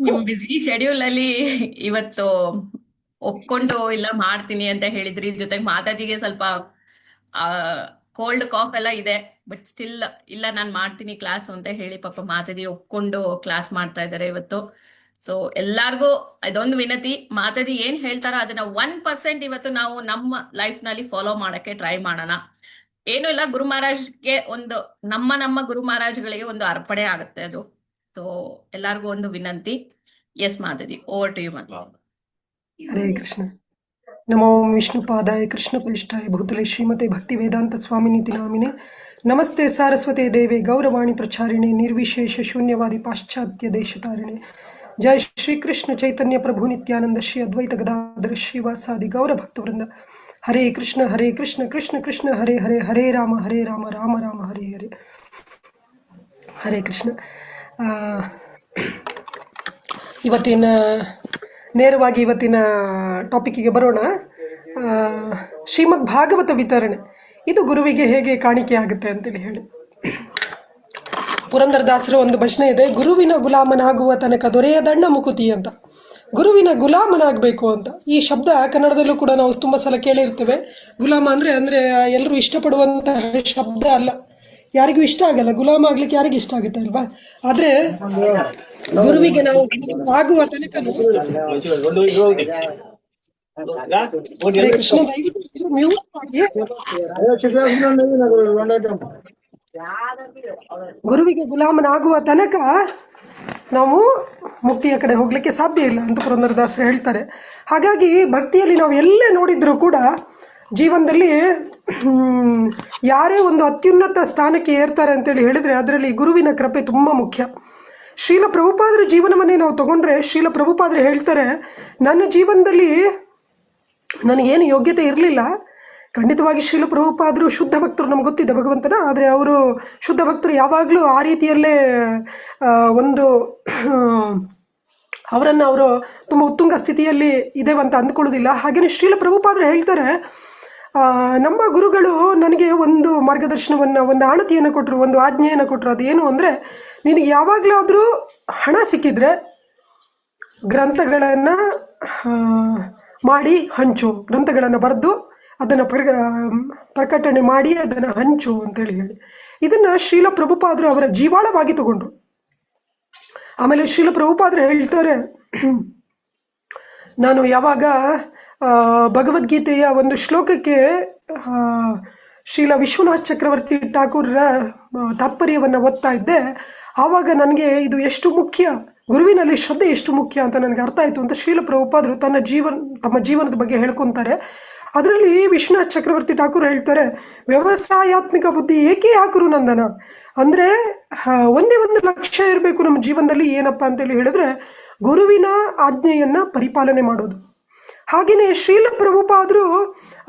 ನಿಮ್ busy schedule ಅಲ್ಲಿ ಇವತ್ತು ಒಪ್ಕೊಂಡು ಇಲ್ಲ ಮಾಡ್ತೀನಿ ಅಂತ ಹೇಳಿದ್ರಿ. ಜೊತೆಗೆ ಮಾತಾಜಿಗೆ ಸ್ವಲ್ಪ ಆ ಕೋಲ್ಡ್ ಕಾಫ್ ಎಲ್ಲ ಇದೆ. ಬಟ್ ಸ್ಟಿಲ್ ಇಲ್ಲ ನಾನ್ ಮಾಡ್ತೀನಿ ಕ್ಲಾಸ್ ಅಂತ ಹೇಳಿ ಪಾಪ ಮಾತಾಜಿ ಒಪ್ಕೊಂಡು ಕ್ಲಾಸ್ ಮಾಡ್ತಾ ಇದ್ದಾರೆ ಇವತ್ತು. ಸೊ ಎಲ್ಲಾರ್ಗೂ ಇದೊಂದು ವಿನತಿ, ಮಾತಾಜಿ ಏನ್ ಹೇಳ್ತಾರ ಅದನ್ನ 1% ಇವತ್ತು ನಾವು ನಮ್ಮ ಲೈಫ್ ನಲ್ಲಿ ಫಾಲೋ ಮಾಡಕ್ಕೆ ಟ್ರೈ ಮಾಡೋಣ. ಏನು ಇಲ್ಲ, ಗುರು ಮಹಾರಾಜ್ಗೆ ಒಂದು ನಮ್ಮ ಗುರು ಮಹಾರಾಜ್ಗಳಿಗೆ ಒಂದು ಅರ್ಪಣೆ ಆಗುತ್ತೆ ಅದು. ಸೊ ಎಲ್ಲಾರ್ಗೂ ಒಂದು ವಿನಂತಿ. Yes Mataji, over to you Mataji. Hare Krishna. ನಮೋ ವಿಷ್ಣುಪಾದಾಯ ಕೃಷ್ಣಪ್ರೇಷ್ಠಾಯ ಭೂತಲೆ ಶ್ರೀಮತೆ ಭಕ್ತಿ ವೇದಾಂತ ಸ್ವಾಮಿನಿತಿ ನಾಮಿನೆ ನಮಸ್ತೆ ಸಾರಸ್ವತೆ ದೇವೆ ಗೌರವಾಣಿ ಪ್ರಚಾರಿಣೆ ನಿರ್ವಿಶೇಷ ಶೂನ್ಯವಾದಿ ಪಾಶ್ಚಾತ್ಯ ದೇಶತಾರಿಣೆ. ಜಯ ಶ್ರೀ ಕೃಷ್ಣ ಚೈತನ್ಯ ಪ್ರಭು ನಿತ್ಯಾನಂದ ಶ್ರೀ ಅದ್ವೈತ ಗದಾಧರ ಶ್ರೀವಾಸಾದಿ ಗೌರ ಭಕ್ತವೃಂದ. ಹರೇ ಕೃಷ್ಣ ಕೃಷ್ಣ ಕೃಷ್ಣ ಹರೇ ಹರೇ, ಹರೇ ರಾಮ ರಾಮ ರಾಮ ಹರೇ ಹರೇ. ಹರೇ ಕೃಷ್ಣ. ಇವತ್ತಿನ ನೇರವಾಗಿ ಇವತ್ತಿನ ಟಾಪಿಕ್ಕಿಗೆ ಬರೋಣ. ಶ್ರೀಮದ್ ಭಾಗವತ ವಿತರಣೆ ಇದು ಗುರುವಿಗೆ ಹೇಗೆ ಕಾಣಿಕೆ ಆಗುತ್ತೆ ಅಂತೇಳಿ ಹೇಳಿ ಪುರಂದರದಾಸರ ಒಂದು ಭಜನೆ ಇದೆ, ಗುರುವಿನ ಗುಲಾಮನಾಗುವ ತನಕ ದೊರೆಯದಣ್ಣ ಮುಕುತಿ ಅಂತ. ಗುರುವಿನ ಗುಲಾಮನಾಗಬೇಕು ಅಂತ ಈ ಶಬ್ದ ಕನ್ನಡದಲ್ಲೂ ಕೂಡ ನಾವು ತುಂಬ ಸಲ ಕೇಳಿರ್ತೇವೆ. ಗುಲಾಮ ಅಂದರೆ ಎಲ್ಲರೂ ಇಷ್ಟಪಡುವಂತಹ ಶಬ್ದ ಅಲ್ಲ, ಯಾರಿಗೂ ಇಷ್ಟ ಆಗಲ್ಲ. ಗುಲಾಮ ಆಗ್ಲಿಕ್ಕೆ ಯಾರಿಗೂ ಇಷ್ಟ ಆಗುತ್ತೆ ಅಲ್ವಾ? ಆದ್ರೆ ಗುರುವಿಗೆ ನಾವು ಆಗುವ ತನಕ ಕೃಷ್ಣ ದಯವಿಟ್ಟು ಮ್ಯೂಟ್ ಮಾಡಿ. ಗುರುವಿಗೆ ಗುಲಾಮನಾಗುವ ತನಕ ನಾವು ಮುಕ್ತಿಯ ಕಡೆ ಹೋಗ್ಲಿಕ್ಕೆ ಸಾಧ್ಯ ಇಲ್ಲ ಅಂತ ಪುರಂದರದಾಸರು ಹೇಳ್ತಾರೆ. ಹಾಗಾಗಿ ಭಕ್ತಿಯಲ್ಲಿ ನಾವು ಎಲ್ಲೇ ನೋಡಿದ್ರು ಕೂಡ ಜೀವನದಲ್ಲಿ ಯಾರೇ ಒಂದು ಅತ್ಯುನ್ನತ ಸ್ಥಾನಕ್ಕೆ ಏರ್ತಾರೆ ಅಂತೇಳಿ ಹೇಳಿದರೆ ಅದರಲ್ಲಿ ಗುರುವಿನ ಕೃಪೆ ತುಂಬ ಮುಖ್ಯ. ಶ್ರೀಲ ಪ್ರಭುಪಾದರ ಜೀವನವನ್ನೇ ನಾವು ತಗೊಂಡ್ರೆ ಶ್ರೀಲ ಪ್ರಭುಪಾದರು ಹೇಳ್ತಾರೆ, ನನ್ನ ಜೀವನದಲ್ಲಿ ನನಗೇನು ಯೋಗ್ಯತೆ ಇರಲಿಲ್ಲ. ಖಂಡಿತವಾಗಿ ಶ್ರೀಲ ಪ್ರಭುಪಾದರು ಶುದ್ಧ ಭಕ್ತರು, ನಮ್ಗೆ ಗೊತ್ತಿದೆ ಭಗವಂತನ. ಆದರೆ ಅವರು ಶುದ್ಧ ಭಕ್ತರು ಯಾವಾಗಲೂ ಆ ರೀತಿಯಲ್ಲೇ ಒಂದು ಅವರನ್ನು ಅವರು ತುಂಬ ಉತ್ತುಂಗ ಸ್ಥಿತಿಯಲ್ಲಿ ಇದೇವಂತ ಅಂದ್ಕೊಳ್ಳೋದಿಲ್ಲ. ಹಾಗೆಯೇ ಶ್ರೀಲ ಪ್ರಭುಪಾದರು ಹೇಳ್ತಾರೆ, ನಮ್ಮ ಗುರುಗಳು ನನಗೆ ಒಂದು ಮಾರ್ಗದರ್ಶನವನ್ನು, ಒಂದು ಆಣತಿಯನ್ನು ಕೊಟ್ಟರು, ಒಂದು ಆಜ್ಞೆಯನ್ನು ಕೊಟ್ಟರು. ಅದೇನು ಅಂದರೆ, ನಿನಗೆ ಯಾವಾಗಲಾದರೂ ಹಣ ಸಿಕ್ಕಿದ್ರೆ ಗ್ರಂಥಗಳನ್ನು ಮಾಡಿ ಹಂಚು, ಗ್ರಂಥಗಳನ್ನು ಬರೆದು ಅದನ್ನು ಪ್ರಕಟಣೆ ಮಾಡಿ ಅದನ್ನು ಹಂಚು ಅಂತೇಳಿ ಹೇಳಿ ಇದನ್ನು ಶ್ರೀಲ ಪ್ರಭುಪಾದರು ಅವರ ಜೀವಾಳವಾಗಿ ತಗೊಂಡ್ರು. ಆಮೇಲೆ ಶ್ರೀಲ ಪ್ರಭುಪಾದರು ಹೇಳ್ತಾರೆ, ನಾನು ಯಾವಾಗ ಭಗವದ್ಗೀತೆಯ ಒಂದು ಶ್ಲೋಕಕ್ಕೆ ಶ್ರೀಲ ವಿಶ್ವನಾಥ್ ಚಕ್ರವರ್ತಿ ಠಾಕೂರರ ತಾತ್ಪರ್ಯವನ್ನು ಓದ್ತಾ ಇದ್ದೆ, ಆವಾಗ ನನಗೆ ಇದು ಎಷ್ಟು ಮುಖ್ಯ, ಗುರುವಿನಲ್ಲಿ ಶ್ರದ್ಧೆ ಎಷ್ಟು ಮುಖ್ಯ ಅಂತ ನನಗೆ ಅರ್ಥ ಆಯಿತು ಅಂತ ಶ್ರೀಲ ಪ್ರಭುಪಾದರು ತಮ್ಮ ಜೀವನದ ಬಗ್ಗೆ ಹೇಳ್ಕೊತಾರೆ. ಅದರಲ್ಲಿ ವಿಶ್ವನಾಥ್ ಚಕ್ರವರ್ತಿ ಠಾಕೂರ್ ಹೇಳ್ತಾರೆ, ವ್ಯವಸಾಯಾತ್ಮಿಕ ಬುದ್ಧಿ ಏಕೆ ಹಾಕರು ನಂದನ ಅಂದರೆ ಒಂದೇ ಒಂದು ಲಕ್ಷ್ಯ ಇರಬೇಕು ನಮ್ಮ ಜೀವನದಲ್ಲಿ. ಏನಪ್ಪ ಅಂತೇಳಿ ಹೇಳಿದ್ರೆ ಗುರುವಿನ ಆಜ್ಞೆಯನ್ನು ಪರಿಪಾಲನೆ ಮಾಡೋದು. ಹಾಗೆಯೇ ಶ್ರೀಲ ಪ್ರಭುಪಾದರು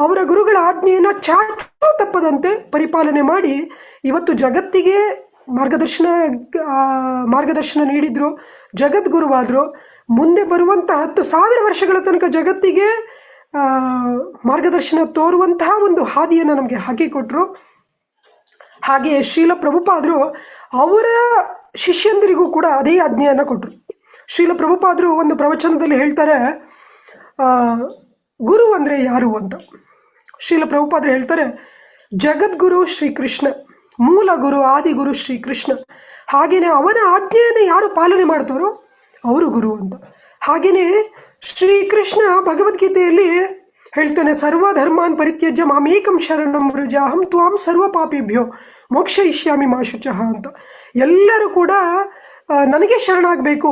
ಅವರ ಗುರುಗಳ ಆಜ್ಞೆಯನ್ನು ಚಾಚೂ ತಪ್ಪದಂತೆ ಪರಿಪಾಲನೆ ಮಾಡಿ ಇವತ್ತು ಜಗತ್ತಿಗೆ ಮಾರ್ಗದರ್ಶನ ನೀಡಿದ್ರು, ಜಗದ್ಗುರುವಾದರು. ಮುಂದೆ ಬರುವಂತಹ 10,000 ವರ್ಷಗಳ ತನಕ ಜಗತ್ತಿಗೆ ಮಾರ್ಗದರ್ಶನ ತೋರುವಂತಹ ಒಂದು ಹಾದಿಯನ್ನು ನಮಗೆ ಹಾಕಿಕೊಟ್ರು. ಹಾಗೆ ಶ್ರೀಲ ಪ್ರಭುಪಾದರು ಅವರ ಶಿಷ್ಯಂದರಿಗೂ ಕೂಡ ಅದೇ ಆಜ್ಞೆಯನ್ನು ಕೊಟ್ಟರು. ಶ್ರೀಲ ಪ್ರಭುಪಾದರು ಒಂದು ಪ್ರವಚನದಲ್ಲಿ ಹೇಳ್ತಾರೆ, ಗುರು ಅಂದರೆ ಯಾರು ಅಂತ. ಶ್ರೀಲ ಪ್ರಭುಪಾದರು ಹೇಳ್ತಾರೆ, ಜಗದ್ಗುರು ಶ್ರೀಕೃಷ್ಣ, ಮೂಲ ಗುರು ಆದಿಗುರು ಶ್ರೀಕೃಷ್ಣ. ಹಾಗೆಯೇ ಅವನ ಆಜ್ಞೆಯನ್ನು ಯಾರು ಪಾಲನೆ ಮಾಡ್ತಾರೋ ಅವರು ಗುರು ಅಂತ. ಹಾಗೆಯೇ ಶ್ರೀಕೃಷ್ಣ ಭಗವದ್ಗೀತೆಯಲ್ಲಿ ಹೇಳ್ತಾನೆ, ಸರ್ವಧರ್ಮಾನ್ ಪರಿತ್ಯಜ್ಯ ಮಾಮೇಕಂ ಶರಣಂ ವ್ರಜ ಅಹಂ ತ್ವಾಂ ಸರ್ವ ಪಾಪಿಭ್ಯೋ ಮೋಕ್ಷಯಿಷ್ಯಾಮಿ ಮಾ ಶುಚಃ ಅಂತ. ಎಲ್ಲರೂ ಕೂಡ ನನಗೆ ಶರಣಾಗಬೇಕು,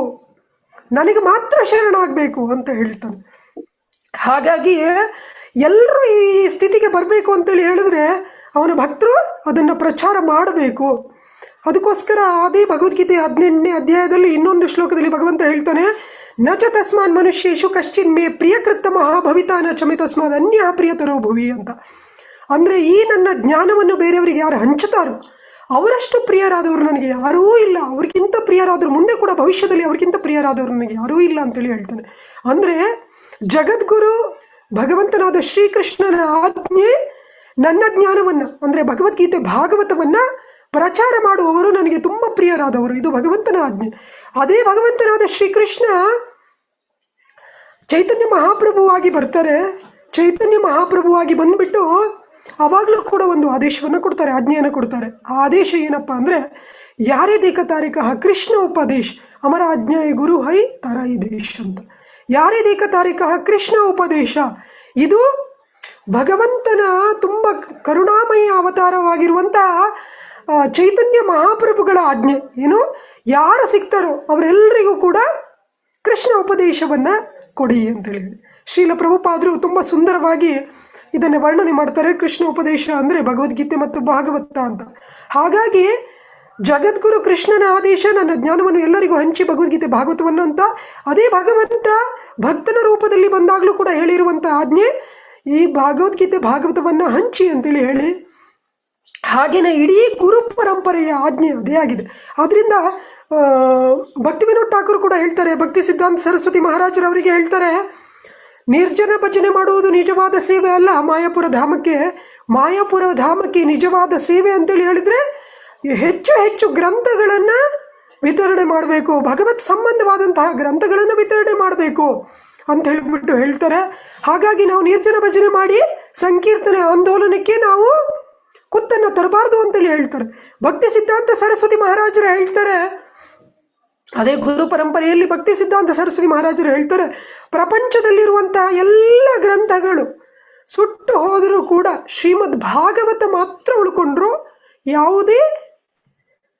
ನನಗೆ ಮಾತ್ರ ಶರಣಾಗಬೇಕು ಅಂತ ಹೇಳ್ತಾನೆ. ಹಾಗಾಗಿ ಎಲ್ಲರೂ ಈ ಸ್ಥಿತಿಗೆ ಬರಬೇಕು ಅಂತೇಳಿ ಹೇಳಿದ್ರೆ ಅವನ ಭಕ್ತರು ಅದನ್ನು ಪ್ರಚಾರ ಮಾಡಬೇಕು. ಅದಕ್ಕೋಸ್ಕರ ಅದೇ ಭಗವದ್ಗೀತೆ 18ನೇ ಅಧ್ಯಾಯದಲ್ಲಿ ಇನ್ನೊಂದು ಶ್ಲೋಕದಲ್ಲಿ ಭಗವಂತ ಹೇಳ್ತಾನೆ, ನ ಚ ತಸ್ಮಾನ್ ಮನುಷ್ಯೇಶು ಕಶ್ಚಿನ್ ಮೇ ಪ್ರಿಯಕೃತ ಮಹಾಭವಿತಾನ ಚಮಿ ತಸ್ಮಾದ್ ಅನ್ಯ ಪ್ರಿಯತರೋ ಭುವಿ ಅಂತ. ಅಂದರೆ ಈ ನನ್ನ ಜ್ಞಾನವನ್ನು ಬೇರೆಯವರಿಗೆ ಯಾರು ಹಂಚುತ್ತಾರೋ ಅವರಷ್ಟು ಪ್ರಿಯರಾದವರು ನನಗೆ ಯಾರೂ ಇಲ್ಲ, ಅವ್ರಿಗಿಂತ ಪ್ರಿಯರಾದರು ಮುಂದೆ ಕೂಡ ಭವಿಷ್ಯದಲ್ಲಿ ಅವ್ರಿಗಿಂತ ಪ್ರಿಯರಾದವರು ನನಗೆ ಯಾರೂ ಇಲ್ಲ ಅಂತೇಳಿ ಹೇಳ್ತಾನೆ. ಅಂದರೆ ಜಗದ್ಗುರು ಭಗವಂತನಾದ ಶ್ರೀಕೃಷ್ಣನ ಆಜ್ಞೆ ನನ್ನ ಜ್ಞಾನವನ್ನು, ಅಂದರೆ ಭಗವದ್ಗೀತೆ ಭಾಗವತವನ್ನು ಪ್ರಚಾರ ಮಾಡುವವರು ನನಗೆ ತುಂಬ ಪ್ರಿಯರಾದವರು. ಇದು ಭಗವಂತನ ಆಜ್ಞೆ. ಅದೇ ಭಗವಂತನಾದ ಶ್ರೀಕೃಷ್ಣ ಚೈತನ್ಯ ಮಹಾಪ್ರಭುವಾಗಿ ಬರ್ತಾರೆ. ಚೈತನ್ಯ ಮಹಾಪ್ರಭುವಾಗಿ ಬಂದುಬಿಟ್ಟು ಆವಾಗಲೂ ಕೂಡ ಒಂದು ಆದೇಶವನ್ನು ಕೊಡ್ತಾರೆ, ಆಜ್ಞೆಯನ್ನು ಕೊಡ್ತಾರೆ. ಆ ಆದೇಶ ಏನಪ್ಪ ಅಂದರೆ, ಯಾರೇ ದೇಕ ತಾರಿಕ ಕೃಷ್ಣ ಉಪದೇಶ್ ಅಮರ ಆಜ್ಞೆ ಗುರು ಹೈ ತರಾಯಿ ದೇಶ್ ಅಂತ. ಯಾರೇ ದೇಕ ತಾರಿಕ ಕೃಷ್ಣ ಉಪದೇಶ, ಇದು ಭಗವಂತನ ತುಂಬ ಕರುಣಾಮಯಿ ಅವತಾರವಾಗಿರುವಂತಹ ಚೈತನ್ಯ ಮಹಾಪ್ರಭುಗಳ ಆಜ್ಞೆ. ಏನು, ಯಾರು ಸಿಗ್ತಾರೋ ಅವರೆಲ್ಲರಿಗೂ ಕೂಡ ಕೃಷ್ಣ ಉಪದೇಶವನ್ನು ಕೊಡಿ ಅಂತೇಳಿ ಶ್ರೀಲ ಪ್ರಭುಪಾದರು ತುಂಬ ಸುಂದರವಾಗಿ ಇದನ್ನು ವರ್ಣನೆ ಮಾಡ್ತಾರೆ. ಕೃಷ್ಣ ಉಪದೇಶ ಅಂದರೆ ಭಗವದ್ಗೀತೆ ಮತ್ತು ಭಾಗವತ ಅಂತ. ಹಾಗಾಗಿ ಜಗದ್ಗುರು ಕೃಷ್ಣನ ಆದೇಶ, ನನ್ನ ಜ್ಞಾನವನ್ನು ಎಲ್ಲರಿಗೂ ಹಂಚಿ ಭಗವದ್ಗೀತೆ ಭಾಗವತವನ್ನು ಅಂತ. ಅದೇ ಭಗವಂತ ಭಕ್ತನ ರೂಪದಲ್ಲಿ ಬಂದಾಗಲೂ ಕೂಡ ಹೇಳಿರುವಂಥ ಆಜ್ಞೆ, ಈ ಭಗವದ್ಗೀತೆ ಭಾಗವತವನ್ನು ಹಂಚಿ ಅಂತೇಳಿ ಹೇಳಿ. ಹಾಗೆಯೇ ಇಡೀ ಗುರು ಪರಂಪರೆಯ ಆಜ್ಞೆ ಅದೇ ಆಗಿದೆ. ಆದ್ದರಿಂದ ಭಕ್ತಿ ವಿನೋದ್ ಠಾಕೂರ್ ಕೂಡ ಹೇಳ್ತಾರೆ, ಭಕ್ತಿ ಸಿದ್ಧಾಂತ ಸರಸ್ವತಿ ಮಹಾರಾಜರವರಿಗೆ ಹೇಳ್ತಾರೆ, ನಿರ್ಜನ ಭಜನೆ ಮಾಡುವುದು ನಿಜವಾದ ಸೇವೆ ಅಲ್ಲ. ಮಾಯಾಪುರ ಧಾಮಕ್ಕೆ ನಿಜವಾದ ಸೇವೆ ಅಂತೇಳಿ ಹೇಳಿದರೆ ಹೆಚ್ಚು ಹೆಚ್ಚು ಗ್ರಂಥಗಳನ್ನು ವಿತರಣೆ ಮಾಡಬೇಕು, ಭಗವತ್ ಸಂಬಂಧವಾದಂತಹ ಗ್ರಂಥಗಳನ್ನು ವಿತರಣೆ ಮಾಡಬೇಕು ಅಂತ ಹೇಳಿಬಿಟ್ಟು ಹೇಳ್ತಾರೆ. ಹಾಗಾಗಿ ನಾವು ನಿರ್ಜನ ಭಜನೆ ಮಾಡಿ ಸಂಕೀರ್ತನೆ ಆಂದೋಲನಕ್ಕೆ ನಾವು ಕುತ್ತನ್ನು ತರಬಾರ್ದು ಅಂತೇಳಿ ಹೇಳ್ತಾರೆ. ಭಕ್ತಿ ಸಿದ್ಧಾಂತ ಸರಸ್ವತಿ ಮಹಾರಾಜರು ಹೇಳ್ತಾರೆ, ಅದೇ ಗುರು ಪರಂಪರೆಯಲ್ಲಿ ಭಕ್ತಿ ಸಿದ್ಧಾಂತ ಸರಸ್ವತಿ ಮಹಾರಾಜರು ಹೇಳ್ತಾರೆ, ಪ್ರಪಂಚದಲ್ಲಿರುವಂತಹ ಎಲ್ಲ ಗ್ರಂಥಗಳು ಸುಟ್ಟು ಹೋದರೂ ಕೂಡ ಶ್ರೀಮದ್ ಭಾಗವತ ಮಾತ್ರ ಉಳ್ಕೊಂಡ್ರು ಯಾವುದೇ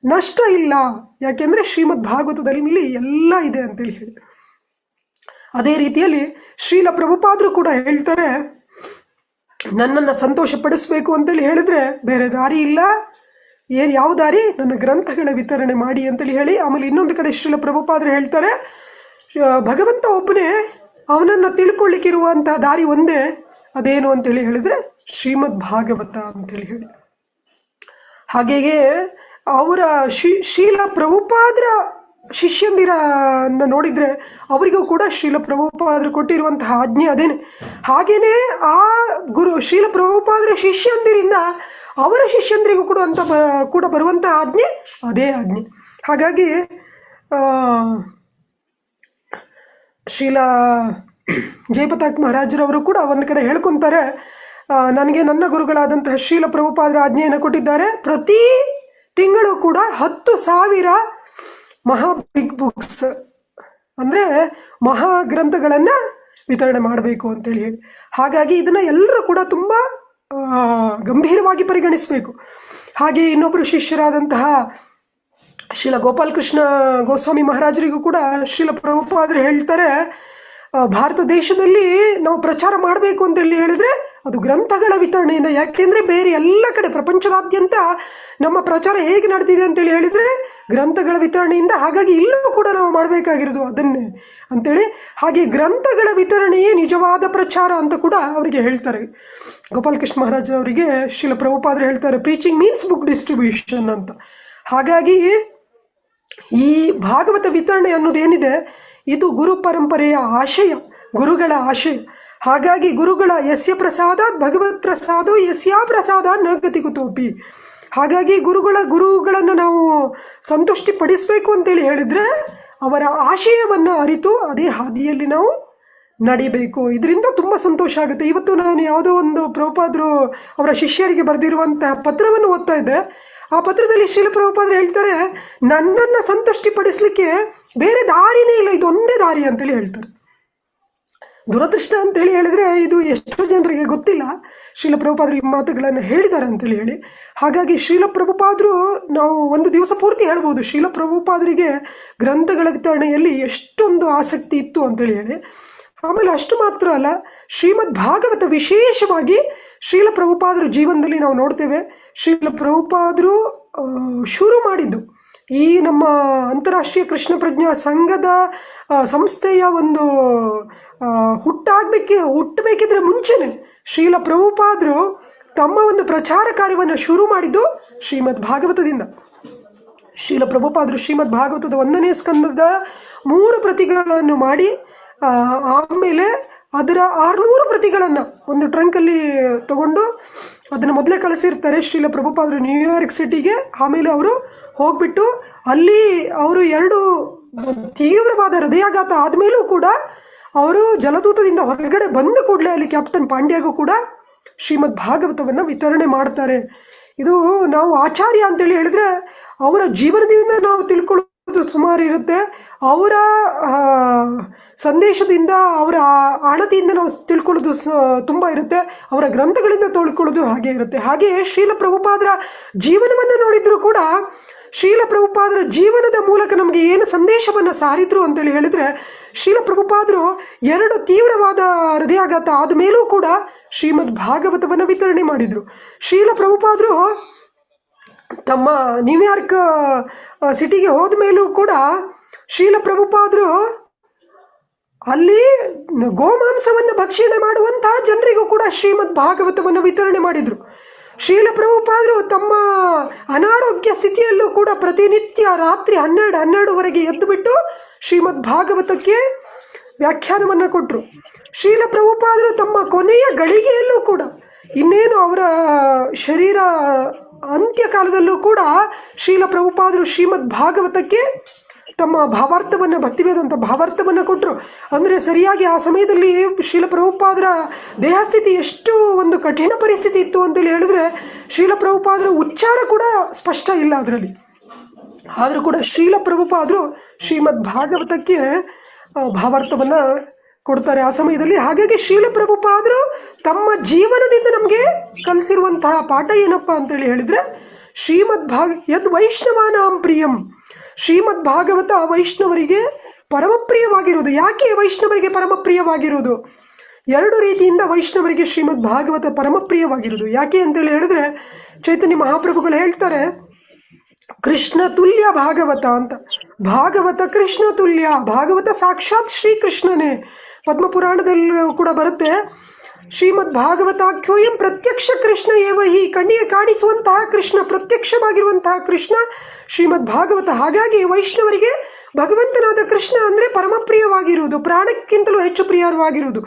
ನಷ್ಟ ಇಲ್ಲ. ಯಾಕೆಂದರೆ ಶ್ರೀಮದ್ ಭಾಗವತದಲ್ಲಿ ಎಲ್ಲ ಇದೆ ಅಂತೇಳಿ ಹೇಳಿ. ಅದೇ ರೀತಿಯಲ್ಲಿ ಶ್ರೀಲ ಪ್ರಭುಪಾದರು ಕೂಡ ಹೇಳ್ತಾರೆ, ನನ್ನನ್ನು ಸಂತೋಷ ಪಡಿಸ್ಬೇಕು ಅಂತೇಳಿ ಹೇಳಿದ್ರೆ ಬೇರೆ ದಾರಿ ಇಲ್ಲ. ಯಾವ ದಾರಿ? ನನ್ನ ಗ್ರಂಥಗಳ ವಿತರಣೆ ಮಾಡಿ ಅಂತೇಳಿ ಹೇಳಿ. ಆಮೇಲೆ ಇನ್ನೊಂದು ಕಡೆ ಶ್ರೀಲ ಪ್ರಭುಪಾದರು ಹೇಳ್ತಾರೆ, ಭಗವಂತ ಒಬ್ಬನೇ, ಅವನನ್ನು ತಿಳ್ಕೊಳ್ಳಿಕ್ಕಿರುವಂಥ ದಾರಿ ಒಂದೇ. ಅದೇನು ಅಂತೇಳಿ ಹೇಳಿದರೆ ಶ್ರೀಮದ್ ಭಾಗವತ ಅಂತೇಳಿ ಹೇಳಿ. ಹಾಗೆಯೇ ಅವರ ಶ್ರೀಲ ಪ್ರಭುಪಾದರ ಶಿಷ್ಯಂದಿರನ್ನು ನೋಡಿದರೆ ಅವರಿಗೂ ಕೂಡ ಶ್ರೀಲ ಪ್ರಭುಪಾದರು ಕೊಟ್ಟಿರುವಂತಹ ಆಜ್ಞೆ ಅದೇನೆ. ಹಾಗೆಯೇ ಆ ಶ್ರೀಲ ಪ್ರಭುಪಾದರ ಶಿಷ್ಯಂದಿರಿಂದ ಅವರ ಶಿಷ್ಯಂದರಿಗೂ ಕೂಡ ಬರುವಂಥ ಆಜ್ಞೆ ಅದೇ ಆಜ್ಞೆ. ಹಾಗಾಗಿ ಶ್ರೀಲ ಜಯಪತಾಕ್ ಮಹಾರಾಜರವರು ಕೂಡ ಒಂದು ಕಡೆ ಹೇಳ್ಕೊತಾರೆ, ನನಗೆ ನನ್ನ ಗುರುಗಳಾದಂತಹ ಶ್ರೀಲ ಪ್ರಭುಪಾದರ ಆಜ್ಞೆಯನ್ನು ಕೊಟ್ಟಿದ್ದಾರೆ, ಪ್ರತಿ ತಿಂಗಳು ಕೂಡ 10,000 ಮಹಾ ಬಿಗ್ ಬುಕ್ಸ್ ಅಂದರೆ ಮಹಾ ಗ್ರಂಥಗಳನ್ನು ವಿತರಣೆ ಮಾಡಬೇಕು ಅಂತೇಳಿ ಹೇಳಿ. ಹಾಗಾಗಿ ಇದನ್ನು ಎಲ್ಲರೂ ಕೂಡ ತುಂಬ ಗಂಭೀರವಾಗಿ ಪರಿಗಣಿಸಬೇಕು. ಹಾಗೆ ಇನ್ನೊಬ್ಬರು ಶಿಷ್ಯರಾದಂತಹ ಶ್ರೀಲ ಗೋಪಾಲಕೃಷ್ಣ ಗೋಸ್ವಾಮಿ ಮಹಾರಾಜರಿಗೂ ಕೂಡ ಶ್ರೀಲ ಪ್ರಭುಪಾದರು ಹೇಳ್ತಾರೆ, ಭಾರತ ದೇಶದಲ್ಲಿ ನಾವು ಪ್ರಚಾರ ಮಾಡಬೇಕು ಅಂತೇಳಿ ಹೇಳಿದರೆ ಅದು ಗ್ರಂಥಗಳ ವಿತರಣೆಯಿಂದ. ಯಾಕೆಂದರೆ ಬೇರೆ ಎಲ್ಲ ಕಡೆ ಪ್ರಪಂಚದಾದ್ಯಂತ ನಮ್ಮ ಪ್ರಚಾರ ಹೇಗೆ ನಡೆದಿದೆ ಅಂತೇಳಿ ಹೇಳಿದರೆ ಗ್ರಂಥಗಳ ವಿತರಣೆಯಿಂದ. ಹಾಗಾಗಿ ಇಲ್ಲೂ ಕೂಡ ನಾವು ಮಾಡಬೇಕಾಗಿರೋದು ಅದನ್ನೇ ಅಂತೇಳಿ. ಹಾಗೆ ಗ್ರಂಥಗಳ ವಿತರಣೆಯೇ ನಿಜವಾದ ಪ್ರಚಾರ ಅಂತ ಕೂಡ ಅವರಿಗೆ ಹೇಳ್ತಾರೆ. ಗೋಪಾಲಕೃಷ್ಣ ಮಹಾರಾಜ ಅವರಿಗೆ ಶ್ರೀಲ ಪ್ರಭುಪಾದರು ಹೇಳ್ತಾರೆ, ಪ್ರೀಚಿಂಗ್ ಮೀನ್ಸ್ ಬುಕ್ ಡಿಸ್ಟ್ರಿಬ್ಯೂಷನ್ ಅಂತ. ಹಾಗಾಗಿ ಈ ಭಾಗವತ ವಿತರಣೆ ಅನ್ನೋದೇನಿದೆ ಇದು ಗುರು ಪರಂಪರೆಯ ಆಶಯ, ಗುರುಗಳ ಆಶಯ. ಹಾಗಾಗಿ ಗುರುಗಳ ಯಸ್ಯ ಪ್ರಸಾದಾತ್ ಭಗವತ್ ಪ್ರಸಾದೋ ಯಸ್ಯಾ ಪ್ರಸಾದ ನ ಗತಿ ಕುತೋಪಿ. ಹಾಗಾಗಿ ಗುರುಗಳನ್ನು ನಾವು ಸಂತುಷ್ಟಿ ಪಡಿಸಬೇಕು ಅಂತೇಳಿ ಹೇಳಿದರೆ ಅವರ ಆಶಯವನ್ನು ಅರಿತು ಅದೇ ಹಾದಿಯಲ್ಲಿ ನಾವು ನಡಿಬೇಕು. ಇದರಿಂದ ತುಂಬ ಸಂತೋಷ ಆಗುತ್ತೆ. ಇವತ್ತು ನಾನು ಯಾವುದೋ ಒಂದು ಪ್ರಭುಪಾದರು ಅವರ ಶಿಷ್ಯರಿಗೆ ಬರೆದಿರುವಂತಹ ಪತ್ರವನ್ನು ಓದ್ತಾ ಇದ್ದೆ. ಆ ಪತ್ರದಲ್ಲಿ ಶ್ರೀಲ ಪ್ರಭುಪಾದರು ಹೇಳ್ತಾರೆ, ನನ್ನನ್ನು ಸಂತುಷ್ಟಿ ಪಡಿಸಲಿಕ್ಕೆ ಬೇರೆ ದಾರಿನೇ ಇಲ್ಲ, ಇದು ಒಂದೇ ದಾರಿ ಅಂತೇಳಿ ಹೇಳ್ತಾರೆ. ದುರದೃಷ್ಟ ಅಂತೇಳಿ ಹೇಳಿದರೆ ಇದು ಎಷ್ಟೋ ಜನರಿಗೆ ಗೊತ್ತಿಲ್ಲ ಶ್ರೀಲ ಪ್ರಭುಪಾದರು ಈ ಮಾತುಗಳನ್ನು ಹೇಳಿದ್ದಾರೆ ಅಂತೇಳಿ ಹೇಳಿ. ಹಾಗಾಗಿ ಶ್ರೀಲ ಪ್ರಭುಪಾದರು ನಾವು ಒಂದು ದಿವಸ ಪೂರ್ತಿ ಹೇಳ್ಬೋದು ಶ್ರೀಲ ಪ್ರಭುಪಾದರಿಗೆ ಗ್ರಂಥಗಳ ವಿತರಣೆಯಲ್ಲಿ ಎಷ್ಟೊಂದು ಆಸಕ್ತಿ ಇತ್ತು ಅಂತೇಳಿ ಹೇಳಿ. ಆಮೇಲೆ ಅಷ್ಟು ಮಾತ್ರ ಅಲ್ಲ, ಶ್ರೀಮದ್ ಭಾಗವತ ವಿಶೇಷವಾಗಿ ಶ್ರೀಲ ಪ್ರಭುಪಾದರ ಜೀವನದಲ್ಲಿ ನಾವು ನೋಡ್ತೇವೆ. ಶ್ರೀಲ ಪ್ರಭುಪಾದರು ಶುರು ಮಾಡಿದ್ದು ಈ ನಮ್ಮ ಅಂತಾರಾಷ್ಟ್ರೀಯ ಕೃಷ್ಣ ಪ್ರಜ್ಞಾ ಸಂಘದ ಸಂಸ್ಥೆಯ ಒಂದು ಹುಟ್ಟಬೇಕಿದ್ರೆ ಮುಂಚೆನೆ ಶ್ರೀಲ ಪ್ರಭುಪಾದರು ತಮ್ಮ ಒಂದು ಪ್ರಚಾರ ಕಾರ್ಯವನ್ನು ಶುರು ಮಾಡಿದ್ದು ಶ್ರೀಮದ್ ಭಾಗವತದಿಂದ. ಶ್ರೀಲ ಪ್ರಭುಪಾದರು ಶ್ರೀಮದ್ ಭಾಗವತದ 1ನೇ ಸ್ಕಂದದ 3 ಪ್ರತಿಗಳನ್ನು ಮಾಡಿ ಆಮೇಲೆ ಅದರ 600 ಪ್ರತಿಗಳನ್ನು ಒಂದು ಟ್ರಂಕಲ್ಲಿ ತಗೊಂಡು ಅದನ್ನು ಮೊದಲೇ ಕಳಿಸಿರ್ತಾರೆ ಶ್ರೀಲ ಪ್ರಭುಪಾದರು ನ್ಯೂಯಾರ್ಕ್ ಸಿಟಿಗೆ. ಆಮೇಲೆ ಅವರು ಹೋಗ್ಬಿಟ್ಟು ಅಲ್ಲಿ ಅವರು 2 ತೀವ್ರವಾದ ಹೃದಯಾಘಾತ ಆದಮೇಲೂ ಕೂಡ ಅವರು ಜಲದೂತದಿಂದ ಹೊರಗಡೆ ಬಂದ ಕೂಡಲೇ ಅಲ್ಲಿ ಕ್ಯಾಪ್ಟನ್ ಪಾಂಡ್ಯಗೂ ಕೂಡ ಶ್ರೀಮದ್ ಭಾಗವತವನ್ನು ವಿತರಣೆ ಮಾಡ್ತಾರೆ. ಇದು ನಾವು ಆಚಾರ್ಯ ಅಂತೇಳಿ ಹೇಳಿದ್ರೆ ಅವರ ಜೀವನದಿಂದ ನಾವು ತಿಳ್ಕೊಳ್ಳೋದು ಸುಮಾರು ಇರುತ್ತೆ, ಅವರ ಸಂದೇಶದಿಂದ ಅವರ ಆಳತಿಯಿಂದ ನಾವು ತಿಳ್ಕೊಳ್ಳೋದು ತುಂಬ ಇರುತ್ತೆ, ಅವರ ಗ್ರಂಥಗಳಿಂದ ತಿಳ್ಕೊಳ್ಳೋದು ಹಾಗೆ ಇರುತ್ತೆ. ಹಾಗೆ ಶ್ರೀಲ ಪ್ರಭುಪಾದರ ಜೀವನವನ್ನು ನೋಡಿದ್ರು ಕೂಡ ಶ್ರೀಲ ಪ್ರಭುಪಾದರ ಜೀವನದ ಮೂಲಕ ನಮಗೆ ಏನು ಸಂದೇಶವನ್ನು ಸಾರಿದ್ರು ಅಂತೇಳಿ ಹೇಳಿದರೆ, ಶ್ರೀಲ ಪ್ರಭುಪಾದರು 2 ತೀವ್ರವಾದ ಹೃದಯಾಘಾತ ಆದ ಮೇಲೂ ಕೂಡ ಶ್ರೀಮದ್ ಭಾಗವತವನ್ನು ವಿತರಣೆ ಮಾಡಿದರು. ಶ್ರೀಲ ಪ್ರಭುಪಾದರು ತಮ್ಮ ನ್ಯೂಯಾರ್ಕ್ ಸಿಟಿಗೆ ಹೋದ ಮೇಲೂ ಕೂಡ ಶ್ರೀಲ ಪ್ರಭುಪಾದರು ಅಲ್ಲಿ ಗೋಮಾಂಸವನ್ನು ಭಕ್ಷಣೆ ಮಾಡುವಂತಹ ಜನರಿಗೂ ಕೂಡ ಶ್ರೀಮದ್ ಭಾಗವತವನ್ನು ವಿತರಣೆ ಮಾಡಿದರು. ಶ್ರೀಲ ಪ್ರಭುಪಾದರು ತಮ್ಮ ಅನಾರೋಗ್ಯ ಸ್ಥಿತಿಯಲ್ಲೂ ಕೂಡ ಪ್ರತಿನಿತ್ಯ ರಾತ್ರಿ 12:12ವರೆಗೆ ಎದ್ದುಬಿಟ್ಟು ಶ್ರೀಮದ್ ಭಾಗವತಕ್ಕೆ ವ್ಯಾಖ್ಯಾನವನ್ನು ಕೊಟ್ಟರು. ಶ್ರೀಲ ಪ್ರಭುಪಾದರು ತಮ್ಮ ಕೊನೆಯ ಗಳಿಗೆಯಲ್ಲೂ ಕೂಡ ಇನ್ನೇನು ಅವರ ಶರೀರ ಅಂತ್ಯಕಾಲದಲ್ಲೂ ಕೂಡ ಶ್ರೀಲ ಪ್ರಭುಪಾದರು ಶ್ರೀಮದ್ ಭಾಗವತಕ್ಕೆ ತಮ್ಮ ಭಾವಾರ್ಥವನ್ನು ಭಕ್ತಿವೇದಂತ ಭಾವಾರ್ಥವನ್ನು ಕೊಟ್ಟರು. ಅಂದರೆ ಸರಿಯಾಗಿ ಆ ಸಮಯದಲ್ಲಿ ಶ್ರೀಲ ಪ್ರಭುಪಾದರ ದೇಹಸ್ಥಿತಿ ಎಷ್ಟು ಒಂದು ಕಠಿಣ ಪರಿಸ್ಥಿತಿ ಇತ್ತು ಅಂತೇಳಿ ಹೇಳಿದ್ರೆ ಶ್ರೀಲ ಪ್ರಭುಪಾದರ ಉಚ್ಚಾರ ಕೂಡ ಸ್ಪಷ್ಟ ಇಲ್ಲ ಅದರಲ್ಲಿ. ಆದರೂ ಕೂಡ ಶ್ರೀಲ ಪ್ರಭುಪಾದರು ಶ್ರೀಮದ್ ಭಾಗವತಕ್ಕೆ ಭಾವಾರ್ಥವನ್ನು ಕೊಡ್ತಾರೆ ಆ ಸಮಯದಲ್ಲಿ. ಹಾಗಾಗಿ ಶ್ರೀಲ ಪ್ರಭುಪಾದರು ತಮ್ಮ ಜೀವನದಿಂದ ನಮಗೆ ಕಲಿಸಿರುವಂತಹ ಪಾಠ ಏನಪ್ಪ ಅಂತೇಳಿ ಹೇಳಿದರೆ, ಯದ್ ವೈಷ್ಣವಾನಾಂ ಪ್ರಿಯಂ, ಶ್ರೀಮದ್ ಭಾಗವತ ವೈಷ್ಣವರಿಗೆ ಪರಮಪ್ರಿಯವಾಗಿರುವುದು. ಯಾಕೆ ವೈಷ್ಣವರಿಗೆ ಪರಮಪ್ರಿಯವಾಗಿರುವುದು? 2 ರೀತಿಯಿಂದ ವೈಷ್ಣವರಿಗೆ ಶ್ರೀಮದ್ ಭಾಗವತ ಪರಮಪ್ರಿಯವಾಗಿರುವುದು. ಯಾಕೆ ಅಂತೇಳಿ ಹೇಳಿದ್ರೆ ಚೈತನ್ಯ ಮಹಾಪ್ರಭುಗಳು ಹೇಳ್ತಾರೆ, ಕೃಷ್ಣ ತುಲ್ಯ ಭಾಗವತ ಅಂತ. ಭಾಗವತ ಕೃಷ್ಣ ತುಲ್ಯ, ಭಾಗವತ ಸಾಕ್ಷಾತ್ ಶ್ರೀಕೃಷ್ಣನೇ. ಪದ್ಮಪುರಾಣದಲ್ಲೂ ಕೂಡ ಬರುತ್ತೆ, ಶ್ರೀಮದ್ ಭಾಗವತಾಖ್ಯೋಯಂ ಪ್ರತ್ಯಕ್ಷ ಕೃಷ್ಣ ಏವ ಹಿ, ಕಣ್ಣಿಗೆ ಕಾಣಿಸುವಂತಹ ಕೃಷ್ಣ, ಪ್ರತ್ಯಕ್ಷವಾಗಿರುವಂತಹ ಕೃಷ್ಣ ಶ್ರೀಮದ್ ಭಾಗವತ. ಹಾಗಾಗಿ ವೈಷ್ಣವರಿಗೆ ಭಗವಂತನಾದ ಕೃಷ್ಣ ಅಂದರೆ ಪರಮಪ್ರಿಯವಾಗಿರುವುದು, ಪ್ರಾಣಕ್ಕಿಂತಲೂ ಹೆಚ್ಚು ಪ್ರಿಯವಾಗಿರುವುದು.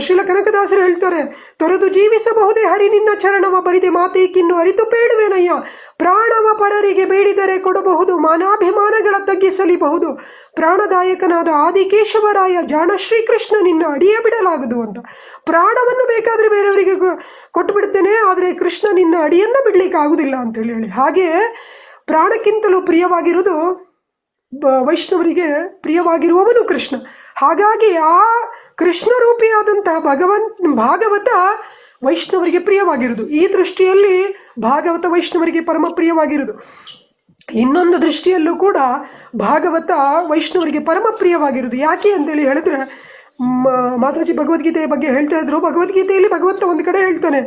ಶ್ರೀಲ ಕನಕದಾಸರು ಹೇಳ್ತಾರೆ, ತೊರೆದು ಜೀವಿಸಬಹುದೇ ಹರಿ ನಿನ್ನ ಚರಣವ, ಬರಿದೆ ಮಾತೇಕಿನ್ನು ಅರಿತು ಬೇಡುವೆನಯ್ಯ, ಪ್ರಾಣವ ಪರರಿಗೆ ಬೇಡಿದರೆ ಕೊಡಬಹುದು, ಮಾನಾಭಿಮಾನಗಳ ತಗ್ಗಿಸಲಿಬಹುದು, ಪ್ರಾಣದಾಯಕನಾದ ಆದಿಕೇಶವರಾಯ ಜಾಣ ಶ್ರೀಕೃಷ್ಣ ನಿನ್ನ ಅಡಿಯ ಬಿಡಲಾಗದು ಅಂತ. ಪ್ರಾಣವನ್ನು ಬೇಕಾದರೆ ಬೇರೆಯವರಿಗೆ ಕೊಟ್ಟು ಬಿಡ್ತೇನೆ, ಆದರೆ ಕೃಷ್ಣ ನಿನ್ನ ಅಡಿಯನ್ನು ಬಿಡ್ಲಿಕ್ಕೆ ಆಗುದಿಲ್ಲ ಅಂತೇಳಿ ಹೇಳಿ. ಹಾಗೆ ಪ್ರಾಣಕ್ಕಿಂತಲೂ ಪ್ರಿಯವಾಗಿರುವುದು ವೈಷ್ಣವರಿಗೆ ಪ್ರಿಯವಾಗಿರುವವನು ಕೃಷ್ಣ. ಹಾಗಾಗಿ ಆ ಕೃಷ್ಣ ರೂಪಿಯಾದಂತಹ ಭಾಗವತ ವೈಷ್ಣವರಿಗೆ ಪ್ರಿಯವಾಗಿರುವುದು. ಈ ದೃಷ್ಟಿಯಲ್ಲಿ ಭಾಗವತ ವೈಷ್ಣವರಿಗೆ ಪರಮ ಪ್ರಿಯವಾಗಿರುವುದು. ಇನ್ನೊಂದು ದೃಷ್ಟಿಯಲ್ಲೂ ಕೂಡ ಭಾಗವತ ವೈಷ್ಣವರಿಗೆ ಪರಮ ಪ್ರಿಯವಾಗಿರುವುದು. ಯಾಕೆ ಅಂತೇಳಿ ಹೇಳಿದ್ರೆ, ಮಾತಾಜಿ ಭಗವದ್ಗೀತೆಯ ಬಗ್ಗೆ ಹೇಳ್ತಾ ಇದ್ರು. ಭಗವದ್ಗೀತೆಯಲ್ಲಿ ಭಗವಂತ ಒಂದು ಕಡೆ ಹೇಳ್ತಾನೆ,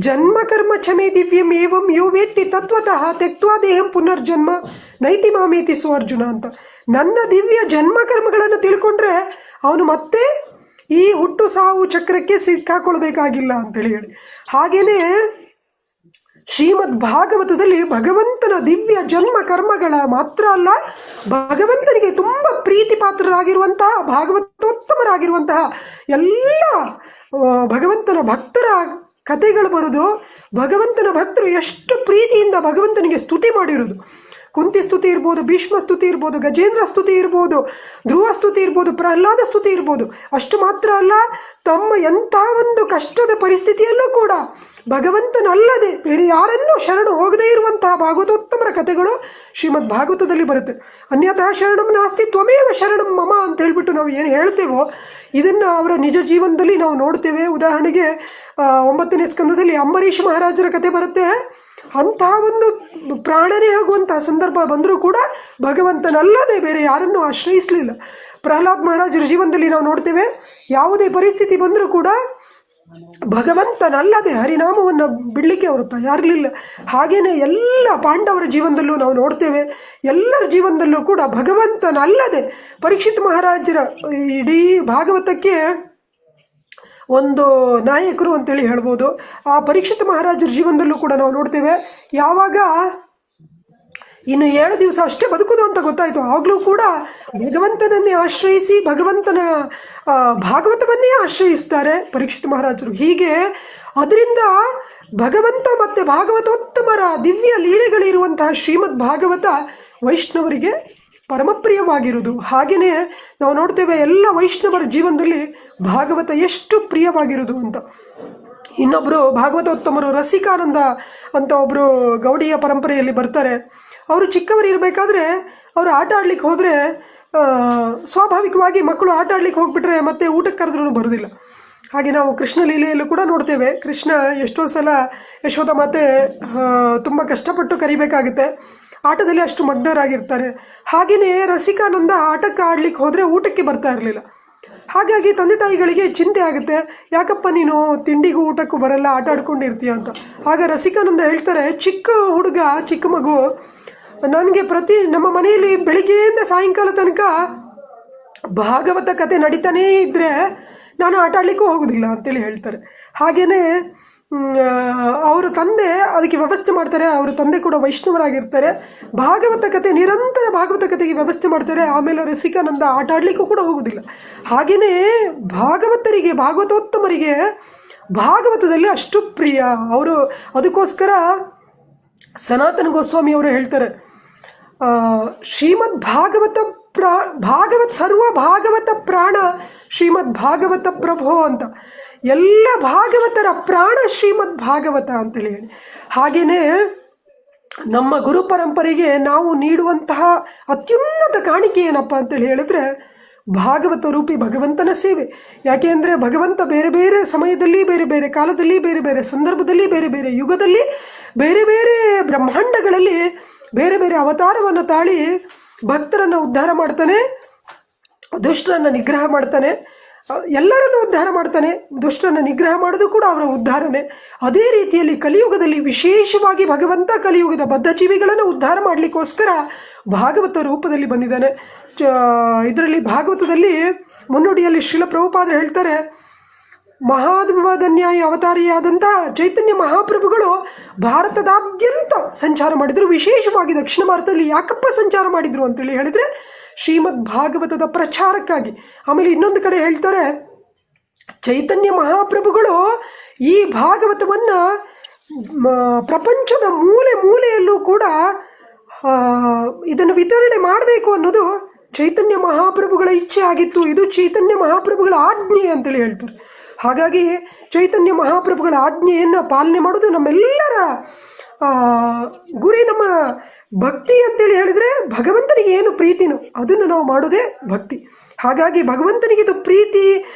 ಜನ್ಮ ಕರ್ಮ ಛಮೇ ದಿವ್ಯಂ ಏವಂ ಯೋ ವೇತ್ತಿ ತತ್ವತಃ ತ್ಯಕ್ತ್ವಾ ದೇಹಂ ಪುನರ್ಜನ್ಮ ನೈತಿ ಮಾಮೇತಿ ಸೋ ಅರ್ಜುನ ಅಂತ. ನನ್ನ ದಿವ್ಯ ಜನ್ಮ ಕರ್ಮಗಳನ್ನು ತಿಳ್ಕೊಂಡ್ರೆ ಅವನು ಮತ್ತೆ ಈ ಹುಟ್ಟು ಸಾವು ಚಕ್ರಕ್ಕೆ ಸಿಕ್ಕಾಕೊಳ್ಬೇಕಾಗಿಲ್ಲ ಅಂತೇಳಿ ಹೇಳಿ. ಹಾಗೇನೆ ಶ್ರೀಮದ್ ಭಾಗವತದಲ್ಲಿ ಭಗವಂತನ ದಿವ್ಯ ಜನ್ಮ ಕರ್ಮಗಳ ಮಾತ್ರ ಅಲ್ಲ, ಭಗವಂತನಿಗೆ ತುಂಬ ಪ್ರೀತಿ ಪಾತ್ರರಾಗಿರುವಂತಹ ಭಾಗವತೋತ್ತಮರಾಗಿರುವಂತಹ ಎಲ್ಲ ಭಗವಂತನ ಭಕ್ತರ ಕಥೆಗಳು ಬರೋದು. ಭಗವಂತನ ಭಕ್ತರು ಎಷ್ಟು ಪ್ರೀತಿಯಿಂದ ಭಗವಂತನಿಗೆ ಸ್ತುತಿ ಮಾಡಿರೋದು. ಕುಂತಿ ಸ್ತುತಿ ಇರ್ಬೋದು, ಭೀಷ್ಮ ಸ್ತುತಿ ಇರ್ಬೋದು, ಗಜೇಂದ್ರ ಸ್ತುತಿ ಇರ್ಬೋದು, ಧ್ರುವ ಸ್ತುತಿ ಇರ್ಬೋದು, ಪ್ರಹ್ಲಾದ ಸ್ತುತಿ ಇರ್ಬೋದು. ಅಷ್ಟು ಮಾತ್ರ ಅಲ್ಲ, ತಮ್ಮ ಎಂಥ ಒಂದು ಕಷ್ಟದ ಪರಿಸ್ಥಿತಿಯಲ್ಲೂ ಕೂಡ ಭಗವಂತನಲ್ಲದೆ ಬೇರೆ ಯಾರನ್ನೂ ಶರಣು ಹೋಗದೇ ಇರುವಂತಹ ಭಾಗವತೋತ್ತಮರ ಕಥೆಗಳು ಶ್ರೀಮದ್ ಭಾಗವತದಲ್ಲಿ ಬರುತ್ತೆ. ಅನ್ಯಥಾ ಶರಣಂ ನಾಸ್ತಿ ತ್ವಮೇವ ಶರಣಂ ಮಮ ಅಂತ ಹೇಳ್ಬಿಟ್ಟು ನಾವು ಏನು ಹೇಳ್ತೇವೋ ಇದನ್ನು ಅವರ ನಿಜ ಜೀವನದಲ್ಲಿ ನಾವು ನೋಡ್ತೇವೆ. ಉದಾಹರಣೆಗೆ 9ನೇ ಸ್ಕಂದದಲ್ಲಿ ಅಂಬರೀಷ್ ಮಹಾರಾಜರ ಕಥೆ ಬರುತ್ತೆ. ಅಂತಹ ಒಂದು ಪ್ರಾಣನೇ ಆಗುವಂತಹ ಸಂದರ್ಭ ಬಂದರೂ ಕೂಡ ಭಗವಂತನಲ್ಲದೆ ಬೇರೆ ಯಾರನ್ನೂ ಆಶ್ರಯಿಸಲಿಲ್ಲ. ಪ್ರಹ್ಲಾದ್ ಮಹಾರಾಜರ ಜೀವನದಲ್ಲಿ ನಾವು ನೋಡ್ತೇವೆ, ಯಾವುದೇ ಪರಿಸ್ಥಿತಿ ಬಂದರೂ ಕೂಡ ಭಗವಂತನಲ್ಲದೆ ಹರಿನಾಮವನ್ನು ಬಿಡಲಿಕ್ಕೆ ಅವರು ತಯಾರಿರಲಿಲ್ಲ. ಹಾಗೇನೆ ಎಲ್ಲ ಪಾಂಡವರ ಜೀವನದಲ್ಲೂ ನಾವು ನೋಡ್ತೇವೆ. ಎಲ್ಲರ ಜೀವನದಲ್ಲೂ ಕೂಡ ಭಗವಂತನಲ್ಲದೆ ಪರೀಕ್ಷಿತ್ ಮಹಾರಾಜರ ಇಡೀ ಭಾಗವತಕ್ಕೆ ಒಂದು ನಾಯಕರು ಅಂತೇಳಿ ಹೇಳ್ಬೋದು. ಆ ಪರೀಕ್ಷಿತ್ ಮಹಾರಾಜರ ಜೀವನದಲ್ಲೂ ಕೂಡ ನಾವು ನೋಡ್ತೇವೆ, ಯಾವಾಗ ಇನ್ನು 7 ದಿವಸ ಅಷ್ಟೇ ಬದುಕುದು ಅಂತ ಗೊತ್ತಾಯಿತು, ಆಗಲೂ ಕೂಡ ಭಗವಂತನನ್ನೇ ಆಶ್ರಯಿಸಿ ಭಗವಂತನ ಭಾಗವತವನ್ನೇ ಆಶ್ರಯಿಸ್ತಾರೆ ಪರೀಕ್ಷಿತ್ ಮಹಾರಾಜರು. ಹೀಗೆ ಅದರಿಂದ ಭಗವಂತ ಮತ್ತು ಭಾಗವತೋತ್ತಮರ ದಿವ್ಯ ಲೀಲೆಗಳಿರುವಂತಹ ಶ್ರೀಮದ್ ಭಾಗವತ ವೈಷ್ಣವರಿಗೆ ಪರಮಪ್ರಿಯವಾಗಿರುವುದು. ಹಾಗೆಯೇ ನಾವು ನೋಡ್ತೇವೆ ಎಲ್ಲ ವೈಷ್ಣವರ ಜೀವನದಲ್ಲಿ ಭಾಗವತ ಎಷ್ಟು ಪ್ರಿಯವಾಗಿರುವುದು ಅಂತ. ಇನ್ನೊಬ್ಬರು ಭಾಗವತೋತ್ತಮರು ರಸಿಕಾನಂದ ಅಂತ ಒಬ್ಬರು ಗೌಡಿಯ ಪರಂಪರೆಯಲ್ಲಿ ಬರ್ತಾರೆ. ಅವರು ಚಿಕ್ಕವರಿರಬೇಕಾದ್ರೆ ಅವರು ಆಟ ಆಡ್ಲಿಕ್ಕೆ ಹೋದರೆ ಸ್ವಾಭಾವಿಕವಾಗಿ ಮಕ್ಕಳು ಆಟ ಆಡ್ಲಿಕ್ಕೆ ಹೋಗ್ಬಿಟ್ರೆ ಮತ್ತೆ ಊಟಕ್ಕೆ ಕರೆದ್ರೂ ಬರೋದಿಲ್ಲ. ಹಾಗೆ ನಾವು ಕೃಷ್ಣ ಲೀಲೆಯಲ್ಲೂ ಕೂಡ ನೋಡ್ತೇವೆ. ಕೃಷ್ಣ ಎಷ್ಟೋ ಸಲ ಯಶೋಧ ಮಾತೆ ತುಂಬ ಕಷ್ಟಪಟ್ಟು ಕರಿಬೇಕಾಗುತ್ತೆ, ಆಟದಲ್ಲಿ ಅಷ್ಟು ಮಗ್ನರಾಗಿರ್ತಾರೆ. ಹಾಗೆಯೇ ರಸಿಕಾನಂದ ಆಟಕ್ಕೆ ಆಡ್ಲಿಕ್ಕೆ ಹೋದರೆ ಊಟಕ್ಕೆ ಬರ್ತಾ ಇರಲಿಲ್ಲ. ಹಾಗಾಗಿ ತಂದೆ ತಾಯಿಗಳಿಗೆ ಚಿಂತೆ ಆಗುತ್ತೆ, ಯಾಕಪ್ಪ ನೀನು ತಿಂಡಿಗೂ ಊಟಕ್ಕೂ ಬರಲ್ಲ, ಆಟ ಆಡ್ಕೊಂಡಿರ್ತೀಯ ಅಂತ. ಆಗ ರಸಿಕಾನಂದ ಹೇಳ್ತಾರೆ, ಚಿಕ್ಕ ಹುಡುಗ ಚಿಕ್ಕ ಮಗು ನನಗೆ ನಮ್ಮ ಮನೆಯಲ್ಲಿ ಬೆಳಿಗ್ಗೆಯಿಂದ ಸಾಯಂಕಾಲ ತನಕ ಭಾಗವತ ಕತೆ ನಡೀತಾನೇ ಇದ್ದರೆ ನಾನು ಆಟ ಆಡಲಿಕ್ಕೂ ಹೋಗೋದಿಲ್ಲ ಅಂತೇಳಿ ಹೇಳ್ತಾರೆ. ಹಾಗೆಯೇ ಅವರ ತಂದೆ ಅದಕ್ಕೆ ವ್ಯವಸ್ಥೆ ಮಾಡ್ತಾರೆ. ಅವರ ತಂದೆ ಕೂಡ ವೈಷ್ಣವರಾಗಿರ್ತಾರೆ. ಭಾಗವತ ಕತೆ ನಿರಂತರ ಭಾಗವತ ಕತೆಗೆ ವ್ಯವಸ್ಥೆ ಮಾಡ್ತಾರೆ. ಆಮೇಲೆ ರಸಿಕಾನಂದ ಆಟ ಆಡಲಿಕ್ಕೂ ಕೂಡ ಹೋಗೋದಿಲ್ಲ. ಹಾಗೆಯೇ ಭಾಗವತೋತ್ತಮರಿಗೆ ಭಾಗವತದಲ್ಲಿ ಅಷ್ಟು ಪ್ರಿಯ ಅವರು. ಅದಕ್ಕೋಸ್ಕರ ಸನಾತನ ಗೋಸ್ವಾಮಿ ಅವರು ಹೇಳ್ತಾರೆ, ಶ್ರೀಮದ್ ಭಾಗವತ್ ಸರ್ವ ಭಾಗವತ ಪ್ರಾಣ ಶ್ರೀಮದ್ ಭಾಗವತ ಪ್ರಭೋ ಅಂತ. ಎಲ್ಲ ಭಾಗವತರ ಪ್ರಾಣ ಶ್ರೀಮದ್ ಭಾಗವತ ಅಂತೇಳಿ ಹೇಳಿ. ಹಾಗೆಯೇ ನಮ್ಮ ಗುರು ಪರಂಪರೆಗೆ ನಾವು ನೀಡುವಂತಹ ಅತ್ಯುನ್ನತ ಕಾಣಿಕೆ ಏನಪ್ಪ ಅಂತೇಳಿ ಹೇಳಿದ್ರೆ ಭಾಗವತ ರೂಪಿ ಭಗವಂತನ ಸೇವೆ. ಯಾಕೆ ಅಂದರೆ ಭಗವಂತ ಬೇರೆ ಬೇರೆ ಸಮಯದಲ್ಲಿ, ಬೇರೆ ಬೇರೆ ಕಾಲದಲ್ಲಿ, ಬೇರೆ ಬೇರೆ ಸಂದರ್ಭದಲ್ಲಿ, ಬೇರೆ ಬೇರೆ ಯುಗದಲ್ಲಿ, ಬೇರೆ ಬೇರೆ ಬ್ರಹ್ಮಾಂಡಗಳಲ್ಲಿ ಬೇರೆ ಬೇರೆ ಅವತಾರವನ್ನು ತಾಳಿ ಭಕ್ತರನ್ನು ಉದ್ಧಾರ ಮಾಡ್ತಾನೆ, ದುಷ್ಟರನ್ನು ನಿಗ್ರಹ ಮಾಡ್ತಾನೆ, ಎಲ್ಲರನ್ನು ಉದ್ಧಾರ ಮಾಡ್ತಾನೆ. ದುಷ್ಟರನ್ನು ನಿಗ್ರಹ ಮಾಡೋದು ಕೂಡ ಅವರ ಉದ್ಧಾರನೆ. ಅದೇ ರೀತಿಯಲ್ಲಿ ಕಲಿಯುಗದಲ್ಲಿ ವಿಶೇಷವಾಗಿ ಭಗವಂತ ಕಲಿಯುಗದ ಬದ್ಧ ಜೀವಿಗಳನ್ನು ಉದ್ಧಾರ ಮಾಡಲಿಕ್ಕೋಸ್ಕರ ಭಾಗವತ ರೂಪದಲ್ಲಿ ಬಂದಿದ್ದಾನೆ. ಇದರಲ್ಲಿ ಭಾಗವತದಲ್ಲಿ ಮುನ್ನುಡಿಯಲ್ಲಿ ಶ್ರೀಲ ಪ್ರಭುಪಾದರು ಹೇಳ್ತಾರೆ, ಮಹಾಧ್ವದನ್ಯಾಯಿ ಅವತಾರಿಯಾದಂತಹ ಚೈತನ್ಯ ಮಹಾಪ್ರಭುಗಳು ಭಾರತದಾದ್ಯಂತ ಸಂಚಾರ ಮಾಡಿದರು. ವಿಶೇಷವಾಗಿ ದಕ್ಷಿಣ ಭಾರತದಲ್ಲಿ ಯಾಕಪ್ಪ ಸಂಚಾರ ಮಾಡಿದರು ಅಂತೇಳಿ ಹೇಳಿದರೆ ಶ್ರೀಮದ್ ಭಾಗವತದ ಪ್ರಚಾರಕ್ಕಾಗಿ. ಆಮೇಲೆ ಇನ್ನೊಂದು ಕಡೆ ಹೇಳ್ತಾರೆ, ಚೈತನ್ಯ ಮಹಾಪ್ರಭುಗಳು ಈ ಭಾಗವತವನ್ನು ಪ್ರಪಂಚದ ಮೂಲೆ ಮೂಲೆಯಲ್ಲೂ ಕೂಡ ಇದನ್ನು ವಿತರಣೆ ಮಾಡಬೇಕು ಅನ್ನೋದು ಚೈತನ್ಯ ಮಹಾಪ್ರಭುಗಳ ಇಚ್ಛೆ ಆಗಿತ್ತು. ಇದು ಚೈತನ್ಯ ಮಹಾಪ್ರಭುಗಳ ಆಜ್ಞೆ ಅಂತೇಳಿ ಹೇಳ್ತಾರೆ. ಹಾಗಾಗಿ ಚೈತನ್ಯ ಮಹಾಪ್ರಭುಗಳ ಆಜ್ಞೆಯನ್ನು ಪಾಲನೆ ಮಾಡೋದು ನಮ್ಮೆಲ್ಲರ ಗುರಿ. ನಮ್ಮ ಭಕ್ತಿ ಅಂತೇಳಿ ಹೇಳಿದರೆ ಭಗವಂತನಿಗೆ ಏನು ಪ್ರೀತಿನೋ ಅದನ್ನು ನಾವು ಮಾಡೋದೇ ಭಕ್ತಿ. ಹಾಗಾಗಿ ಭಗವಂತನಿಗೆ ಇದು ಪ್ರೀತಿ,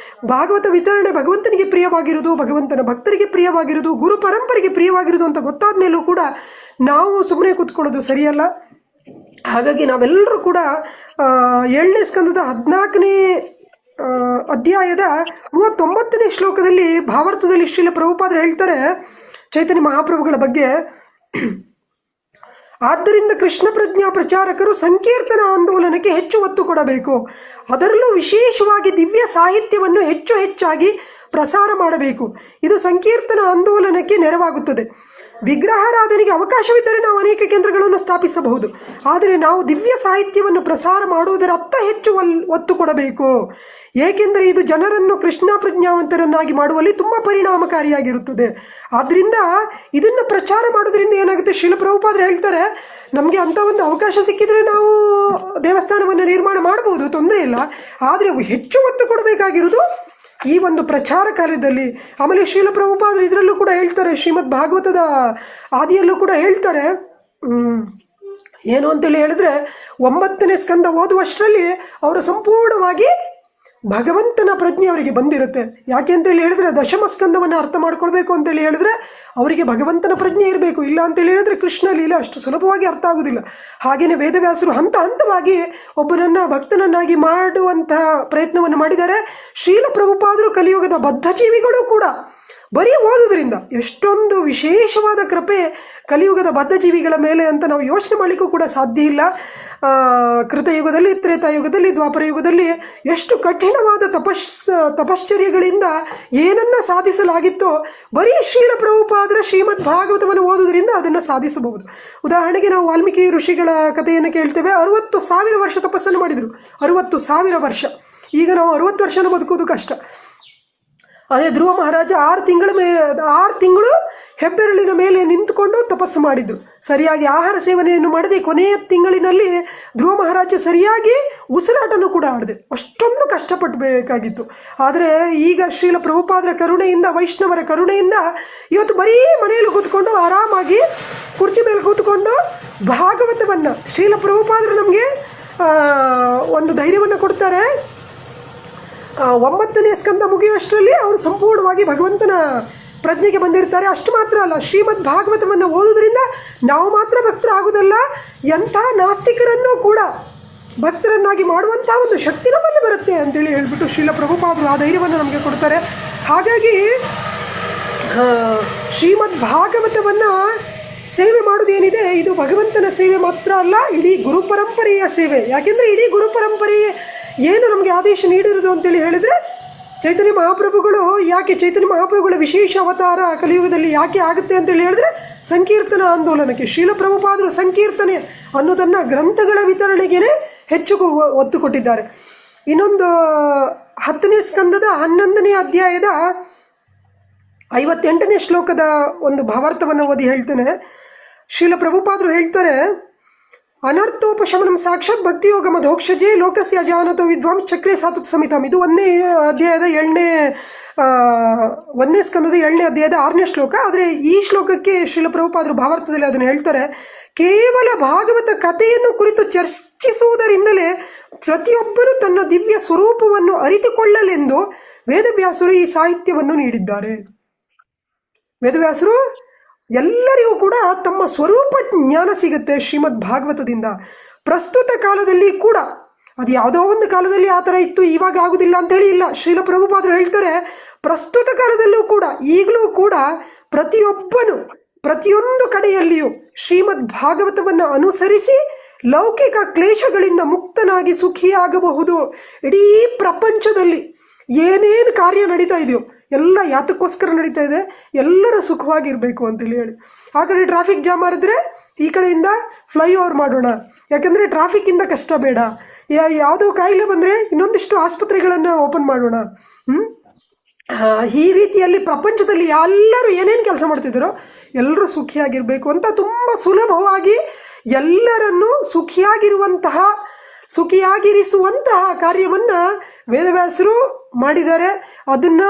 ಭಾಗವತ ವಿತರಣೆ ಭಗವಂತನಿಗೆ ಪ್ರಿಯವಾಗಿರೋದು, ಭಗವಂತನ ಭಕ್ತರಿಗೆ ಪ್ರಿಯವಾಗಿರೋದು, ಗುರು ಪರಂಪರೆಗೆ ಪ್ರಿಯವಾಗಿರೋದು ಅಂತ ಗೊತ್ತಾದ ಮೇಲೂ ಕೂಡ ನಾವು ಸುಮ್ಮನೆ ಕೂತ್ಕೊಳ್ಳೋದು ಸರಿಯಲ್ಲ. ಹಾಗಾಗಿ ನಾವೆಲ್ಲರೂ ಕೂಡ 7ನೇ ಸ್ಕಂದದ 14ನೇ ಅಧ್ಯಾಯದ 39ನೇ ಶ್ಲೋಕದಲ್ಲಿ ಭಾವಾರ್ಥದಲ್ಲಿ ಶ್ರೀಲ ಪ್ರಭುಪಾದರು ಹೇಳ್ತಾರೆ ಚೈತನ್ಯ ಮಹಾಪ್ರಭುಗಳ ಬಗ್ಗೆ, ಆದ್ದರಿಂದ ಕೃಷ್ಣ ಪ್ರಜ್ಞಾ ಪ್ರಚಾರಕರು ಸಂಕೀರ್ತನ ಆಂದೋಲನಕ್ಕೆ ಹೆಚ್ಚು ಒತ್ತು ಕೊಡಬೇಕು. ಅದರಲ್ಲೂ ವಿಶೇಷವಾಗಿ ದಿವ್ಯ ಸಾಹಿತ್ಯವನ್ನು ಹೆಚ್ಚು ಹೆಚ್ಚಾಗಿ ಪ್ರಸಾರ ಮಾಡಬೇಕು. ಇದು ಸಂಕೀರ್ತನ ಆಂದೋಲನಕ್ಕೆ ನೆರವಾಗುತ್ತದೆ. ವಿಗ್ರಹಾರಾಧನೆಗೆ ಅವಕಾಶವಿದ್ದರೆ ನಾವು ಅನೇಕ ಕೇಂದ್ರಗಳನ್ನು ಸ್ಥಾಪಿಸಬಹುದು. ಆದರೆ ನಾವು ದಿವ್ಯ ಸಾಹಿತ್ಯವನ್ನು ಪ್ರಸಾರ ಮಾಡುವುದರ ಅತ್ತ ಹೆಚ್ಚು ಒತ್ತು ಕೊಡಬೇಕು. ಏಕೆಂದರೆ ಇದು ಜನರನ್ನು ಕೃಷ್ಣ ಪ್ರಜ್ಞಾವಂತರನ್ನಾಗಿ ಮಾಡುವಲ್ಲಿ ತುಂಬ ಪರಿಣಾಮಕಾರಿಯಾಗಿರುತ್ತದೆ. ಆದ್ದರಿಂದ ಇದನ್ನು ಪ್ರಚಾರ ಮಾಡೋದ್ರಿಂದ ಏನಾಗುತ್ತೆ, ಶ್ರೀಲ ಪ್ರಭುಪಾದರು ಹೇಳ್ತಾರೆ, ನಮಗೆ ಅಂಥ ಒಂದು ಅವಕಾಶ ಸಿಕ್ಕಿದರೆ ನಾವು ದೇವಸ್ಥಾನವನ್ನು ನಿರ್ಮಾಣ ಮಾಡ್ಬೋದು, ತೊಂದರೆ ಇಲ್ಲ. ಆದರೆ ಹೆಚ್ಚು ಒತ್ತು ಕೊಡಬೇಕಾಗಿರೋದು ಈ ಒಂದು ಪ್ರಚಾರ ಕಾರ್ಯದಲ್ಲಿ. ಆಮೇಲೆ ಶ್ರೀಲ ಪ್ರಭುಪಾದರು ಇದರಲ್ಲೂ ಕೂಡ ಹೇಳ್ತಾರೆ, ಶ್ರೀಮದ್ ಭಾಗವತದ ಆದಿಯಲ್ಲೂ ಕೂಡ ಹೇಳ್ತಾರೆ, ಏನು ಅಂತೇಳಿ ಹೇಳಿದ್ರೆ 9ನೇ ಸ್ಕಂದ ಓದುವಷ್ಟರಲ್ಲಿ ಅವರು ಸಂಪೂರ್ಣವಾಗಿ ಭಗವಂತನ ಪ್ರಜ್ಞೆ ಅವರಿಗೆ ಬಂದಿರುತ್ತೆ. ಯಾಕೆ ಅಂತೇಳಿ ಹೇಳಿದ್ರೆ ದಶಮ ಸ್ಕಂದವನ್ನು ಅರ್ಥ ಮಾಡ್ಕೊಳ್ಬೇಕು ಅಂತೇಳಿ ಹೇಳಿದ್ರೆ ಅವರಿಗೆ ಭಗವಂತನ ಪ್ರಜ್ಞೆ ಇರಬೇಕು. ಇಲ್ಲ ಅಂತೇಳಿ ಹೇಳಿದ್ರೆ ಕೃಷ್ಣ ಲೀಲೆ ಅಷ್ಟು ಸುಲಭವಾಗಿ ಅರ್ಥ ಆಗೋದಿಲ್ಲ. ಹಾಗೆಯೇ ವೇದವ್ಯಾಸರು ಹಂತ ಹಂತವಾಗಿ ಒಬ್ಬನನ್ನು ಭಕ್ತನನ್ನಾಗಿ ಮಾಡುವಂತಹ ಪ್ರಯತ್ನವನ್ನು ಮಾಡಿದ್ದಾರೆ. ಶ್ರೀಲ ಪ್ರಭುಪಾದರು ಕಲಿಯುಗದ ಬದ್ಧ ಜೀವಿಗಳು ಕೂಡ ಬರೀ ಓದುವುದರಿಂದ ಎಷ್ಟೊಂದು ವಿಶೇಷವಾದ ಕೃಪೆ ಕಲಿಯುಗದ ಬದ್ಧ ಜೀವಿಗಳ ಮೇಲೆ ಅಂತ ನಾವು ಯೋಚನೆ ಮಾಡಲಿಕ್ಕೂ ಕೂಡ ಸಾಧ್ಯ ಇಲ್ಲ. ಕೃತಯುಗದಲ್ಲಿ, ತ್ರೇತಾಯುಗದಲ್ಲಿ, ದ್ವಾಪರ ಯುಗದಲ್ಲಿ ಎಷ್ಟು ಕಠಿಣವಾದ ತಪಶ್ಚರ್ಯಗಳಿಂದ ಏನನ್ನ ಸಾಧಿಸಲಾಗಿತ್ತೋ ಬರೀ ಶ್ರೀಲ ಪ್ರಭುಪಾದರ ಶ್ರೀಮದ್ ಭಾಗವತವನ್ನು ಓದುವುದರಿಂದ ಅದನ್ನು ಸಾಧಿಸಬಹುದು. ಉದಾಹರಣೆಗೆ ನಾವು ವಾಲ್ಮೀಕಿ ಋಷಿಗಳ ಕಥೆಯನ್ನು ಕೇಳ್ತೇವೆ. 60,000 ವರ್ಷ ತಪಸ್ಸನ್ನು ಮಾಡಿದರು. 60,000 ವರ್ಷ. ಈಗ ನಾವು 60 ವರ್ಷನ ಬದುಕೋದು ಕಷ್ಟ. ಅದೇ ಧ್ರುವ ಮಹಾರಾಜ 6 ತಿಂಗಳು ಹೆಬ್ಬೆರಳಿನ ಮೇಲೆ ನಿಂತುಕೊಂಡು ತಪಸ್ಸು ಮಾಡಿದರು. ಸರಿಯಾಗಿ ಆಹಾರ ಸೇವನೆಯನ್ನು ಮಾಡದೆ ಕೊನೆಯ ತಿಂಗಳಿನಲ್ಲಿ ಧ್ರುವ ಮಹಾರಾಜ ಸರಿಯಾಗಿ ಉಸಿರಾಟನೂ ಕೂಡ ಆಡದೆ, ಅಷ್ಟೊಂದು ಕಷ್ಟಪಡಬೇಕಾಗಿತ್ತು. ಆದರೆ ಈಗ ಶ್ರೀಲ ಪ್ರಭುಪಾದರ ಕರುಣೆಯಿಂದ, ವೈಷ್ಣವರ ಕರುಣೆಯಿಂದ ಇವತ್ತು ಬರೀ ಮನೆಯಲ್ಲಿ ಕೂತ್ಕೊಂಡು ಆರಾಮಾಗಿ ಕುರ್ಚಿ ಮೇಲೆ ಕೂತ್ಕೊಂಡು ಭಾಗವತವನ್ನು, ಶ್ರೀಲ ಪ್ರಭುಪಾದರು ನಮಗೆ ಒಂದು ಧೈರ್ಯವನ್ನು ಕೊಡ್ತಾರೆ. 9ನೇ ಸ್ಕಂದ ಮುಗಿಯುವಷ್ಟರಲ್ಲಿ ಅವರು ಸಂಪೂರ್ಣವಾಗಿ ಭಗವಂತನ ಪ್ರಜ್ಞೆಗೆ ಬಂದಿರ್ತಾರೆ. ಅಷ್ಟು ಮಾತ್ರ ಅಲ್ಲ, ಶ್ರೀಮದ್ ಭಾಗವತವನ್ನು ಓದೋದ್ರಿಂದ ನಾವು ಮಾತ್ರ ಭಕ್ತರಾಗುವುದಲ್ಲ, ಎಂಥ ನಾಸ್ತಿಕರನ್ನೂ ಕೂಡ ಭಕ್ತರನ್ನಾಗಿ ಮಾಡುವಂಥ ಒಂದು ಶಕ್ತಿ ನಮ್ಮಲ್ಲಿ ಬರುತ್ತೆ ಅಂತೇಳಿ ಹೇಳಿಬಿಟ್ಟು ಶ್ರೀಲ ಪ್ರಭುಪಾದರು ಆ ಧೈರ್ಯವನ್ನು ನಮಗೆ ಕೊಡ್ತಾರೆ. ಹಾಗಾಗಿ ಶ್ರೀಮದ್ ಭಾಗವತವನ್ನು ಸೇವೆ ಮಾಡೋದೇನಿದೆ, ಇದು ಭಗವಂತನ ಸೇವೆ ಮಾತ್ರ ಅಲ್ಲ, ಇಡೀ ಗುರು ಪರಂಪರೆಯ ಸೇವೆ. ಯಾಕೆಂದರೆ ಇಡೀ ಗುರು ಪರಂಪರೆಯೇ ಏನು ನಮಗೆ ಆದೇಶ ನೀಡಿರೋದು ಅಂತೇಳಿ ಹೇಳಿದರೆ, ಚೈತನ್ಯ ಮಹಾಪ್ರಭುಗಳು ಯಾಕೆ, ಚೈತನ್ಯ ಮಹಾಪ್ರಭುಗಳ ವಿಶೇಷ ಅವತಾರ ಕಲಿಯುಗದಲ್ಲಿ ಯಾಕೆ ಆಗುತ್ತೆ ಅಂತೇಳಿ ಹೇಳಿದ್ರೆ ಸಂಕೀರ್ತನ ಆಂದೋಲನಕ್ಕೆ. ಶ್ರೀಲ ಪ್ರಭುಪಾದರು ಸಂಕೀರ್ತನೆ ಅನ್ನೋದನ್ನು ಗ್ರಂಥಗಳ ವಿತರಣೆಗೆ ಹೆಚ್ಚು ಒತ್ತು ಕೊಟ್ಟಿದ್ದಾರೆ. ಇನ್ನೊಂದು 10ನೇ ಸ್ಕಂದದ 11ನೇ ಅಧ್ಯಾಯದ 58ನೇ ಶ್ಲೋಕದ ಒಂದು ಭಾವಾರ್ಥವನ್ನು ಓದಿ ಹೇಳ್ತೇನೆ. ಶ್ರೀಲ ಪ್ರಭುಪಾದರು ಹೇಳ್ತಾರೆ, ಅನರ್ಥೋಪಶಮನಂ ಸಾಕ್ಷಾತ್ ಭಕ್ತಿಯೋಗ ಮಧೋಕ್ಷಜೆ ಲೋಕಸ್ಯ ಅಜಾನತೋ ವಿದ್ವಾಂಸ ಚಕ್ರೇ ಸಾತುತ್ ಸಮಿತಂ. ಇದು 1ನೇ ಅಧ್ಯಾಯದ 1ನೇ ಸ್ಕಂದದ 7ನೇ ಅಧ್ಯಾಯದ 6ನೇ ಶ್ಲೋಕ. ಆದರೆ ಈ ಶ್ಲೋಕಕ್ಕೆ ಶ್ರೀಲ ಪ್ರಭುಪಾದರು ಭಾವಾರ್ಥದಲ್ಲಿ ಅದನ್ನು ಹೇಳ್ತಾರೆ, ಕೇವಲ ಭಾಗವತ ಕಥೆಯನ್ನು ಕುರಿತು ಚರ್ಚಿಸುವುದರಿಂದಲೇ ಪ್ರತಿಯೊಬ್ಬರೂ ತನ್ನ ದಿವ್ಯ ಸ್ವರೂಪವನ್ನು ಅರಿತುಕೊಳ್ಳಲೆಂದು ವೇದವ್ಯಾಸರು ಈ ಸಾಹಿತ್ಯವನ್ನು ನೀಡಿದ್ದಾರೆ. ವೇದವ್ಯಾಸರು ಎಲ್ಲರಿಗೂ ಕೂಡ ತಮ್ಮ ಸ್ವರೂಪ ಜ್ಞಾನ ಸಿಗುತ್ತೆ ಶ್ರೀಮದ್ ಭಾಗವತದಿಂದ. ಪ್ರಸ್ತುತ ಕಾಲದಲ್ಲಿ ಕೂಡ, ಅದು ಯಾವುದೋ ಒಂದು ಕಾಲದಲ್ಲಿ ಆ ಥರ ಇತ್ತು, ಇವಾಗ ಆಗುದಿಲ್ಲ ಅಂತೇಳಿ ಇಲ್ಲ. ಶ್ರೀಲ ಪ್ರಭುಪಾದರು ಹೇಳ್ತಾರೆ, ಪ್ರಸ್ತುತ ಕಾಲದಲ್ಲೂ ಕೂಡ, ಈಗಲೂ ಕೂಡ ಪ್ರತಿಯೊಬ್ಬನು ಪ್ರತಿಯೊಂದು ಕಡೆಯಲ್ಲಿಯೂ ಶ್ರೀಮದ್ ಭಾಗವತವನ್ನು ಅನುಸರಿಸಿ ಲೌಕಿಕ ಕ್ಲೇಶಗಳಿಂದ ಮುಕ್ತನಾಗಿ ಸುಖಿಯಾಗಬಹುದು. ಇಡೀ ಪ್ರಪಂಚದಲ್ಲಿ ಏನೇನು ಕಾರ್ಯ ನಡೀತಾ ಇದೆಯೋ ಎಲ್ಲ ಯಾತಕ್ಕೋಸ್ಕರ ನಡೀತಾ ಇದೆ, ಎಲ್ಲರೂ ಸುಖವಾಗಿರಬೇಕು ಅಂತೇಳಿ ಹೇಳಿ. ಆ ಕಡೆ ಟ್ರಾಫಿಕ್ ಜಾಮ್ ಆಗಿದ್ರೆ ಈ ಕಡೆಯಿಂದ ಫ್ಲೈಓವರ್ ಮಾಡೋಣ, ಯಾಕಂದರೆ ಟ್ರಾಫಿಕ್ಕಿಂದ ಕಷ್ಟ ಬೇಡ. ಯಾವುದೋ ಕಾಯಿಲೆ ಬಂದರೆ ಇನ್ನೊಂದಿಷ್ಟು ಆಸ್ಪತ್ರೆಗಳನ್ನು ಓಪನ್ ಮಾಡೋಣ. ಈ ರೀತಿಯಲ್ಲಿ ಪ್ರಪಂಚದಲ್ಲಿ ಎಲ್ಲರೂ ಏನೇನು ಕೆಲಸ ಮಾಡ್ತಿದ್ದಾರೋ ಎಲ್ಲರೂ ಸುಖಿಯಾಗಿರಬೇಕು ಅಂತ ತುಂಬ ಸುಲಭವಾಗಿ ಎಲ್ಲರನ್ನೂ ಸುಖಿಯಾಗಿರಿಸುವಂತಹ ಕಾರ್ಯವನ್ನು ವೇದವ್ಯಾಸರು ಮಾಡಿದ್ದಾರೆ. ಅದನ್ನು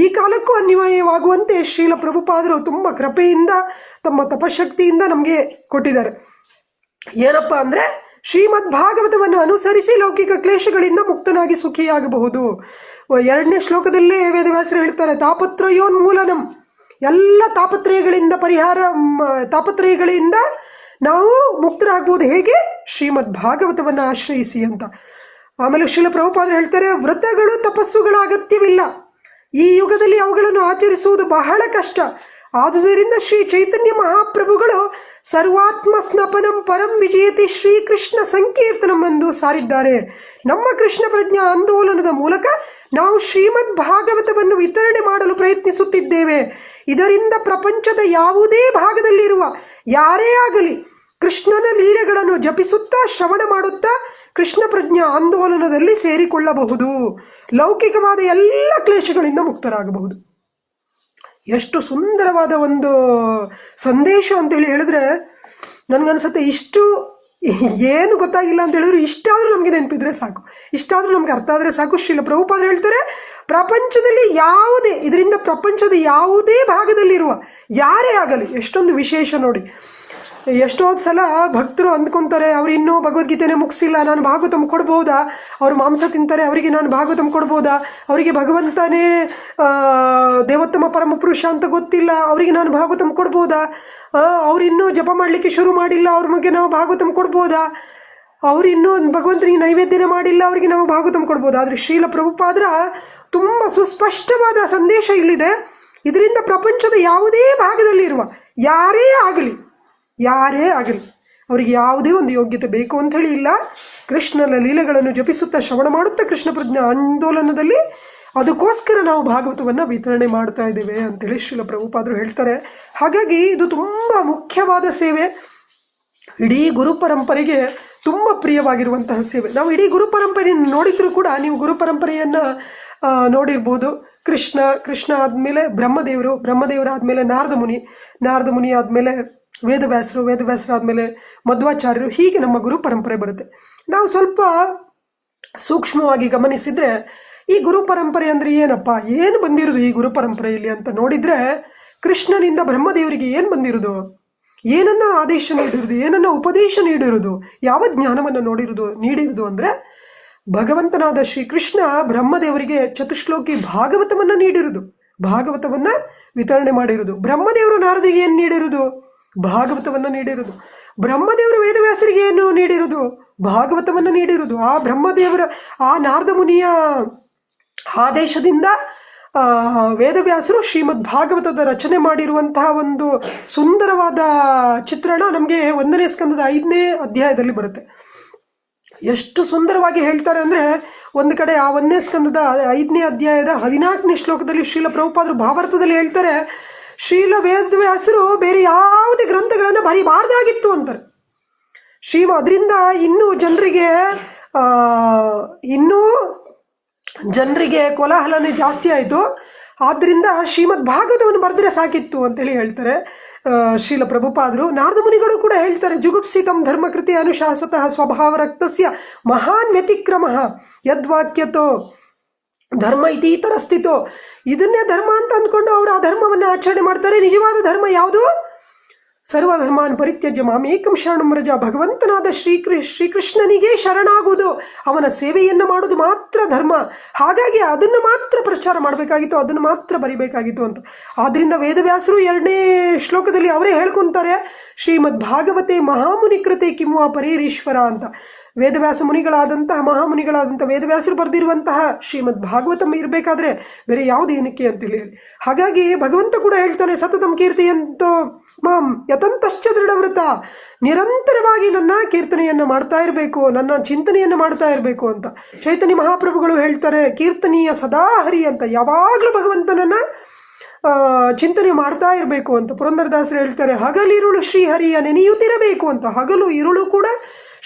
ಈ ಕಾಲಕ್ಕೂ ಅನ್ವಯವಾಗುವಂತೆ ಶ್ರೀಲ ಪ್ರಭುಪಾದರು ತುಂಬ ಕೃಪೆಯಿಂದ ತಮ್ಮ ತಪಶಕ್ತಿಯಿಂದ ನಮಗೆ ಕೊಟ್ಟಿದ್ದಾರೆ. ಏನಪ್ಪ ಅಂದರೆ, ಶ್ರೀಮದ್ ಭಾಗವತವನ್ನು ಅನುಸರಿಸಿ ಲೌಕಿಕ ಕ್ಲೇಶಗಳಿಂದ ಮುಕ್ತನಾಗಿ ಸುಖಿಯಾಗಬಹುದು. 2ನೇ ಶ್ಲೋಕದಲ್ಲೇ ವೇದವ್ಯಾಸರು ಹೇಳ್ತಾರೆ, ತಾಪತ್ರಯೋನ್ಮೂಲನಂ, ಎಲ್ಲ ತಾಪತ್ರಯಗಳಿಂದ ನಾವು ಮುಕ್ತರಾಗ್ಬೋದು. ಹೇಗೆ? ಶ್ರೀಮದ್ ಭಾಗವತವನ್ನು ಆಶ್ರಯಿಸಿ ಅಂತ. ಆಮೇಲೆ ಶ್ರೀಲ ಪ್ರಭುಪಾದರು ಹೇಳ್ತಾರೆ, ವ್ರತಗಳು ತಪಸ್ಸುಗಳ ಅಗತ್ಯವಿಲ್ಲ, ಈ ಯುಗದಲ್ಲಿ ಅವುಗಳನ್ನು ಆಚರಿಸುವುದು ಬಹಳ ಕಷ್ಟ. ಆದುದರಿಂದ ಶ್ರೀ ಚೈತನ್ಯ ಮಹಾಪ್ರಭುಗಳು ಸರ್ವಾತ್ಮ ಸ್ನಪನಂ ಪರಂ ವಿಜಯತಿ ಶ್ರೀಕೃಷ್ಣ ಸಂಕೀರ್ತನಂ ಎಂದು ಸಾರಿದ್ದಾರೆ. ನಮ್ಮ ಕೃಷ್ಣ ಪ್ರಜ್ಞಾ ಆಂದೋಲನದ ಮೂಲಕ ನಾವು ಶ್ರೀಮದ್ ಭಾಗವತವನ್ನು ವಿತರಣೆ ಮಾಡಲು ಪ್ರಯತ್ನಿಸುತ್ತಿದ್ದೇವೆ. ಇದರಿಂದ ಪ್ರಪಂಚದ ಯಾವುದೇ ಭಾಗದಲ್ಲಿರುವ ಯಾರೇ ಆಗಲಿ ಕೃಷ್ಣನ ಲೀಲೆಗಳನ್ನು ಜಪಿಸುತ್ತಾ ಶ್ರವಣ ಮಾಡುತ್ತಾ ಕೃಷ್ಣ ಪ್ರಜ್ಞಾ ಆಂದೋಲನದಲ್ಲಿ ಸೇರಿಕೊಳ್ಳಬಹುದು, ಲೌಕಿಕವಾದ ಎಲ್ಲ ಕ್ಲೇಶಗಳಿಂದ ಮುಕ್ತರಾಗಬಹುದು. ಎಷ್ಟು ಸುಂದರವಾದ ಒಂದು ಸಂದೇಶ ಅಂತೇಳಿ ಹೇಳಿದ್ರೆ ನನಗನ್ಸುತ್ತೆ, ಇಷ್ಟು ಏನು ಗೊತ್ತಾಗಿಲ್ಲ ಅಂತ ಹೇಳಿದ್ರು ಇಷ್ಟಾದರೂ ನಮಗೆ ನೆನಪಿದ್ರೆ ಸಾಕು, ಇಷ್ಟಾದರೂ ನಮ್ಗೆ ಅರ್ಥ ಆದರೆ ಸಾಕು. ಶ್ರೀಲ ಪ್ರಭುಪಾದರು ಹೇಳ್ತಾರೆ, ಪ್ರಪಂಚದಲ್ಲಿ ಯಾವುದೇ, ಇದರಿಂದ ಪ್ರಪಂಚದ ಯಾವುದೇ ಭಾಗದಲ್ಲಿರುವ ಯಾರೇ ಆಗಲಿ, ಎಷ್ಟೊಂದು ವಿಶೇಷ ನೋಡಿ. ಎಷ್ಟೊಂದು ಸಲ ಭಕ್ತರು ಅಂದ್ಕೊತಾರೆ, ಅವ್ರು ಇನ್ನೂ ಭಗವದ್ಗೀತೆನೇ ಮುಗಿಸಿಲ್ಲ, ನಾನು ಭಾಗವತಂ ಕೊಡ್ಬೋದಾ, ಅವರು ಮಾಂಸ ತಿಂತಾರೆ, ಅವರಿಗೆ ನಾನು ಭಾಗವತಂ ಕೊಡ್ಬೋದಾ, ಅವರಿಗೆ ಭಗವಂತನೇ ದೇವೋತ್ತಮ ಪರಮಪುರುಷ ಅಂತ ಗೊತ್ತಿಲ್ಲ, ಅವರಿಗೆ ನಾನು ಭಾಗವತಂ ಕೊಡ್ಬೋದಾ, ಅವರಿನ್ನೂ ಜಪ ಮಾಡಲಿಕ್ಕೆ ಶುರು ಮಾಡಿಲ್ಲ, ಅವ್ರ ಬಗ್ಗೆ ನಾವು ಭಾಗವತಂ ಕೊಡ್ಬೋದಾ, ಅವರಿನ್ನೂ ಭಗವಂತನಿಗೆ ನೈವೇದ್ಯನೇ ಮಾಡಿಲ್ಲ, ಅವರಿಗೆ ನಾವು ಭಾಗವತಂ ಕೊಡ್ಬೋದಾ. ಆದರೆ ಶ್ರೀಲ ಪ್ರಭುಪಾದರ ತುಂಬ ಸುಸ್ಪಷ್ಟವಾದ ಸಂದೇಶ ಇಲ್ಲಿದೆ. ಇದರಿಂದ ಪ್ರಪಂಚದ ಯಾವುದೇ ಭಾಗದಲ್ಲಿರುವ ಯಾರೇ ಆಗಲಿ ಅವರಿಗೆ ಯಾವುದೇ ಒಂದು ಯೋಗ್ಯತೆ ಬೇಕು ಅಂಥೇಳಿ ಇಲ್ಲ. ಕೃಷ್ಣನ ಲೀಲೆಗಳನ್ನು ಜಪಿಸುತ್ತಾ ಶ್ರವಣ ಮಾಡುತ್ತಾ ಕೃಷ್ಣ ಪ್ರಜ್ಞಾ ಆಂದೋಲನದಲ್ಲಿ ಅದಕ್ಕೋಸ್ಕರ ನಾವು ಭಾಗವತವನ್ನು ವಿತರಣೆ ಮಾಡ್ತಾ ಇದ್ದೇವೆ ಅಂತೇಳಿ ಶ್ರೀಲ ಪ್ರಭುಪಾದರು ಹೇಳ್ತಾರೆ. ಹಾಗಾಗಿ ಇದು ತುಂಬ ಮುಖ್ಯವಾದ ಸೇವೆ, ಇಡೀ ಗುರು ಪರಂಪರೆಗೆ ತುಂಬ ಪ್ರಿಯವಾಗಿರುವಂತಹ ಸೇವೆ. ನಾವು ಇಡೀ ಗುರು ಪರಂಪರೆಯನ್ನು ನೋಡಿದರೂ ಕೂಡ, ನೀವು ಗುರು ಪರಂಪರೆಯನ್ನು ನೋಡಿರ್ಬೋದು, ಕೃಷ್ಣ ಆದಮೇಲೆ ಬ್ರಹ್ಮದೇವರಾದಮೇಲೆ ನಾರದ ಮುನಿ ಆದಮೇಲೆ ವೇದವ್ಯಾಸರಾದಮೇಲೆ ಮಧ್ವಾಚಾರ್ಯರು, ಹೀಗೆ ನಮ್ಮ ಗುರು ಪರಂಪರೆ ಬರುತ್ತೆ. ನಾವು ಸ್ವಲ್ಪ ಸೂಕ್ಷ್ಮವಾಗಿ ಗಮನಿಸಿದರೆ ಈ ಗುರು ಪರಂಪರೆ ಅಂದರೆ ಏನಪ್ಪ, ಏನು ಬಂದಿರೋದು ಈ ಗುರು ಪರಂಪರೆಯಲ್ಲಿ ಅಂತ ನೋಡಿದರೆ, ಕೃಷ್ಣನಿಂದ ಬ್ರಹ್ಮದೇವರಿಗೆ ಏನು ಬಂದಿರೋದು, ಏನನ್ನ ಆದೇಶ ನೀಡಿರೋದು, ಏನನ್ನ ಉಪದೇಶ ನೀಡಿರೋದು, ಯಾವ ಜ್ಞಾನವನ್ನು ನೀಡಿರೋದು ಅಂದರೆ, ಭಗವಂತನಾದ ಶ್ರೀಕೃಷ್ಣ ಬ್ರಹ್ಮದೇವರಿಗೆ ಚತುಶ್ಲೋಕಿ ಭಾಗವತವನ್ನು ನೀಡಿರುವುದು, ಭಾಗವತವನ್ನು ವಿತರಣೆ ಮಾಡಿರುವುದು. ಬ್ರಹ್ಮದೇವರು ನಾರದಿಗೆ ಏನು ನೀಡಿರುವುದು, ಭಾಗವತವನ್ನು ನೀಡಿರುವುದು. ಬ್ರಹ್ಮದೇವರು ವೇದವ್ಯಾಸರಿಗೆ ಏನು ನೀಡಿರುವುದು, ಭಾಗವತವನ್ನು ನೀಡಿರುವುದು. ಆ ಬ್ರಹ್ಮದೇವರ ಆ ನಾರದ ಮುನಿಯ ಆದೇಶದಿಂದ ವೇದವ್ಯಾಸರು ಶ್ರೀಮದ್ ಭಾಗವತದ ರಚನೆ ಮಾಡಿರುವಂತಹ ಒಂದು ಸುಂದರವಾದ ಚಿತ್ರಣ ನಮಗೆ 1ನೇ ಸ್ಕಂದದ 5ನೇ ಅಧ್ಯಾಯದಲ್ಲಿ ಬರುತ್ತೆ. ಎಷ್ಟು ಸುಂದರವಾಗಿ ಹೇಳ್ತಾರೆ ಅಂದರೆ, ಒಂದು ಕಡೆ ಆ 1ನೇ ಸ್ಕಂದದ 5ನೇ ಅಧ್ಯಾಯದ 14ನೇ ಶ್ಲೋಕದಲ್ಲಿ ಶ್ರೀಲ ಪ್ರಭುಪಾದರು ಭಾವಾರ್ಥದಲ್ಲಿ ಹೇಳ್ತಾರೆ, ಶ್ರೀಲ ವೇದವ್ಯಾಸರು ಬೇರೆ ಯಾವುದೇ ಗ್ರಂಥಗಳನ್ನು ಬರೀಬಾರ್ದಾಗಿತ್ತು ಅಂತಾರೆ. ಅದರಿಂದ ಇನ್ನೂ ಜನರಿಗೆ ಕೋಲಾಹಲನೇ ಜಾಸ್ತಿ ಆಯಿತು. ಆದ್ದರಿಂದ ಶ್ರೀಮದ್ ಭಾಗವತವನ್ನು ಬರೆದ್ರೆ ಸಾಕಿತ್ತು ಅಂತೇಳಿ ಹೇಳ್ತಾರೆ ಶ್ರೀಲ ಪ್ರಭುಪಾದರು. ನಾರದ ಮುನಿಗಳು ಕೂಡ ಹೇಳ್ತಾರೆ, ಜುಗುಪ್ಸಿತಂ ಧರ್ಮಕೃತಿ ಅನುಶಾಸತಃ ಸ್ವಭಾವ ರಕ್ತಸ್ಯ ಮಹಾನ್ ವ್ಯತಿಕ್ರಮಃ ಯದ್ವಾಕ್ಯತೋ ಧರ್ಮ ಇತೀತರ ಸ್ಥಿತೋ. ಇದನ್ನೇ ಧರ್ಮ ಅಂತ ಅಂದ್ಕೊಂಡು ಅವರು ಆ ಧರ್ಮವನ್ನು ಆಚರಣೆ ಮಾಡ್ತಾರೆ. ನಿಜವಾದ ಧರ್ಮ ಯಾವುದು? ಸರ್ವಧರ್ಮಾನ್ ಪರಿತ್ಯಜ್ಯ ಮಾಮೇಕಂ ಶರಣಂ ವ್ರಜ. ಭಗವಂತನಾದ ಶ್ರೀಕೃಷ್ಣನಿಗೆ ಶರಣಾಗುವುದು, ಅವನ ಸೇವೆಯನ್ನು ಮಾಡುವುದು ಮಾತ್ರ ಧರ್ಮ. ಹಾಗಾಗಿ ಅದನ್ನು ಮಾತ್ರ ಪ್ರಚಾರ ಮಾಡಬೇಕಾಗಿತ್ತು, ಅದನ್ನು ಮಾತ್ರ ಬರಿಬೇಕಾಗಿತ್ತು ಅಂತ. ಆದ್ದರಿಂದ ವೇದವ್ಯಾಸರು 2ನೇ ಶ್ಲೋಕದಲ್ಲಿ ಅವರೇ ಹೇಳ್ಕೊಂತಾರೆ, ಶ್ರೀಮದ್ ಭಾಗವತೆ ಮಹಾಮುನಿ ಕೃತೆ ಕಿಂವಾ ಪರೇರೀಶ್ವರ ಅಂತ. ಮಹಾಮುನಿಗಳಾದಂತಹ ವೇದವ್ಯಾಸರು ಬರೆದಿರುವಂತಹ ಶ್ರೀಮದ್ ಭಾಗವತಂ ಇರಬೇಕಾದ್ರೆ ಬೇರೆ ಯಾವುದು ಏನಕ್ಕೆ ಅಂತೇಳಿ. ಹಾಗಾಗಿ ಭಗವಂತ ಕೂಡ ಹೇಳ್ತಾನೆ, ಸತತಂ ಕೀರ್ತಿಯಂತೋ ಮಾಂ ಯತಂತಶ್ಚ ದೃಢವ್ರತ. ನಿರಂತರವಾಗಿ ನನ್ನ ಕೀರ್ತನೆಯನ್ನು ಮಾಡ್ತಾ ಇರಬೇಕು, ನನ್ನ ಚಿಂತನೆಯನ್ನು ಮಾಡ್ತಾ ಇರಬೇಕು ಅಂತ. ಚೈತನ್ಯ ಮಹಾಪ್ರಭುಗಳು ಹೇಳ್ತಾರೆ, ಕೀರ್ತನೀಯ ಸದಾ ಹರಿ ಅಂತ, ಯಾವಾಗಲೂ ಭಗವಂತನನ್ನ ಚಿಂತನೆ ಮಾಡ್ತಾ ಇರಬೇಕು ಅಂತ. ಪುರಂದರದಾಸರು ಹೇಳ್ತಾರೆ, ಹಗಲಿರುಳು ಶ್ರೀಹರಿಯ ನೆನೆಯುತ್ತಿರಬೇಕು ಅಂತ. ಹಗಲು ಇರುಳು ಕೂಡ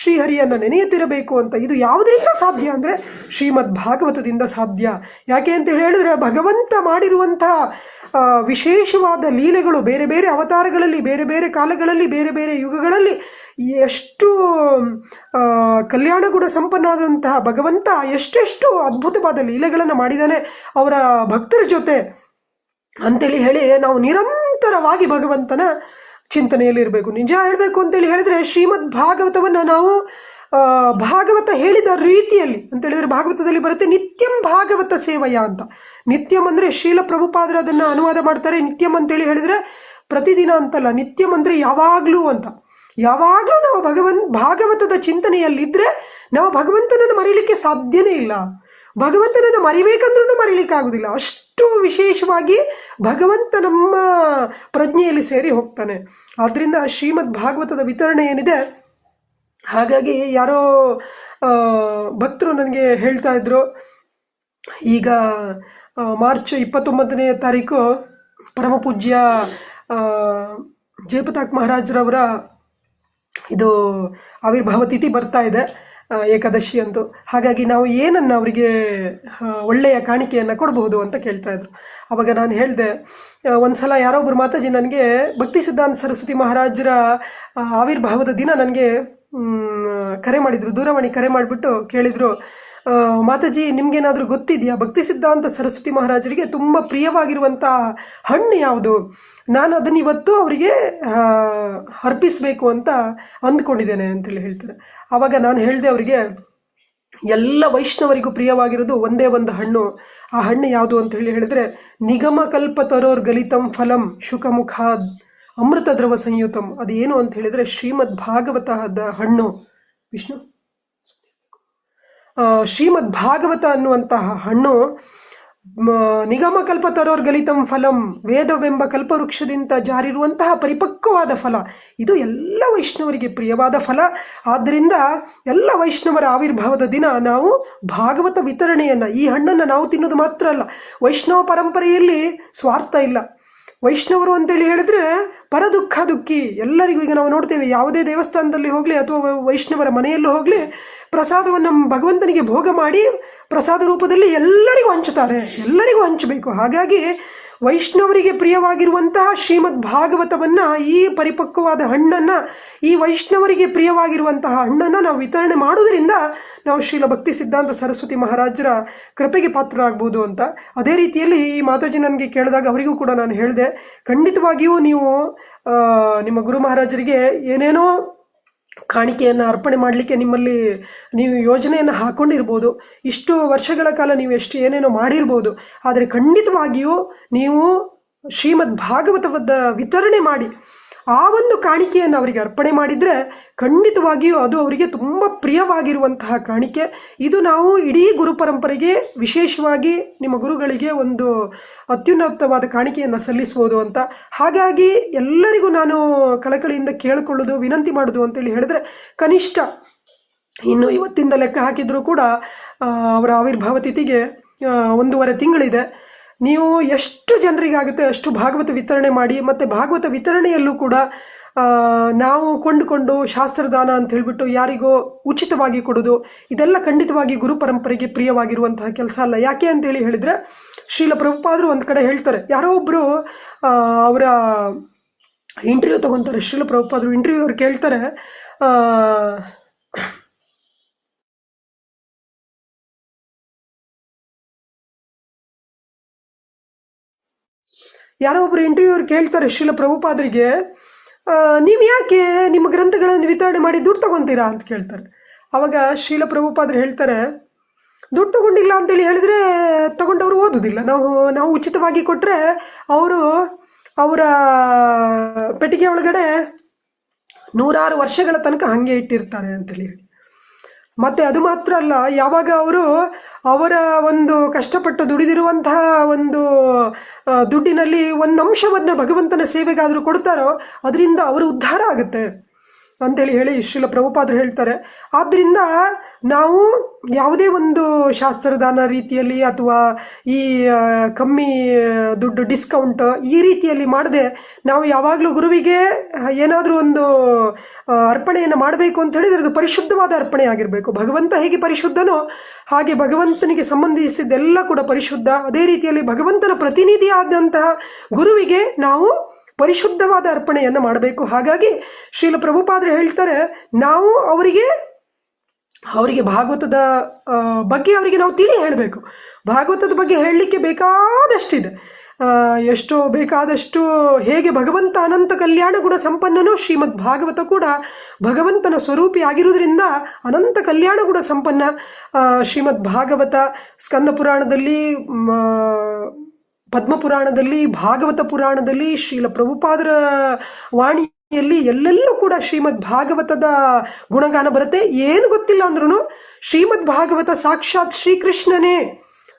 ಶ್ರೀಹರಿಯನ್ನು ನೆನೆಯುತ್ತಿರಬೇಕು ಅಂತ. ಇದು ಯಾವುದರಿಂದ ಸಾಧ್ಯ ಅಂದರೆ ಶ್ರೀಮದ್ ಭಾಗವತದಿಂದ ಸಾಧ್ಯ. ಯಾಕೆ ಅಂತ ಹೇಳಿದ್ರೆ, ಭಗವಂತ ಮಾಡಿರುವಂತಹ ವಿಶೇಷವಾದ ಲೀಲೆಗಳು ಬೇರೆ ಬೇರೆ ಅವತಾರಗಳಲ್ಲಿ, ಬೇರೆ ಬೇರೆ ಕಾಲಗಳಲ್ಲಿ, ಬೇರೆ ಬೇರೆ ಯುಗಗಳಲ್ಲಿ ಎಷ್ಟು ಕಲ್ಯಾಣ ಗುಣ ಸಂಪನ್ನಾದಂತಹ ಭಗವಂತ ಎಷ್ಟೆಷ್ಟು ಅದ್ಭುತವಾದ ಲೀಲೆಗಳನ್ನು ಮಾಡಿದ್ದಾನೆ ಅವರ ಭಕ್ತರ ಜೊತೆ ಅಂತೇಳಿ ಹೇಳಿ ನಾವು ನಿರಂತರವಾಗಿ ಭಗವಂತನ ಚಿಂತನೆಯಲ್ಲಿ ಇರಬೇಕು. ನಿಜ ಹೇಳಬೇಕು ಅಂತೇಳಿ ಹೇಳಿದ್ರೆ, ಶ್ರೀಮದ್ ಭಾಗವತವನ್ನು ನಾವು ಭಾಗವತ ಹೇಳಿದ ರೀತಿಯಲ್ಲಿ ಅಂತೇಳಿದರೆ ಭಾಗವತದಲ್ಲಿ ಬರುತ್ತೆ ನಿತ್ಯಂ ಭಾಗವತ ಸೇವಯ ಅಂತ. ನಿತ್ಯಂ ಅಂದರೆ ಶ್ರೀಲ ಪ್ರಭುಪಾದರು ಅದನ್ನು ಅನುವಾದ ಮಾಡ್ತಾರೆ. ನಿತ್ಯಂ ಅಂತೇಳಿ ಹೇಳಿದರೆ ಪ್ರತಿದಿನ ಅಂತಲ್ಲ, ನಿತ್ಯಂ ಅಂದರೆ ಯಾವಾಗಲೂ ಅಂತ. ಯಾವಾಗಲೂ ನಾವು ಭಾಗವತದ ಚಿಂತನೆಯಲ್ಲಿದ್ದರೆ ನಾವು ಭಗವಂತನನ್ನು ಮರೀಲಿಕ್ಕೆ ಸಾಧ್ಯನೇ ಇಲ್ಲ. ಭಗವಂತನನ್ನು ಮರಿಬೇಕಂದ್ರೂ ಮರೀಲಿಕ್ಕಾಗೋದಿಲ್ಲ. ಅಷ್ಟು ವಿಶೇಷವಾಗಿ ಭಗವಂತ ನಮ್ಮ ಪ್ರಜ್ಞೆಯಲ್ಲಿ ಸೇರಿ ಹೋಗ್ತಾನೆ. ಆದ್ದರಿಂದ ಶ್ರೀಮದ್ ಭಾಗವತದ ವಿತರಣೆ ಏನಿದೆ, ಹಾಗಾಗಿ ಯಾರೋ ಭಕ್ತರು ನನಗೆ ಹೇಳ್ತಾ ಇದ್ರು, ಈಗ ಮಾರ್ಚ್ 29ನೇ ತಾರೀಕು ಪರಮಪೂಜ್ಯ ಜಯಪತಾಕ್ ಮಹಾರಾಜರವರ ಇದು ಆವಿರ್ಭಾವ ತಿಥಿ ಬರ್ತಾ ಇದೆ, ಏಕಾದಶಿ ಅಂತು. ಹಾಗಾಗಿ ನಾವು ಏನನ್ನು ಅವರಿಗೆ ಒಳ್ಳೆಯ ಕಾಣಿಕೆಯನ್ನು ಕೊಡಬಹುದು ಅಂತ ಕೇಳ್ತಾ ಇದ್ರು. ಆವಾಗ ನಾನು ಹೇಳಿದೆ, ಒಂದು ಸಲ ಯಾರೊಬ್ಬರು ಮಾತಾಜಿ ನನಗೆ ಭಕ್ತಿ ಸಿದ್ಧಾಂತ ಸರಸ್ವತಿ ಮಹಾರಾಜರ ಆವಿರ್ಭಾವದ ದಿನ ನನಗೆ ಕರೆ ಮಾಡಿದರು, ದೂರವಾಣಿ ಕರೆ ಮಾಡಿಬಿಟ್ಟು ಕೇಳಿದರು, ಮಾತಾಜಿ ನಿಮಗೇನಾದರೂ ಗೊತ್ತಿದೆಯಾ ಭಕ್ತಿ ಸಿದ್ಧಾಂತ ಸರಸ್ವತಿ ಮಹಾರಾಜರಿಗೆ ತುಂಬ ಪ್ರಿಯವಾಗಿರುವಂಥ ಹಣ್ಣು ಯಾವುದು? ನಾನು ಅದನ್ನು ಇವತ್ತು ಅವರಿಗೆ ಅರ್ಪಿಸಬೇಕು ಅಂತ ಅಂದ್ಕೊಂಡಿದ್ದೇನೆ ಅಂತೇಳಿ ಹೇಳ್ತಾರೆ. ಆವಾಗ ನಾನು ಹೇಳಿದೆ ಅವರಿಗೆ, ಎಲ್ಲ ವೈಷ್ಣವರಿಗೂ ಪ್ರಿಯವಾಗಿರೋದು ಒಂದೇ ಒಂದು ಹಣ್ಣು. ಆ ಹಣ್ಣು ಯಾವುದು ಅಂತ ಹೇಳಿದರೆ, ನಿಗಮ ಕಲ್ಪ ತರೋರ್ ಗಲಿತಂ ಫಲಂ ಶುಕಮುಖಾದ್ ಅಮೃತ ದ್ರವ ಸಂಯುತಂ. ಅದೇನು ಅಂತ ಹೇಳಿದರೆ ಶ್ರೀಮದ್ ಭಾಗವತದ ಹಣ್ಣು. ವಿಷ್ಣು ಶ್ರೀಮದ್ ಭಾಗವತ ಅನ್ನುವಂತಹ ಹಣ್ಣು ನಿಗಮ ಕಲ್ಪ ತರೋರ್ ಗಲಿತಂ ಫಲಂ, ವೇದವೆಂಬ ಕಲ್ಪವೃಕ್ಷದಿಂದ ಜಾರಿರುವಂತಹ ಪರಿಪಕ್ವವಾದ ಫಲ. ಇದು ಎಲ್ಲ ವೈಷ್ಣವರಿಗೆ ಪ್ರಿಯವಾದ ಫಲ. ಆದ್ದರಿಂದ ಎಲ್ಲ ವೈಷ್ಣವರ ಆವಿರ್ಭಾವದ ದಿನ ನಾವು ಭಾಗವತ ವಿತರಣೆಯನ್ನು, ಈ ಹಣ್ಣನ್ನು ನಾವು ತಿನ್ನೋದು ಮಾತ್ರ ಅಲ್ಲ, ವೈಷ್ಣವ ಪರಂಪರೆಯಲ್ಲಿ ಸ್ವಾರ್ಥ ಇಲ್ಲ. ವೈಷ್ಣವರು ಅಂತೇಳಿ ಹೇಳಿದ್ರೆ ಪರದುಃಖ ದುಃಖಿ ಎಲ್ಲರಿಗೂ. ಈಗ ನಾವು ನೋಡ್ತೇವೆ, ಯಾವುದೇ ದೇವಸ್ಥಾನದಲ್ಲಿ ಹೋಗಲಿ ಅಥವಾ ವೈಷ್ಣವರ ಮನೆಯಲ್ಲೂ ಹೋಗಲಿ, ಪ್ರಸಾದವನ್ನು ಭಗವಂತನಿಗೆ ಭೋಗ ಮಾಡಿ ಪ್ರಸಾದ ರೂಪದಲ್ಲಿ ಎಲ್ಲರಿಗೂ ಹಂಚುತ್ತಾರೆ, ಎಲ್ಲರಿಗೂ ಹಂಚಬೇಕು. ಹಾಗಾಗಿ ವೈಷ್ಣವರಿಗೆ ಪ್ರಿಯವಾಗಿರುವಂತಹ ಶ್ರೀಮದ್ ಭಾಗವತವನ್ನ, ಈ ಪರಿಪಕ್ವವಾದ ಹಣ್ಣನ್ನು, ಈ ವೈಷ್ಣವರಿಗೆ ಪ್ರಿಯವಾಗಿರುವಂತಹ ಹಣ್ಣನ್ನು ನಾವು ವಿತರಣೆ ಮಾಡೋದ್ರಿಂದ ನಾವು ಶ್ರೀಲ ಭಕ್ತಿ ಸಿದ್ಧಾಂತ ಸರಸ್ವತಿ ಮಹಾರಾಜರ ಕೃಪೆಗೆ ಪಾತ್ರರಾಗ್ಬೋದು ಅಂತ. ಅದೇ ರೀತಿಯಲ್ಲಿ ಈ ಮಾತಾಜಿ ನನಗೆ ಕೇಳಿದಾಗ ಅವರಿಗೂ ಕೂಡ ನಾನು ಹೇಳಿದೆ, ಖಂಡಿತವಾಗಿಯೂ ನೀವು ನಿಮ್ಮ ಗುರು ಮಹಾರಾಜರಿಗೆ ಏನೇನೋ ಕಾಣಿಕೆಯನ್ನು ಅರ್ಪಣೆ ಮಾಡಲಿಕ್ಕೆ ನಿಮ್ಮಲ್ಲಿ ನೀವು ಯೋಜನೆಯನ್ನು ಹಾಕ್ಕೊಂಡಿರ್ಬೋದು, ಇಷ್ಟು ವರ್ಷಗಳ ಕಾಲ ನೀವು ಏನೇನೋ ಮಾಡಿರ್ಬೋದು. ಆದರೆ ಖಂಡಿತವಾಗಿಯೂ ನೀವು ಶ್ರೀಮದ್ ಭಾಗವತದ ವಿತರಣೆ ಮಾಡಿ ಆ ಒಂದು ಕಾಣಿಕೆಯನ್ನು ಅವರಿಗೆ ಅರ್ಪಣೆ ಮಾಡಿದರೆ ಖಂಡಿತವಾಗಿಯೂ ಅದು ಅವರಿಗೆ ತುಂಬ ಪ್ರಿಯವಾಗಿರುವಂತಹ ಕಾಣಿಕೆ. ಇದು ನಾವು ಇಡೀ ಗುರು ಪರಂಪರೆಗೆ, ವಿಶೇಷವಾಗಿ ನಿಮ್ಮ ಗುರುಗಳಿಗೆ ಒಂದು ಅತ್ಯುನ್ನತವಾದ ಕಾಣಿಕೆಯನ್ನು ಸಲ್ಲಿಸ್ಬೋದು ಅಂತ. ಹಾಗಾಗಿ ಎಲ್ಲರಿಗೂ ನಾನು ಕಳಕಳಿಯಿಂದ ಕೇಳಿಕೊಳ್ಳೋದು, ವಿನಂತಿ ಮಾಡೋದು ಅಂತೇಳಿ ಹೇಳಿದ್ರೆ, ಕನಿಷ್ಠ ಇನ್ನು ಇವತ್ತಿಂದ ಲೆಕ್ಕ ಹಾಕಿದರೂ ಕೂಡ ಅವರ ಆವಿರ್ಭಾವ ತಿಥಿಗೆ 1.5 ತಿಂಗಳಿದೆ. ನೀವು ಎಷ್ಟು ಜನರಿಗಾಗುತ್ತೆ ಅಷ್ಟು ಭಾಗವತ ವಿತರಣೆ ಮಾಡಿ. ಮತ್ತು ಭಾಗವತ ವಿತರಣೆಯಲ್ಲೂ ಕೂಡ ನಾವು ಕೊಂಡುಕೊಂಡು ಶಾಸ್ತ್ರದಾನ ಅಂತ ಹೇಳಿಬಿಟ್ಟು ಯಾರಿಗೋ ಉಚಿತವಾಗಿ ಕೊಡೋದು, ಇದೆಲ್ಲ ಖಂಡಿತವಾಗಿ ಗುರು ಪರಂಪರೆಗೆ ಪ್ರಿಯವಾಗಿರುವಂತಹ ಕೆಲಸ ಅಲ್ಲ. ಯಾಕೆ ಅಂತೇಳಿ ಹೇಳಿದರೆ, ಶ್ರೀಲ ಪ್ರಭುಪಾದರು ಒಂದು ಕಡೆ ಹೇಳ್ತಾರೆ, ಯಾರೋ ಒಬ್ಬರು ಅವರ ಇಂಟರ್ವ್ಯೂ ತಗೊತಾರೆ. ಶ್ರೀಲ ಪ್ರಭುಪಾದರು ಇಂಟರ್ವ್ಯೂ ಅವ್ರು ಕೇಳ್ತಾರೆ, ಯಾರೋ ಒಬ್ಬರು ಇಂಟರ್ವ್ಯೂ ಅವ್ರು ಕೇಳ್ತಾರೆ ಶ್ರೀಲ ಪ್ರಭುಪಾದರಿಗೆ, ನೀವು ಯಾಕೆ ನಿಮ್ಮ ಗ್ರಂಥಗಳನ್ನು ವಿತರಣೆ ಮಾಡಿ ದುಡ್ಡು ತಗೊತೀರಾ ಅಂತ ಕೇಳ್ತಾರೆ. ಅವಾಗ ಶ್ರೀಲ ಪ್ರಭುಪಾದರು ಹೇಳ್ತಾರೆ, ದುಡ್ಡು ತಗೊಂಡಿಲ್ಲ ಅಂತೇಳಿ ಹೇಳಿದರೆ ತಗೊಂಡವರು ಓದೋದಿಲ್ಲ. ನಾವು ಉಚಿತವಾಗಿ ಕೊಟ್ಟರೆ ಅವರು ಅವರ ಪೆಟ್ಟಿಗೆ ಒಳಗಡೆ 100 ವರ್ಷಗಳ ತನಕ ಹಾಗೆ ಇಟ್ಟಿರ್ತಾರೆ ಅಂತೇಳಿ ಹೇಳಿ. ಮತ್ತು ಅದು ಮಾತ್ರ ಅಲ್ಲ, ಯಾವಾಗ ಅವರು ಅವರ ಒಂದು ಕಷ್ಟಪಟ್ಟು ದುಡಿದಿರುವಂತಹ ಒಂದು ದುಡ್ಡಿನಲ್ಲಿ ಒಂದು ಅಂಶವನ್ನು ಭಗವಂತನ ಸೇವೆಗಾದರೂ ಕೊಡ್ತಾರೋ ಅದರಿಂದ ಅವರು ಉದ್ಧಾರ ಆಗುತ್ತೆ ಅಂತೇಳಿ ಹೇಳಿ ಶ್ರೀಲ ಪ್ರಭುಪಾದರು ಹೇಳ್ತಾರೆ. ಆದ್ದರಿಂದ ನಾವು ಯಾವುದೇ ಒಂದು ಶಾಸ್ತ್ರದಾನ ರೀತಿಯಲ್ಲಿ ಅಥವಾ ಈ ಕಮ್ಮಿ ದುಡ್ಡು ಡಿಸ್ಕೌಂಟ್ ಈ ರೀತಿಯಲ್ಲಿ ಮಾಡದೆ, ನಾವು ಯಾವಾಗಲೂ ಗುರುವಿಗೆ ಏನಾದರೂ ಒಂದು ಅರ್ಪಣೆಯನ್ನು ಮಾಡಬೇಕು ಅಂತ ಹೇಳಿದರೆ ಅದು ಪರಿಶುದ್ಧವಾದ ಅರ್ಪಣೆ ಆಗಿರಬೇಕು. ಭಗವಂತ ಹೇಗೆ ಪರಿಶುದ್ಧನೋ ಹಾಗೆ ಭಗವಂತನಿಗೆ ಸಂಬಂಧಿಸಿದ್ದೆಲ್ಲ ಕೂಡ ಪರಿಶುದ್ಧ. ಅದೇ ರೀತಿಯಲ್ಲಿ ಭಗವಂತನ ಪ್ರತಿನಿಧಿಯಾದಂತಹ ಗುರುವಿಗೆ ನಾವು ಪರಿಶುದ್ಧವಾದ ಅರ್ಪಣೆಯನ್ನು ಮಾಡಬೇಕು. ಹಾಗಾಗಿ ಶ್ರೀಲ ಪ್ರಭುಪಾದರು ಹೇಳ್ತಾರೆ, ನಾವು ಅವರಿಗೆ ಭಾಗವತದ ಬಗ್ಗೆ ಅವರಿಗೆ ನಾವು ತಿಳಿ ಹೇಳಬೇಕು. ಭಾಗವತದ ಬಗ್ಗೆ ಹೇಳಲಿಕ್ಕೆ ಬೇಕಾದಷ್ಟಿದೆ, ಎಷ್ಟೋ ಬೇಕಾದಷ್ಟು. ಹೇಗೆ ಭಗವಂತ ಅನಂತ ಕಲ್ಯಾಣ ಗುಣ ಸಂಪನ್ನನೋ, ಶ್ರೀಮದ್ ಭಾಗವತ ಕೂಡ ಭಗವಂತನ ಸ್ವರೂಪಿ ಆಗಿರುವುದರಿಂದ ಅನಂತ ಕಲ್ಯಾಣ ಗುಣ ಸಂಪನ್ನ. ಶ್ರೀಮದ್ ಭಾಗವತ ಸ್ಕಂದ ಪುರಾಣದಲ್ಲಿ, ಪದ್ಮಪುರಾಣದಲ್ಲಿ, ಭಾಗವತ ಪುರಾಣದಲ್ಲಿ, ಶ್ರೀಲ ಪ್ರಭುಪಾದರ ವಾಣಿಯಲ್ಲಿ ಎಲ್ಲೆಲ್ಲೂ ಕೂಡ ಶ್ರೀಮದ್ ಭಾಗವತದ ಗುಣಗಾನ ಬರುತ್ತೆ. ಏನು ಗೊತ್ತಿಲ್ಲ ಅಂದ್ರೂ ಶ್ರೀಮದ್ ಭಾಗವತ ಸಾಕ್ಷಾತ್ ಶ್ರೀಕೃಷ್ಣನೇ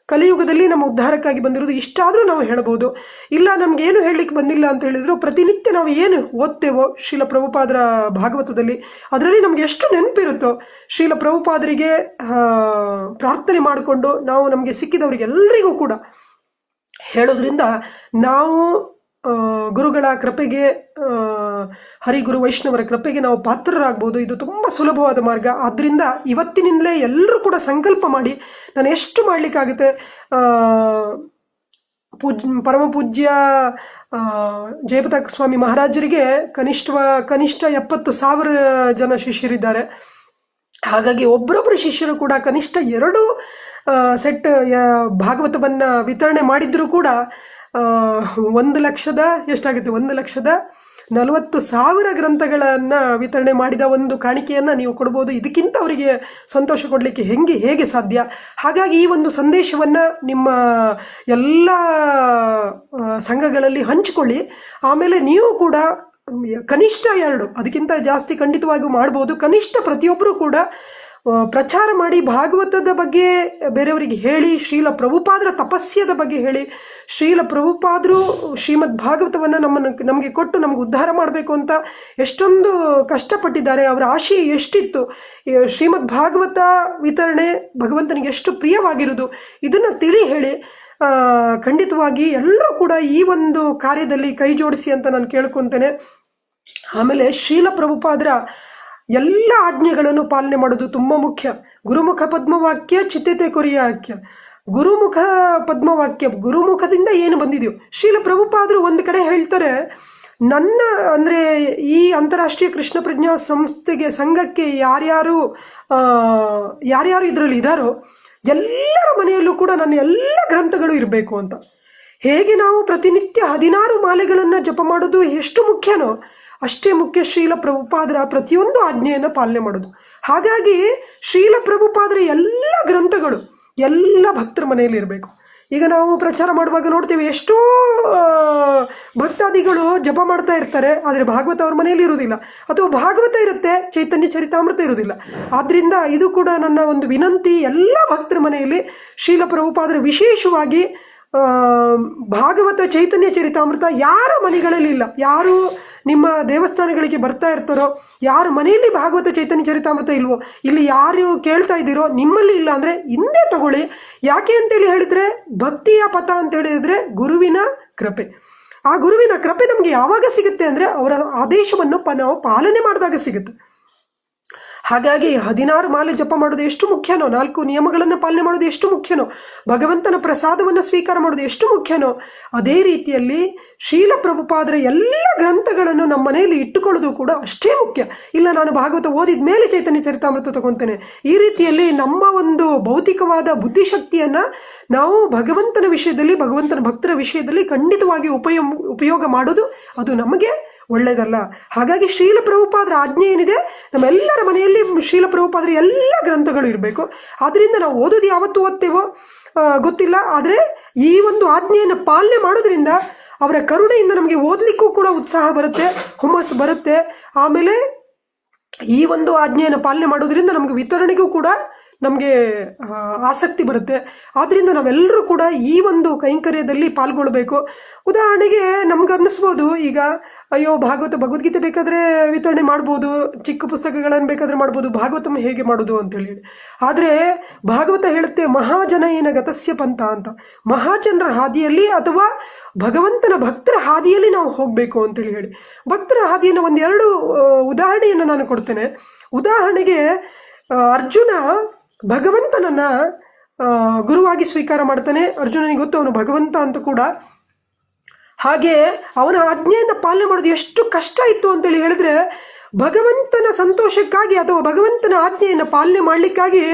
ಕಲಿಯುಗದಲ್ಲಿ ನಮ್ಮ ಉದ್ಧಾರಕ್ಕಾಗಿ ಬಂದಿರೋದು, ಇಷ್ಟಾದರೂ ನಾವು ಹೇಳ್ಬೋದು. ಇಲ್ಲ ನಮಗೇನು ಹೇಳಲಿಕ್ಕೆ ಬಂದಿಲ್ಲ ಅಂತ ಹೇಳಿದ್ರು, ಪ್ರತಿನಿತ್ಯ ನಾವು ಏನು ಓದ್ತೇವೋ ಶ್ರೀಲ ಪ್ರಭುಪಾದರ ಭಾಗವತದಲ್ಲಿ, ಅದರಲ್ಲಿ ನಮಗೆ ಎಷ್ಟು ನೆನಪಿರುತ್ತೋ ಶ್ರೀಲ ಪ್ರಭುಪಾದರಿಗೆ ಪ್ರಾರ್ಥನೆ ಮಾಡಿಕೊಂಡು ನಾವು ನಮಗೆ ಸಿಕ್ಕಿದವರಿಗೆಲ್ಲರಿಗೂ ಕೂಡ ಹೇಳೋದ್ರಿಂದ ನಾವು ಗುರುಗಳ ಕೃಪೆಗೆ, ಹರಿಗುರು ವೈಷ್ಣವರ ಕೃಪೆಗೆ ನಾವು ಪಾತ್ರರಾಗ್ಬೋದು. ಇದು ತುಂಬ ಸುಲಭವಾದ ಮಾರ್ಗ. ಆದ್ದರಿಂದ ಇವತ್ತಿನಿಂದಲೇ ಎಲ್ಲರೂ ಕೂಡ ಸಂಕಲ್ಪ ಮಾಡಿ, ನಾನು ಎಷ್ಟು ಮಾಡಲಿಕ್ಕಾಗುತ್ತೆ. ಪರಮ ಪೂಜ್ಯ ಜಯಪತಾಕ ಸ್ವಾಮಿ ಮಹಾರಾಜರಿಗೆ ಕನಿಷ್ಠ 70,000 ಜನ ಶಿಷ್ಯರಿದ್ದಾರೆ. ಹಾಗಾಗಿ ಒಬ್ಬರೊಬ್ಬರು ಶಿಷ್ಯರು ಕೂಡ ಕನಿಷ್ಠ 2 ಸೆಟ್ ಭಾಗವತವನ್ನು ವಿತರಣೆ ಮಾಡಿದರೂ ಕೂಡ 1,40,000 ಗ್ರಂಥಗಳನ್ನು ವಿತರಣೆ ಮಾಡಿದ ಒಂದು ಕಾಣಿಕೆಯನ್ನು ನೀವು ಕೊಡ್ಬೋದು. ಇದಕ್ಕಿಂತ ಅವರಿಗೆ ಸಂತೋಷ ಕೊಡಲಿಕ್ಕೆ ಹೇಗೆ ಸಾಧ್ಯ? ಹಾಗಾಗಿ ಈ ಒಂದು ಸಂದೇಶವನ್ನು ನಿಮ್ಮ ಎಲ್ಲ ಸಂಘಗಳಲ್ಲಿ ಹಂಚಿಕೊಳ್ಳಿ. ಆಮೇಲೆ ನೀವು ಕೂಡ ಕನಿಷ್ಠ 2, ಅದಕ್ಕಿಂತ ಜಾಸ್ತಿ ಖಂಡಿತವಾಗಿಯೂ ಮಾಡ್ಬೋದು. ಕನಿಷ್ಠ ಪ್ರತಿಯೊಬ್ಬರೂ ಕೂಡ ಪ್ರಚಾರ ಮಾಡಿ, ಭಾಗವತದ ಬಗ್ಗೆ ಬೇರೆಯವರಿಗೆ ಹೇಳಿ, ಶ್ರೀಲ ಪ್ರಭುಪಾದರ ತಪಸ್ಯದ ಬಗ್ಗೆ ಹೇಳಿ. ಶ್ರೀಲ ಪ್ರಭುಪಾದರು ಶ್ರೀಮದ್ ಭಾಗವತವನ್ನು ನಮಗೆ ಕೊಟ್ಟು ನಮಗೆ ಉದ್ಧಾರ ಮಾಡಬೇಕು ಅಂತ ಎಷ್ಟೊಂದು ಕಷ್ಟಪಟ್ಟಿದ್ದಾರೆ. ಅವರ ಆಶಯ ಎಷ್ಟಿತ್ತು, ಶ್ರೀಮದ್ ಭಾಗವತ ವಿತರಣೆ ಭಗವಂತನಿಗೆ ಎಷ್ಟು ಪ್ರಿಯವಾಗಿರೋದು, ಇದನ್ನು ತಿಳಿ ಹೇಳಿ. ಖಂಡಿತವಾಗಿ ಎಲ್ಲರೂ ಕೂಡ ಈ ಒಂದು ಕಾರ್ಯದಲ್ಲಿ ಕೈ ಜೋಡಿಸಿ ಅಂತ ನಾನು ಕೇಳ್ಕೊತೇನೆ. ಆಮೇಲೆ ಶ್ರೀಲ ಪ್ರಭುಪಾದರ ಎಲ್ಲ ಆಜ್ಞೆಗಳನ್ನು ಪಾಲನೆ ಮಾಡೋದು ತುಂಬ ಮುಖ್ಯ. ಗುರುಮುಖ ಪದ್ಮವಾಕ್ಯ ಚಿತ್ತತೆ ಕೊರಿಯಾಕ್ಯ. ಗುರುಮುಖ ಪದ್ಮವಾಕ್ಯ, ಗುರುಮುಖದಿಂದ ಏನು ಬಂದಿದೆಯೋ. ಶ್ರೀಲ ಪ್ರಭುಪಾದರು ಒಂದು ಕಡೆ ಹೇಳ್ತಾರೆ, ನನ್ನ ಅಂದರೆ ಈ ಅಂತಾರಾಷ್ಟ್ರೀಯ ಕೃಷ್ಣ ಪ್ರಜ್ಞಾ ಸಂಘಕ್ಕೆ ಯಾರ್ಯಾರು ಇದರಲ್ಲಿ ಇದ್ದಾರೋ ಎಲ್ಲರ ಮನೆಯಲ್ಲೂ ಕೂಡ ನನ್ನ ಎಲ್ಲ ಗ್ರಂಥಗಳು ಇರಬೇಕು ಅಂತ. ಹೇಗೆ ನಾವು ಪ್ರತಿನಿತ್ಯ 16 ಮಾಲೆಗಳನ್ನು ಜಪ ಮಾಡೋದು ಎಷ್ಟು ಮುಖ್ಯನೋ ಅಷ್ಟೇ ಮುಖ್ಯ ಶ್ರೀಲ ಪ್ರಭುಪಾದರ ಪ್ರತಿಯೊಂದು ಆಜ್ಞೆಯನ್ನು ಪಾಲನೆ ಮಾಡೋದು. ಹಾಗಾಗಿ ಶ್ರೀಲ ಪ್ರಭುಪಾದರ ಎಲ್ಲ ಗ್ರಂಥಗಳು ಎಲ್ಲ ಭಕ್ತರ ಮನೆಯಲ್ಲಿ ಇರಬೇಕು. ಈಗ ನಾವು ಪ್ರಚಾರ ಮಾಡುವಾಗ ನೋಡ್ತೇವೆ, ಎಷ್ಟೋ ಭಕ್ತಾದಿಗಳು ಜಪ ಮಾಡ್ತಾ ಇರ್ತಾರೆ, ಆದರೆ ಭಾಗವತ ಅವ್ರ ಮನೆಯಲ್ಲಿ ಇರುವುದಿಲ್ಲ, ಅಥವಾ ಭಾಗವತ ಇರುತ್ತೆ, ಚೈತನ್ಯ ಚರಿತಾಮೃತ ಇರುವುದಿಲ್ಲ. ಆದ್ದರಿಂದ ಇದು ಕೂಡ ನನ್ನ ಒಂದು ವಿನಂತಿ, ಎಲ್ಲ ಭಕ್ತರ ಮನೆಯಲ್ಲಿ ಶ್ರೀಲ ಪ್ರಭುಪಾದರ ವಿಶೇಷವಾಗಿ ಭಾಗವತ ಚೈತನ್ಯ ಚರಿತಾಮೃತ ಯಾರ ಮನೆಗಳಲ್ಲಿ ಇಲ್ಲ, ಯಾರು ನಿಮ್ಮ ದೇವಸ್ಥಾನಗಳಿಗೆ ಬರ್ತಾ ಇರ್ತಾರೋ, ಯಾರ ಮನೆಯಲ್ಲಿ ಭಾಗವತ ಚೈತನ್ಯ ಚರಿತಾಮೃತ ಇಲ್ವೋ, ಇಲ್ಲಿ ಯಾರು ಕೇಳ್ತಾ ಇದ್ದೀರೋ ನಿಮ್ಮಲ್ಲಿ ಇಲ್ಲ ಅಂದರೆ ಹಿಂದೆ ತಗೊಳ್ಳಿ. ಯಾಕೆ ಅಂತೇಳಿ ಹೇಳಿದರೆ, ಭಕ್ತಿಯ ಪಥ ಅಂತ ಹೇಳಿದರೆ ಗುರುವಿನ ಕೃಪೆ. ಆ ಗುರುವಿನ ಕೃಪೆ ನಮಗೆ ಯಾವಾಗ ಸಿಗುತ್ತೆ ಅಂದರೆ ಅವರ ಆದೇಶವನ್ನು ನಾವು ಪಾಲನೆ ಮಾಡಿದಾಗ ಸಿಗುತ್ತೆ. ಹಾಗಾಗಿ 16 ಮಾಲೆ ಜಪ ಮಾಡೋದು ಎಷ್ಟು ಮುಖ್ಯನೋ, 4 ನಿಯಮಗಳನ್ನು ಪಾಲನೆ ಮಾಡೋದು ಎಷ್ಟು ಮುಖ್ಯನೋ, ಭಗವಂತನ ಪ್ರಸಾದವನ್ನು ಸ್ವೀಕಾರ ಮಾಡೋದು ಎಷ್ಟು ಮುಖ್ಯನೋ, ಅದೇ ರೀತಿಯಲ್ಲಿ ಶ್ರೀಲ ಪ್ರಭುಪಾದರ ಎಲ್ಲ ಗ್ರಂಥಗಳನ್ನು ನಮ್ಮ ಮನೆಯಲ್ಲಿ ಇಟ್ಟುಕೊಳ್ಳೋದು ಕೂಡ ಅಷ್ಟೇ ಮುಖ್ಯ. ಇಲ್ಲ ನಾನು ಭಾಗವತ ಓದಿದ ಮೇಲೆ ಚೈತನ್ಯ ಚರಿತಾಮೃತ ತಗೊತೇನೆ, ಈ ರೀತಿಯಲ್ಲಿ ನಮ್ಮ ಒಂದು ಭೌತಿಕವಾದ ಬುದ್ಧಿಶಕ್ತಿಯನ್ನು ನಾವು ಭಗವಂತನ ವಿಷಯದಲ್ಲಿ, ಭಗವಂತನ ಭಕ್ತರ ವಿಷಯದಲ್ಲಿ ಖಂಡಿತವಾಗಿ ಉಪಯೋಗ ಮಾಡೋದು ಅದು ನಮಗೆ ಒಳ್ಳೆಯದಲ್ಲ. ಹಾಗಾಗಿ ಶ್ರೀಲ ಪ್ರಭುಪಾದರ ಆಜ್ಞೆ ಏನಿದೆ, ನಮ್ಮೆಲ್ಲರ ಮನೆಯಲ್ಲಿ ಶ್ರೀಲ ಪ್ರಭುಪಾದರ ಎಲ್ಲ ಗ್ರಂಥಗಳು ಇರಬೇಕು. ಆದ್ದರಿಂದ ನಾವು ಓದೋದು ಯಾವತ್ತು ಓದ್ತೇವೋ ಗೊತ್ತಿಲ್ಲ, ಆದರೆ ಈ ಒಂದು ಆಜ್ಞೆಯನ್ನು ಪಾಲನೆ ಮಾಡೋದ್ರಿಂದ ಅವರ ಕರುಣೆಯಿಂದ ನಮಗೆ ಓದಲಿಕ್ಕೂ ಕೂಡ ಉತ್ಸಾಹ ಬರುತ್ತೆ, ಹುಮ್ಮಸ್ಸು ಬರುತ್ತೆ. ಆಮೇಲೆ ಈ ಒಂದು ಆಜ್ಞೆಯನ್ನು ಪಾಲನೆ ಮಾಡೋದ್ರಿಂದ ನಮಗೆ ವಿತರಣೆಗೂ ಕೂಡ ನಮಗೆ ಆಸಕ್ತಿ ಬರುತ್ತೆ. ಆದ್ದರಿಂದ ನಾವೆಲ್ಲರೂ ಕೂಡ ಈ ಒಂದು ಕೈಂಕರ್ಯದಲ್ಲಿ ಪಾಲ್ಗೊಳ್ಬೇಕು. ಉದಾಹರಣೆಗೆ ನಮ್ಗೆ ಅನ್ನಿಸ್ಬೋದು, ಈಗ ಅಯ್ಯೋ ಭಗವದ್ಗೀತೆ ಬೇಕಾದರೆ ವಿತರಣೆ ಮಾಡ್ಬೋದು, ಚಿಕ್ಕ ಪುಸ್ತಕಗಳನ್ನು ಬೇಕಾದರೆ ಮಾಡ್ಬೋದು, ಭಾಗವತಮ್ಮ ಹೇಗೆ ಮಾಡೋದು ಅಂತೇಳಿ. ಆದರೆ ಭಾಗವತ ಹೇಳುತ್ತೆ ಮಹಾಜನಯನ ಗತಸ್ಯ ಪಂಥ ಅಂತ. ಮಹಾಜನರ ಹಾದಿಯಲ್ಲಿ ಅಥವಾ ಭಗವಂತನ ಭಕ್ತರ ಹಾದಿಯಲ್ಲಿ ನಾವು ಹೋಗಬೇಕು ಅಂತೇಳಿ ಹೇಳಿ. ಭಕ್ತರ ಹಾದಿಯನ್ನು ಒಂದೆರಡು ಉದಾಹರಣೆಯನ್ನು ನಾನು ಕೊಡ್ತೇನೆ. ಉದಾಹರಣೆಗೆ ಅರ್ಜುನ ಭಗವಂತನನ್ನ ಗುರುವಾಗಿ ಸ್ವೀಕಾರ ಮಾಡ್ತಾನೆ. ಅರ್ಜುನನಿಗೆ ಗೊತ್ತು ಅವನು ಭಗವಂತ ಅಂತ ಕೂಡ. ಹಾಗೆ ಅವನ ಆಜ್ಞೆಯನ್ನು ಪಾಲನೆ ಮಾಡೋದು ಎಷ್ಟು ಕಷ್ಟ ಇತ್ತು ಅಂತೇಳಿ ಹೇಳಿದ್ರೆ, ಭಗವಂತನ ಸಂತೋಷಕ್ಕಾಗಿ ಅಥವಾ ಭಗವಂತನ ಆಜ್ಞೆಯನ್ನು ಪಾಲನೆ ಮಾಡಲಿಕ್ಕಾಗಿ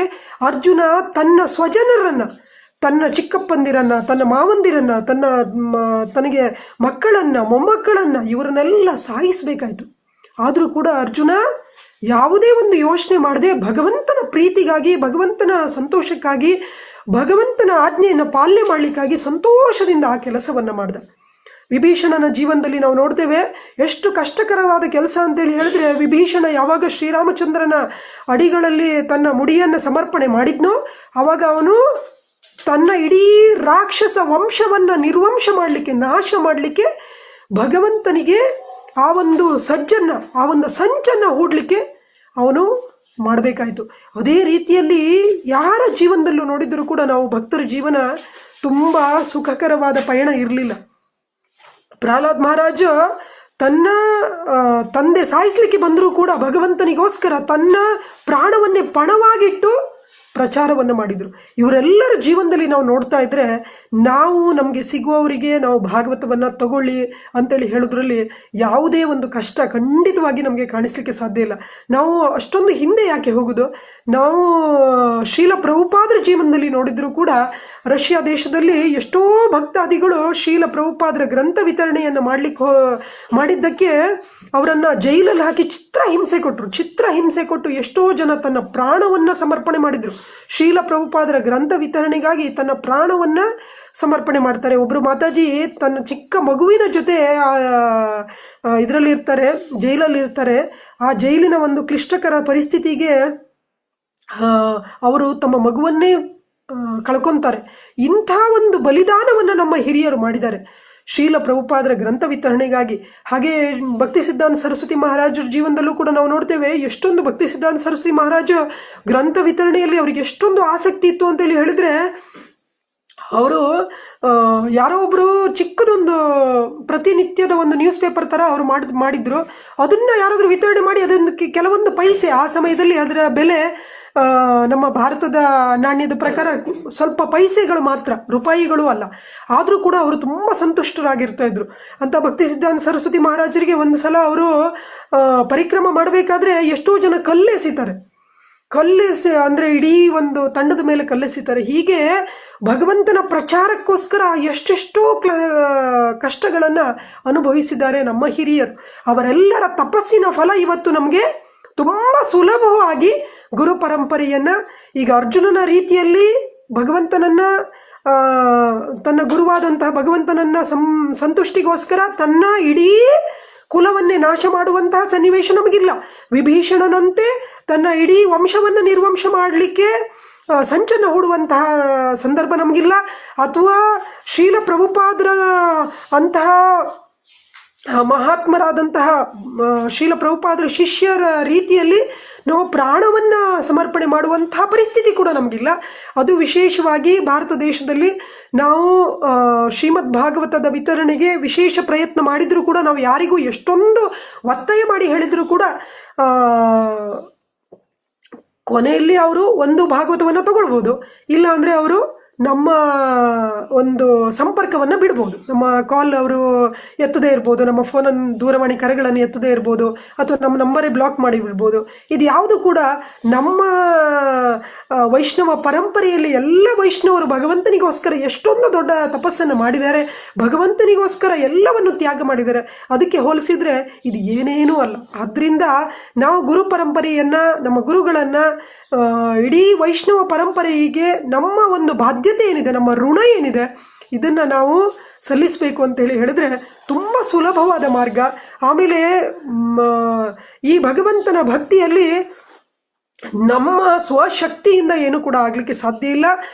ಅರ್ಜುನ ತನ್ನ ಸ್ವಜನರನ್ನು, ತನ್ನ ಚಿಕ್ಕಪ್ಪಂದಿರನ್ನು, ತನ್ನ ಮಾವಂದಿರನ್ನು, ತನಗೆ ಮಕ್ಕಳನ್ನು, ಮೊಮ್ಮಕ್ಕಳನ್ನು, ಇವರನ್ನೆಲ್ಲ ಸಾಯಿಸಬೇಕಾಯಿತು. ಆದರೂ ಕೂಡ ಅರ್ಜುನ ಯಾವುದೇ ಒಂದು ಯೋಚನೆ ಮಾಡದೆ ಭಗವಂತನ ಪ್ರೀತಿಗಾಗಿ, ಭಗವಂತನ ಸಂತೋಷಕ್ಕಾಗಿ, ಭಗವಂತನ ಆಜ್ಞೆಯನ್ನು ಪಾಲನೆ ಮಾಡಲಿಕ್ಕಾಗಿ ಸಂತೋಷದಿಂದ ಆ ಕೆಲಸವನ್ನು ಮಾಡ್ದ. ವಿಭೀಷಣನ ಜೀವನದಲ್ಲಿ ನಾವು ನೋಡ್ತೇವೆ ಎಷ್ಟು ಕಷ್ಟಕರವಾದ ಕೆಲಸ ಅಂತೇಳಿ ಹೇಳಿದ್ರೆ, ವಿಭೀಷಣ ಯಾವಾಗ ಶ್ರೀರಾಮಚಂದ್ರನ ಅಡಿಗಳಲ್ಲಿ ತನ್ನ ಮುಡಿಯನ್ನು ಸಮರ್ಪಣೆ ಮಾಡಿದ್ನೋ ಆವಾಗ ಅವನು ತನ್ನ ಇಡೀ ರಾಕ್ಷಸ ವಂಶವನ್ನು ನಿರ್ವಂಶ ಮಾಡಲಿಕ್ಕೆ, ನಾಶ ಮಾಡಲಿಕ್ಕೆ ಭಗವಂತನಿಗೆ ಆ ಒಂದು ಸಂಚನ್ನು ಹೂಡಲಿಕ್ಕೆ ಅವನು ಮಾಡಬೇಕಾಯಿತು. ಅದೇ ರೀತಿಯಲ್ಲಿ ಯಾರ ಜೀವನದಲ್ಲೂ ನೋಡಿದರೂ ಕೂಡ ನಾವು ಭಕ್ತರ ಜೀವನ ತುಂಬ ಸುಖಕರವಾದ ಪಯಣ ಇರಲಿಲ್ಲ. ಪ್ರಹ್ಲಾದ್ ಮಹಾರಾಜ ತನ್ನ ತಂದೆ ಸಾಯಿಸಲಿಕ್ಕೆ ಬಂದರೂ ಕೂಡ ಭಗವಂತನಿಗೋಸ್ಕರ ತನ್ನ ಪ್ರಾಣವನ್ನೇ ಪಣವಾಗಿಟ್ಟು ಪ್ರಚಾರವನ್ನು ಮಾಡಿದರು. ಇವರೆಲ್ಲರ ಜೀವನದಲ್ಲಿ ನಾವು ನೋಡ್ತಾ ಇದ್ದರೆ, ನಾವು ನಮಗೆ ಸಿಗುವವರಿಗೆ ನಾವು ಭಾಗವತವನ್ನು ತಗೊಳ್ಳಿ ಅಂತೇಳಿ ಹೇಳೋದ್ರಲ್ಲಿ ಯಾವುದೇ ಒಂದು ಕಷ್ಟ ಖಂಡಿತವಾಗಿ ನಮಗೆ ಕಾಣಿಸ್ಲಿಕ್ಕೆ ಸಾಧ್ಯ ಇಲ್ಲ. ನಾವು ಅಷ್ಟೊಂದು ಹಿಂದೆ ಯಾಕೆ ಹೋಗೋದು? ನಾವು ಶ್ರೀಲ ಪ್ರಭುಪಾದರ ಜೀವನದಲ್ಲಿ ನೋಡಿದರೂ ಕೂಡ ರಷ್ಯಾ ದೇಶದಲ್ಲಿ ಎಷ್ಟೋ ಭಕ್ತಾದಿಗಳು ಶ್ರೀಲ ಪ್ರಭುಪಾದರ ಗ್ರಂಥ ವಿತರಣೆಯನ್ನು ಮಾಡಿದ್ದಕ್ಕೆ ಅವರನ್ನು ಜೈಲಲ್ಲಿ ಹಾಕಿ ಚಿತ್ರಹಿಂಸೆ ಕೊಟ್ಟು ಎಷ್ಟೋ ಜನ ತನ್ನ ಪ್ರಾಣವನ್ನು ಸಮರ್ಪಣೆ ಮಾಡಿದರು. ಶ್ರೀಲ ಪ್ರಭುಪಾದರ ಗ್ರಂಥ ವಿತರಣೆಗಾಗಿ ತನ್ನ ಪ್ರಾಣವನ್ನು ಸಮರ್ಪಣೆ ಮಾಡ್ತಾರೆ. ಒಬ್ಬರು ಮಾತಾಜಿ ತನ್ನ ಚಿಕ್ಕ ಮಗುವಿನ ಜೊತೆ ಇದರಲ್ಲಿ ಇರ್ತಾರೆ, ಜೈಲಲ್ಲಿ ಇರ್ತಾರೆ. ಆ ಜೈಲಿನ ಒಂದು ಕ್ಲಿಷ್ಟಕರ ಪರಿಸ್ಥಿತಿಗೆ ಅವರು ತಮ್ಮ ಮಗುವನ್ನೇ ಕಳ್ಕೊತಾರೆ. ಇಂಥ ಒಂದು ಬಲಿದಾನವನ್ನು ನಮ್ಮ ಹಿರಿಯರು ಮಾಡಿದ್ದಾರೆ ಶ್ರೀಲ ಪ್ರಭುಪಾದರ ಗ್ರಂಥ ವಿತರಣೆಗಾಗಿ. ಹಾಗೆ ಭಕ್ತಿ ಸಿದ್ಧಾಂತ ಸರಸ್ವತಿ ಮಹಾರಾಜರ ಜೀವನದಲ್ಲೂ ಕೂಡ ನಾವು ನೋಡ್ತೇವೆ, ಎಷ್ಟೊಂದು ಭಕ್ತಿ ಸಿದ್ಧಾಂತ ಸರಸ್ವತಿ ಮಹಾರಾಜ ಗ್ರಂಥ ವಿತರಣೆಯಲ್ಲಿ ಅವರಿಗೆ ಎಷ್ಟೊಂದು ಆಸಕ್ತಿ ಇತ್ತು ಅಂತೇಳಿ ಹೇಳಿದ್ರೆ, ಅವರು ಯಾರೋ ಒಬ್ಬರು ಚಿಕ್ಕದೊಂದು ಪ್ರತಿನಿತ್ಯದ ಒಂದು ನ್ಯೂಸ್ ಪೇಪರ್ ಥರ ಅವರು ಮಾಡಿದ್ರು. ಅದನ್ನು ಯಾರಾದರೂ ವಿತರಣೆ ಮಾಡಿ ಅದೊಂದು ಕೆಲವೊಂದು ಪೈಸೆ, ಆ ಸಮಯದಲ್ಲಿ ಅದರ ಬೆಲೆ ನಮ್ಮ ಭಾರತದ ನಾಣ್ಯದ ಪ್ರಕಾರ ಸ್ವಲ್ಪ ಪೈಸೆಗಳು ಮಾತ್ರ, ರೂಪಾಯಿಗಳು ಅಲ್ಲ. ಆದರೂ ಕೂಡ ಅವರು ತುಂಬ ಸಂತುಷ್ಟರಾಗಿರ್ತಾ ಇದ್ರು. ಅಂತ ಭಕ್ತಿ ಸಿದ್ಧಾಂತ ಸರಸ್ವತಿ ಮಹಾರಾಜರಿಗೆ ಒಂದು ಸಲ ಅವರು ಪರಿಕ್ರಮ ಮಾಡಬೇಕಾದ್ರೆ ಎಷ್ಟೋ ಜನ ಕಲ್ಲೆಸಿತಾರೆ. ಅಂದರೆ ಇಡೀ ಒಂದು ತಂಡದ ಮೇಲೆ ಕಲ್ಲೆಸಿತಾರೆ. ಹೀಗೆ ಭಗವಂತನ ಪ್ರಚಾರಕ್ಕೋಸ್ಕರ ಎಷ್ಟೆಷ್ಟೋ ಕಷ್ಟಗಳನ್ನು ಅನುಭವಿಸಿದ್ದಾರೆ ನಮ್ಮ ಹಿರಿಯರು. ಅವರೆಲ್ಲರ ತಪಸ್ಸಿನ ಫಲ ಇವತ್ತು ನಮಗೆ ತುಂಬ ಸುಲಭವಾಗಿ ಗುರು ಪರಂಪರೆಯನ್ನು, ಈಗ ಅರ್ಜುನನ ರೀತಿಯಲ್ಲಿ ಭಗವಂತನನ್ನ ತನ್ನ ಗುರುವಾದಂತಹ ಭಗವಂತನನ್ನ ಸಂತುಷ್ಟಿಗೋಸ್ಕರ ತನ್ನ ಇಡೀ ಕುಲವನ್ನೇ ನಾಶ ಮಾಡುವಂತಹ ಸನ್ನಿವೇಶ ನಮಗಿಲ್ಲ. ವಿಭೀಷಣನಂತೆ ತನ್ನ ಇಡೀ ವಂಶವನ್ನು ನಿರ್ವಂಶ ಮಾಡಲಿಕ್ಕೆ ಸಂಚನ ಹೂಡುವಂತಹ ಸಂದರ್ಭ ನಮಗಿಲ್ಲ. ಅಥವಾ ಶೀಲ ಪ್ರಭುಪಾದರ ಅಂತಹ ಮಹಾತ್ಮರಾದಂತಹ ಶೀಲ ಪ್ರಭುಪಾದರ ಶಿಷ್ಯರ ರೀತಿಯಲ್ಲಿ ನಾವು ಪ್ರಾಣವನ್ನು ಸಮರ್ಪಣೆ ಮಾಡುವಂತಹ ಪರಿಸ್ಥಿತಿ ಕೂಡ ನಮಗಿಲ್ಲ. ಅದು ವಿಶೇಷವಾಗಿ ಭಾರತ ದೇಶದಲ್ಲಿ ನಾವು ಶ್ರೀಮದ್ ಭಾಗವತದ ವಿತರಣೆಗೆ ವಿಶೇಷ ಪ್ರಯತ್ನ ಮಾಡಿದರೂ ಕೂಡ, ನಾವು ಯಾರಿಗೂ ಎಷ್ಟೊಂದು ಒತ್ತಾಯ ಮಾಡಿ ಹೇಳಿದರೂ ಕೂಡ ಕೊನೆಯಲ್ಲಿ ಅವರು ಒಂದು ಭಾಗವತವನ್ನು ತಗೊಳ್ಬೋದು, ಇಲ್ಲ ಅಂದರೆ ಅವರು ನಮ್ಮ ಒಂದು ಸಂಪರ್ಕವನ್ನು ಬಿಡ್ಬೋದು. ನಮ್ಮ ಕಾಲ್ ಅವರು ಎತ್ತದೇ ಇರ್ಬೋದು, ನಮ್ಮ ಫೋನನ್ನು ದೂರವಾಣಿ ಕರೆಗಳನ್ನು ಎತ್ತದೇ ಇರ್ಬೋದು, ಅಥವಾ ನಮ್ಮ ನಂಬರೇ ಬ್ಲಾಕ್ ಮಾಡಿ ಬಿಡ್ಬೋದು. ಇದು ಯಾವುದು ಕೂಡ ನಮ್ಮ ವೈಷ್ಣವ ಪರಂಪರೆಯಲ್ಲಿ ಎಲ್ಲ ವೈಷ್ಣವರು ಭಗವಂತನಿಗೋಸ್ಕರ ಎಷ್ಟೊಂದು ದೊಡ್ಡ ತಪಸ್ಸನ್ನು ಮಾಡಿದ್ದಾರೆ, ಭಗವಂತನಿಗೋಸ್ಕರ ಎಲ್ಲವನ್ನು ತ್ಯಾಗ ಮಾಡಿದ್ದಾರೆ. ಅದಕ್ಕೆ ಹೋಲಿಸಿದರೆ ಇದು ಏನೇನೂ ಅಲ್ಲ. ಆದ್ದರಿಂದ ನಾವು ಗುರು ಪರಂಪರೆಯನ್ನು, ನಮ್ಮ ಗುರುಗಳನ್ನು, ಇಡೀ ವೈಷ್ಣವ ಪರಂಪರೆಗೆ ನಮ್ಮ ಒಂದು ಬಾಧ್ಯತೆ ಏನಿದೆ, ನಮ್ಮ ಋಣ ಏನಿದೆ, ಇದನ್ನು ನಾವು ಸಲ್ಲಿಸಬೇಕು ಅಂತೇಳಿ ಹೇಳಿದ್ರೆ ತುಂಬ ಸುಲಭವಾದ ಮಾರ್ಗ. ಆಮೇಲೆ ಈ ಭಗವಂತನ ಭಕ್ತಿಯಲ್ಲಿ ನಮ್ಮ ಸ್ವಶಕ್ತಿಯಿಂದ ಏನು ಕೂಡ ಆಗಲಿಕ್ಕೆ ಸಾಧ್ಯ ಇಲ್ಲ,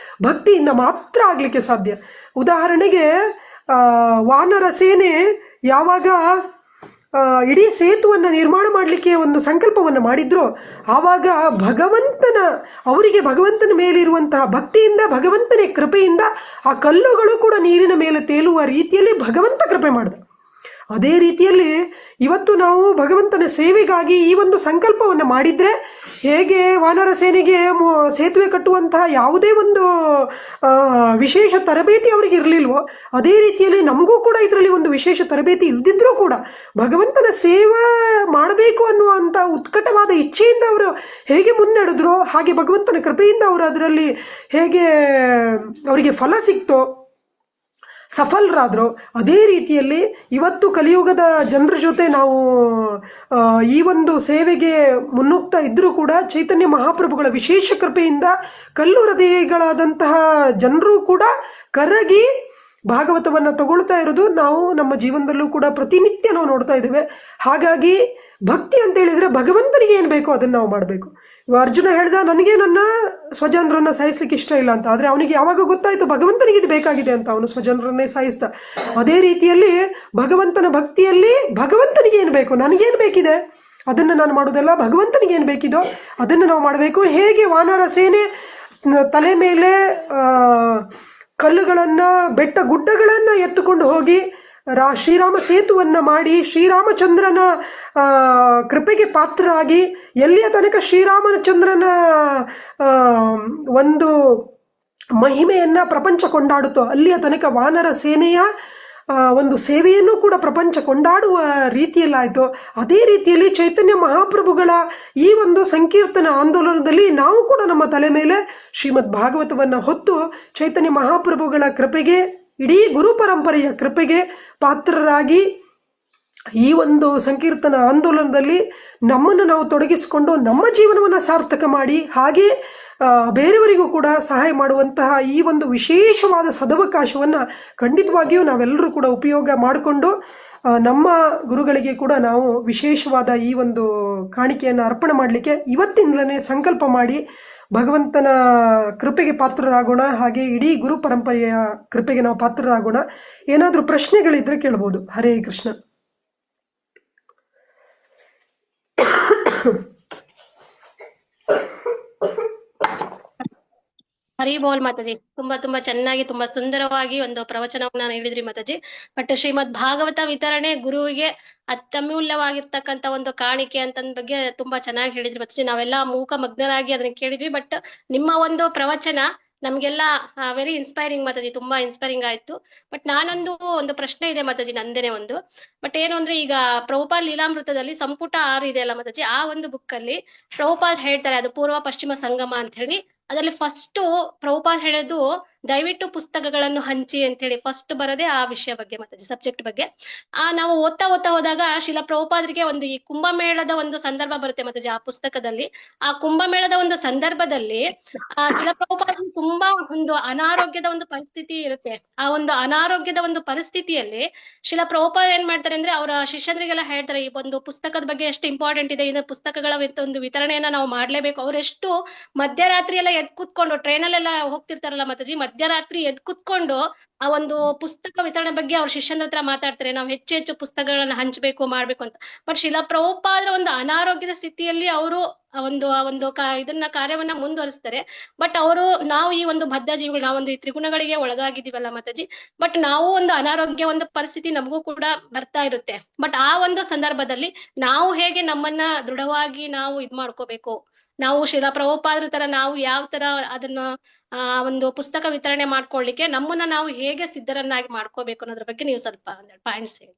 ಭಕ್ತಿಯಿಂದ ಮಾತ್ರ ಆಗಲಿಕ್ಕೆ ಸಾಧ್ಯ. ಉದಾಹರಣೆಗೆ ವಾನರ ಸೇನೆ ಯಾವಾಗ ಇಡೀ ಸೇತುವನ್ನು ನಿರ್ಮಾಣ ಮಾಡಲಿಕ್ಕೆ ಒಂದು ಸಂಕಲ್ಪವನ್ನು ಮಾಡಿದ್ರು, ಆವಾಗ ಅವರಿಗೆ ಭಗವಂತನ ಮೇಲಿರುವಂತಹ ಭಕ್ತಿಯಿಂದ, ಭಗವಂತನ ಕೃಪೆಯಿಂದ ಆ ಕಲ್ಲುಗಳು ಕೂಡ ನೀರಿನ ಮೇಲೆ ತೇಲುವ ರೀತಿಯಲ್ಲಿ ಭಗವಂತ ಕೃಪೆ ಮಾಡಿದ. ಅದೇ ರೀತಿಯಲ್ಲಿ ಇವತ್ತು ನಾವು ಭಗವಂತನ ಸೇವೆಗಾಗಿ ಈ ಒಂದು ಸಂಕಲ್ಪವನ್ನು ಮಾಡಿದರೆ, ಹೇಗೆ ವಾನರ ಸೇನೆಗೆ ಸೇತುವೆ ಕಟ್ಟುವಂತಹ ಯಾವುದೇ ಒಂದು ವಿಶೇಷ ತರಬೇತಿ ಅವರಿಗೆ ಇರಲಿಲ್ವೋ, ಅದೇ ರೀತಿಯಲ್ಲಿ ನಮಗೂ ಕೂಡ ಇದರಲ್ಲಿ ಒಂದು ವಿಶೇಷ ತರಬೇತಿ ಇಲ್ದಿದ್ರೂ ಕೂಡ ಭಗವಂತನ ಸೇವೆ ಮಾಡಬೇಕು ಅನ್ನುವಂಥ ಉತ್ಕಟವಾದ ಇಚ್ಛೆಯಿಂದ ಅವರು ಹೇಗೆ ಮುನ್ನಡೆದ್ರೋ, ಹಾಗೆ ಭಗವಂತನ ಕೃಪೆಯಿಂದ ಅವರು ಅದರಲ್ಲಿ ಹೇಗೆ ಅವರಿಗೆ ಫಲ ಸಿಕ್ತೋ, ಸಫಲರಾದರು. ಅದೇ ರೀತಿಯಲ್ಲಿ ಇವತ್ತು ಕಲಿಯುಗದ ಜನರ ಜೊತೆ ನಾವು ಈ ಒಂದು ಸೇವೆಗೆ ಮುನ್ನುಗ್ತಾ ಇದ್ದರೂ ಕೂಡ ಚೈತನ್ಯ ಮಹಾಪ್ರಭುಗಳ ವಿಶೇಷ ಕೃಪೆಯಿಂದ ಕಲ್ಲು ಹೃದಯಗಳಾದಂತಹ ಜನರು ಕೂಡ ಕರಗಿ ಭಾಗವತವನ್ನು ತಗೊಳ್ತಾ ಇರೋದು ನಾವು ನಮ್ಮ ಜೀವನದಲ್ಲೂ ಕೂಡ ಪ್ರತಿನಿತ್ಯ ನಾವು ನೋಡ್ತಾ ಇದ್ದೇವೆ. ಹಾಗಾಗಿ ಭಕ್ತಿ ಅಂತ ಹೇಳಿದರೆ ಭಗವಂತನಿಗೆ ಏನು ಬೇಕೋ ಅದನ್ನು ನಾವು ಮಾಡಬೇಕು. ಅರ್ಜುನ ಹೇಳ್ದ, ನನಗೆ ನನ್ನ ಸ್ವಜನರನ್ನು ಸಾಯಿಸ್ಲಿಕ್ಕೆ ಇಷ್ಟ ಇಲ್ಲ ಅಂತ. ಆದರೆ ಅವನಿಗೆ ಯಾವಾಗ ಗೊತ್ತಾಯಿತು ಭಗವಂತನಿಗೆ ಇದು ಬೇಕಾಗಿದೆ ಅಂತ, ಅವನು ಸ್ವಜನರನ್ನೇ ಸಾಯಿಸ್ದ. ಅದೇ ರೀತಿಯಲ್ಲಿ ಭಗವಂತನ ಭಕ್ತಿಯಲ್ಲಿ ಭಗವಂತನಿಗೆ ಏನು ಬೇಕು, ನನಗೇನು ಬೇಕಿದೆ ಅದನ್ನು ನಾನು ಮಾಡೋದಲ್ಲ, ಭಗವಂತನಿಗೆ ಏನು ಬೇಕಿದೋ ಅದನ್ನು ನಾವು ಮಾಡಬೇಕು. ಹೇಗೆ ವಾನರ ಸೇನೆ ತಲೆ ಮೇಲೆ ಕಲ್ಲುಗಳನ್ನು, ಬೆಟ್ಟ ಗುಡ್ಡಗಳನ್ನು ಎತ್ತುಕೊಂಡು ಹೋಗಿ ಶ್ರೀರಾಮ ಸೇತುವನ್ನು ಮಾಡಿ ಶ್ರೀರಾಮಚಂದ್ರನ ಕೃಪೆಗೆ ಪಾತ್ರರಾಗಿ ಎಲ್ಲಿಯ ತನಕ ಶ್ರೀರಾಮಚಂದ್ರನ ಒಂದು ಮಹಿಮೆಯನ್ನು ಪ್ರಪಂಚ ಕೊಂಡಾಡುತ್ತೋ ಅಲ್ಲಿಯ ತನಕ ವಾನರ ಸೇನೆಯ ಒಂದು ಸೇವೆಯನ್ನು ಕೂಡ ಪ್ರಪಂಚ ಕೊಂಡಾಡುವ ರೀತಿಯಲ್ಲಾಯಿತು. ಅದೇ ರೀತಿಯಲ್ಲಿ ಚೈತನ್ಯ ಮಹಾಪ್ರಭುಗಳ ಈ ಒಂದು ಸಂಕೀರ್ತನ ಆಂದೋಲನದಲ್ಲಿ ನಾವು ಕೂಡ ನಮ್ಮ ತಲೆ ಮೇಲೆ ಶ್ರೀಮದ್ ಭಾಗವತವನ್ನು ಹೊತ್ತು ಚೈತನ್ಯ ಮಹಾಪ್ರಭುಗಳ ಕೃಪೆಗೆ, ಇಡೀ ಗುರು ಪರಂಪರೆಯ ಕೃಪೆಗೆ ಪಾತ್ರರಾಗಿ ಈ ಒಂದು ಸಂಕೀರ್ತನ ಆಂದೋಲನದಲ್ಲಿ ನಮ್ಮನ್ನು ನಾವು ತೊಡಗಿಸಿಕೊಂಡು ನಮ್ಮ ಜೀವನವನ್ನು ಸಾರ್ಥಕ ಮಾಡಿ, ಹಾಗೆ ಬೇರೆಯವರಿಗೂ ಕೂಡ ಸಹಾಯ ಮಾಡುವಂತಹ ಈ ಒಂದು ವಿಶೇಷವಾದ ಸದವಕಾಶವನ್ನು ಖಂಡಿತವಾಗಿಯೂ ನಾವೆಲ್ಲರೂ ಕೂಡ ಉಪಯೋಗ ಮಾಡಿಕೊಂಡು ನಮ್ಮ ಗುರುಗಳಿಗೆ ಕೂಡ ನಾವು ವಿಶೇಷವಾದ ಈ ಒಂದು ಕಾಣಿಕೆಯನ್ನು ಅರ್ಪಣೆ ಮಾಡಲಿಕ್ಕೆ ಇವತ್ತಿಂದಲೇ ಸಂಕಲ್ಪ ಮಾಡಿ ಭಗವಂತನ ಕೃಪೆಗೆ ಪಾತ್ರರಾಗೋಣ. ಹಾಗೆ ಇಡೀ ಗುರು ಪರಂಪರೆಯ ಕೃಪೆಗೆ ನಾವು ಪಾತ್ರರಾಗೋಣ. ಏನಾದರೂ ಪ್ರಶ್ನೆಗಳಿದ್ರೆ ಕೇಳ್ಬೋದು. ಹರೇ ಕೃಷ್ಣ. ಹರಿ ಬೋಲ್ ಮಾತಾಜಿ. ತುಂಬಾ ತುಂಬಾ ಚೆನ್ನಾಗಿ ತುಂಬಾ ಸುಂದರವಾಗಿ ಒಂದು ಪ್ರವಚನವನ್ನ ನೀಡಿದ್ರಿ ಮಾತಾಜಿ. ಬಟ್ ಶ್ರೀಮದ್ ಭಾಗವತ ವಿತರಣೆ ಗುರುವಿಗೆ ಅತ್ಯಮೂಲ್ಯವಾಗಿರ್ತಕ್ಕಂತ ಒಂದು ಕಾಣಿಕೆ ಅಂತ ಬಗ್ಗೆ ತುಂಬಾ ಚೆನ್ನಾಗಿ ಹೇಳಿದ್ರಿ ಮಾತಾಜಿ. ನಾವೆಲ್ಲ ಮೂಕ ಮಗ್ನರಾಗಿ ಅದನ್ನ ಕೇಳಿದ್ವಿ. ಬಟ್ ನಿಮ್ಮ ಒಂದು ಪ್ರವಚನ ನಮ್ಗೆಲ್ಲ ವೆರಿ ಇನ್ಸ್ಪೈರಿಂಗ್ ಮಾತಾಜಿ. ತುಂಬಾ ಇನ್ಸ್ಪೈರಿಂಗ್ ಆಯ್ತು. ಬಟ್ ಒಂದು ಪ್ರಶ್ನೆ ಇದೆ ಮಾತಾಜಿ, ನಂದೇನೆ ಒಂದು. ಬಟ್ ಏನು ಅಂದ್ರೆ, ಈಗ ಪ್ರಭುಪಾದ್ ಲೀಲಾಮೃತದಲ್ಲಿ ಸಂಪುಟ 6 ಇದೆ ಅಲ್ಲ ಮಾತಾಜಿ, ಆ ಒಂದು ಬುಕ್ ಅಲ್ಲಿ ಪ್ರಭುಪಾದ್ ಹೇಳ್ತಾರೆ ಅದು ಪೂರ್ವ ಪಶ್ಚಿಮ ಸಂಗಮ ಅಂತ ಹೇಳಿ. ಅದರಲ್ಲಿ ಫಸ್ಟ್ ಪ್ರಭುಪಾದ್ ಹೇಳೋದು ದಯವಿಟ್ಟು ಪುಸ್ತಕಗಳನ್ನು ಹಂಚಿ ಅಂತ ಹೇಳಿ ಫಸ್ಟ್ ಬರದೆ ಆ ವಿಷಯ ಬಗ್ಗೆ ಮಾತಾಜಿ, ಸಬ್ಜೆಕ್ಟ್ ಬಗ್ಗೆ. ನಾವು ಓದ್ತಾ ಓದ್ತಾ ಹೋದಾಗ ಶಿಲ ಪ್ರಭುಪಾದ್ರಿಗೆ ಒಂದು ಈ ಕುಂಭಮೇಳದ ಒಂದು ಸಂದರ್ಭ ಬರುತ್ತೆ ಮಾತಾಜಿ ಆ ಪುಸ್ತಕದಲ್ಲಿ. ಆ ಕುಂಭಮೇಳದ ಒಂದು ಸಂದರ್ಭದಲ್ಲಿ ಶಿಲ ಪ್ರಭುಪಾದ್ ತುಂಬಾ ಒಂದು ಅನಾರೋಗ್ಯದ ಒಂದು ಪರಿಸ್ಥಿತಿ ಇರುತ್ತೆ. ಆ ಒಂದು ಅನಾರೋಗ್ಯದ ಒಂದು ಪರಿಸ್ಥಿತಿಯಲ್ಲಿ ಶಿಲ ಪ್ರಭುಪಾದ್ ಏನ್ ಮಾಡ್ತಾರೆ ಅಂದ್ರೆ, ಅವರ ಶಿಷ್ಯಂದ್ರಿಗೆಲ್ಲ ಹೇಳ್ತಾರೆ ಈ ಒಂದು ಪುಸ್ತಕದ ಬಗ್ಗೆ ಎಷ್ಟು ಇಂಪಾರ್ಟೆಂಟ್ ಇದೆ, ಇದು ಪುಸ್ತಕಗಳ ಒಂದು ವಿತರಣೆಯನ್ನ ನಾವು ಮಾಡ್ಲೇಬೇಕು. ಅವರೆಷ್ಟು ಮಧ್ಯರಾತ್ರಿ ಎಲ್ಲ ಎದ್ ಕೂತ್ಕೊಂಡು, ಟ್ರೈನಲ್ಲೆಲ್ಲ ಹೋಗ್ತಿರ್ತಾರಲ್ಲ ಮಾತಾಜಿ, ಮಧ್ಯರಾತ್ರಿ ಎದ್ ಕೂತ್ಕೊಂಡು ಆ ಒಂದು ಪುಸ್ತಕ ವಿತರಣೆ ಬಗ್ಗೆ ಅವ್ರ ಶಿಷ್ಯನ ಹತ್ರ ಮಾತಾಡ್ತಾರೆ, ನಾವು ಹೆಚ್ಚು ಹೆಚ್ಚು ಪುಸ್ತಕಗಳನ್ನ ಹಂಚ್ಬೇಕು ಮಾಡ್ಬೇಕು ಅಂತ. ಬಟ್ ಶಿಲಾ ಪ್ರಭುಪಾದರ ಒಂದು ಅನಾರೋಗ್ಯದ ಸ್ಥಿತಿಯಲ್ಲಿ ಅವರು ಇದನ್ನ ಕಾರ್ಯವನ್ನ ಮುಂದುವರಿಸ್ತಾರೆ. ಬಟ್ ಅವರು, ನಾವು ಈ ಒಂದು ಬದ್ಧ ಜೀವಿಗಳು, ನಾವೊಂದು ಈ ತ್ರಿಗುಣಗಳಿಗೆ ಒಳಗಾಗಿದ್ದೀವಲ್ಲ ಮಾತಾಜಿ, ಬಟ್ ನಾವು ಒಂದು ಅನಾರೋಗ್ಯ ಒಂದು ಪರಿಸ್ಥಿತಿ ನಮಗೂ ಕೂಡ ಬರ್ತಾ ಇರುತ್ತೆ. ಬಟ್ ಆ ಒಂದು ಸಂದರ್ಭದಲ್ಲಿ ನಾವು ಹೇಗೆ ನಮ್ಮನ್ನ ದೃಢವಾಗಿ ನಾವು ಮಾಡ್ಕೋಬೇಕು, ನಾವು ಶಿಲಾ ಪ್ರಭುಪಾದ್ರ ತರ ನಾವು ಯಾವ ತರ ಅದನ್ನ ಒಂದು ಪುಸ್ತಕ ವಿತರಣೆ ಮಾಡ್ಕೊಳ್ಳಿಕ್ಕೆ ನಮ್ಮನ್ನ ನಾವು ಹೇಗೆ ಸಿದ್ಧರನ್ನಾಗಿ ಮಾಡ್ಕೋಬೇಕು ಅನ್ನೋದ್ರ ಬಗ್ಗೆ ನೀವು ಸ್ವಲ್ಪ ಒಂದೆರಡು ಪಾಯಿಂಟ್ಸ್ ಹೇಳಿ.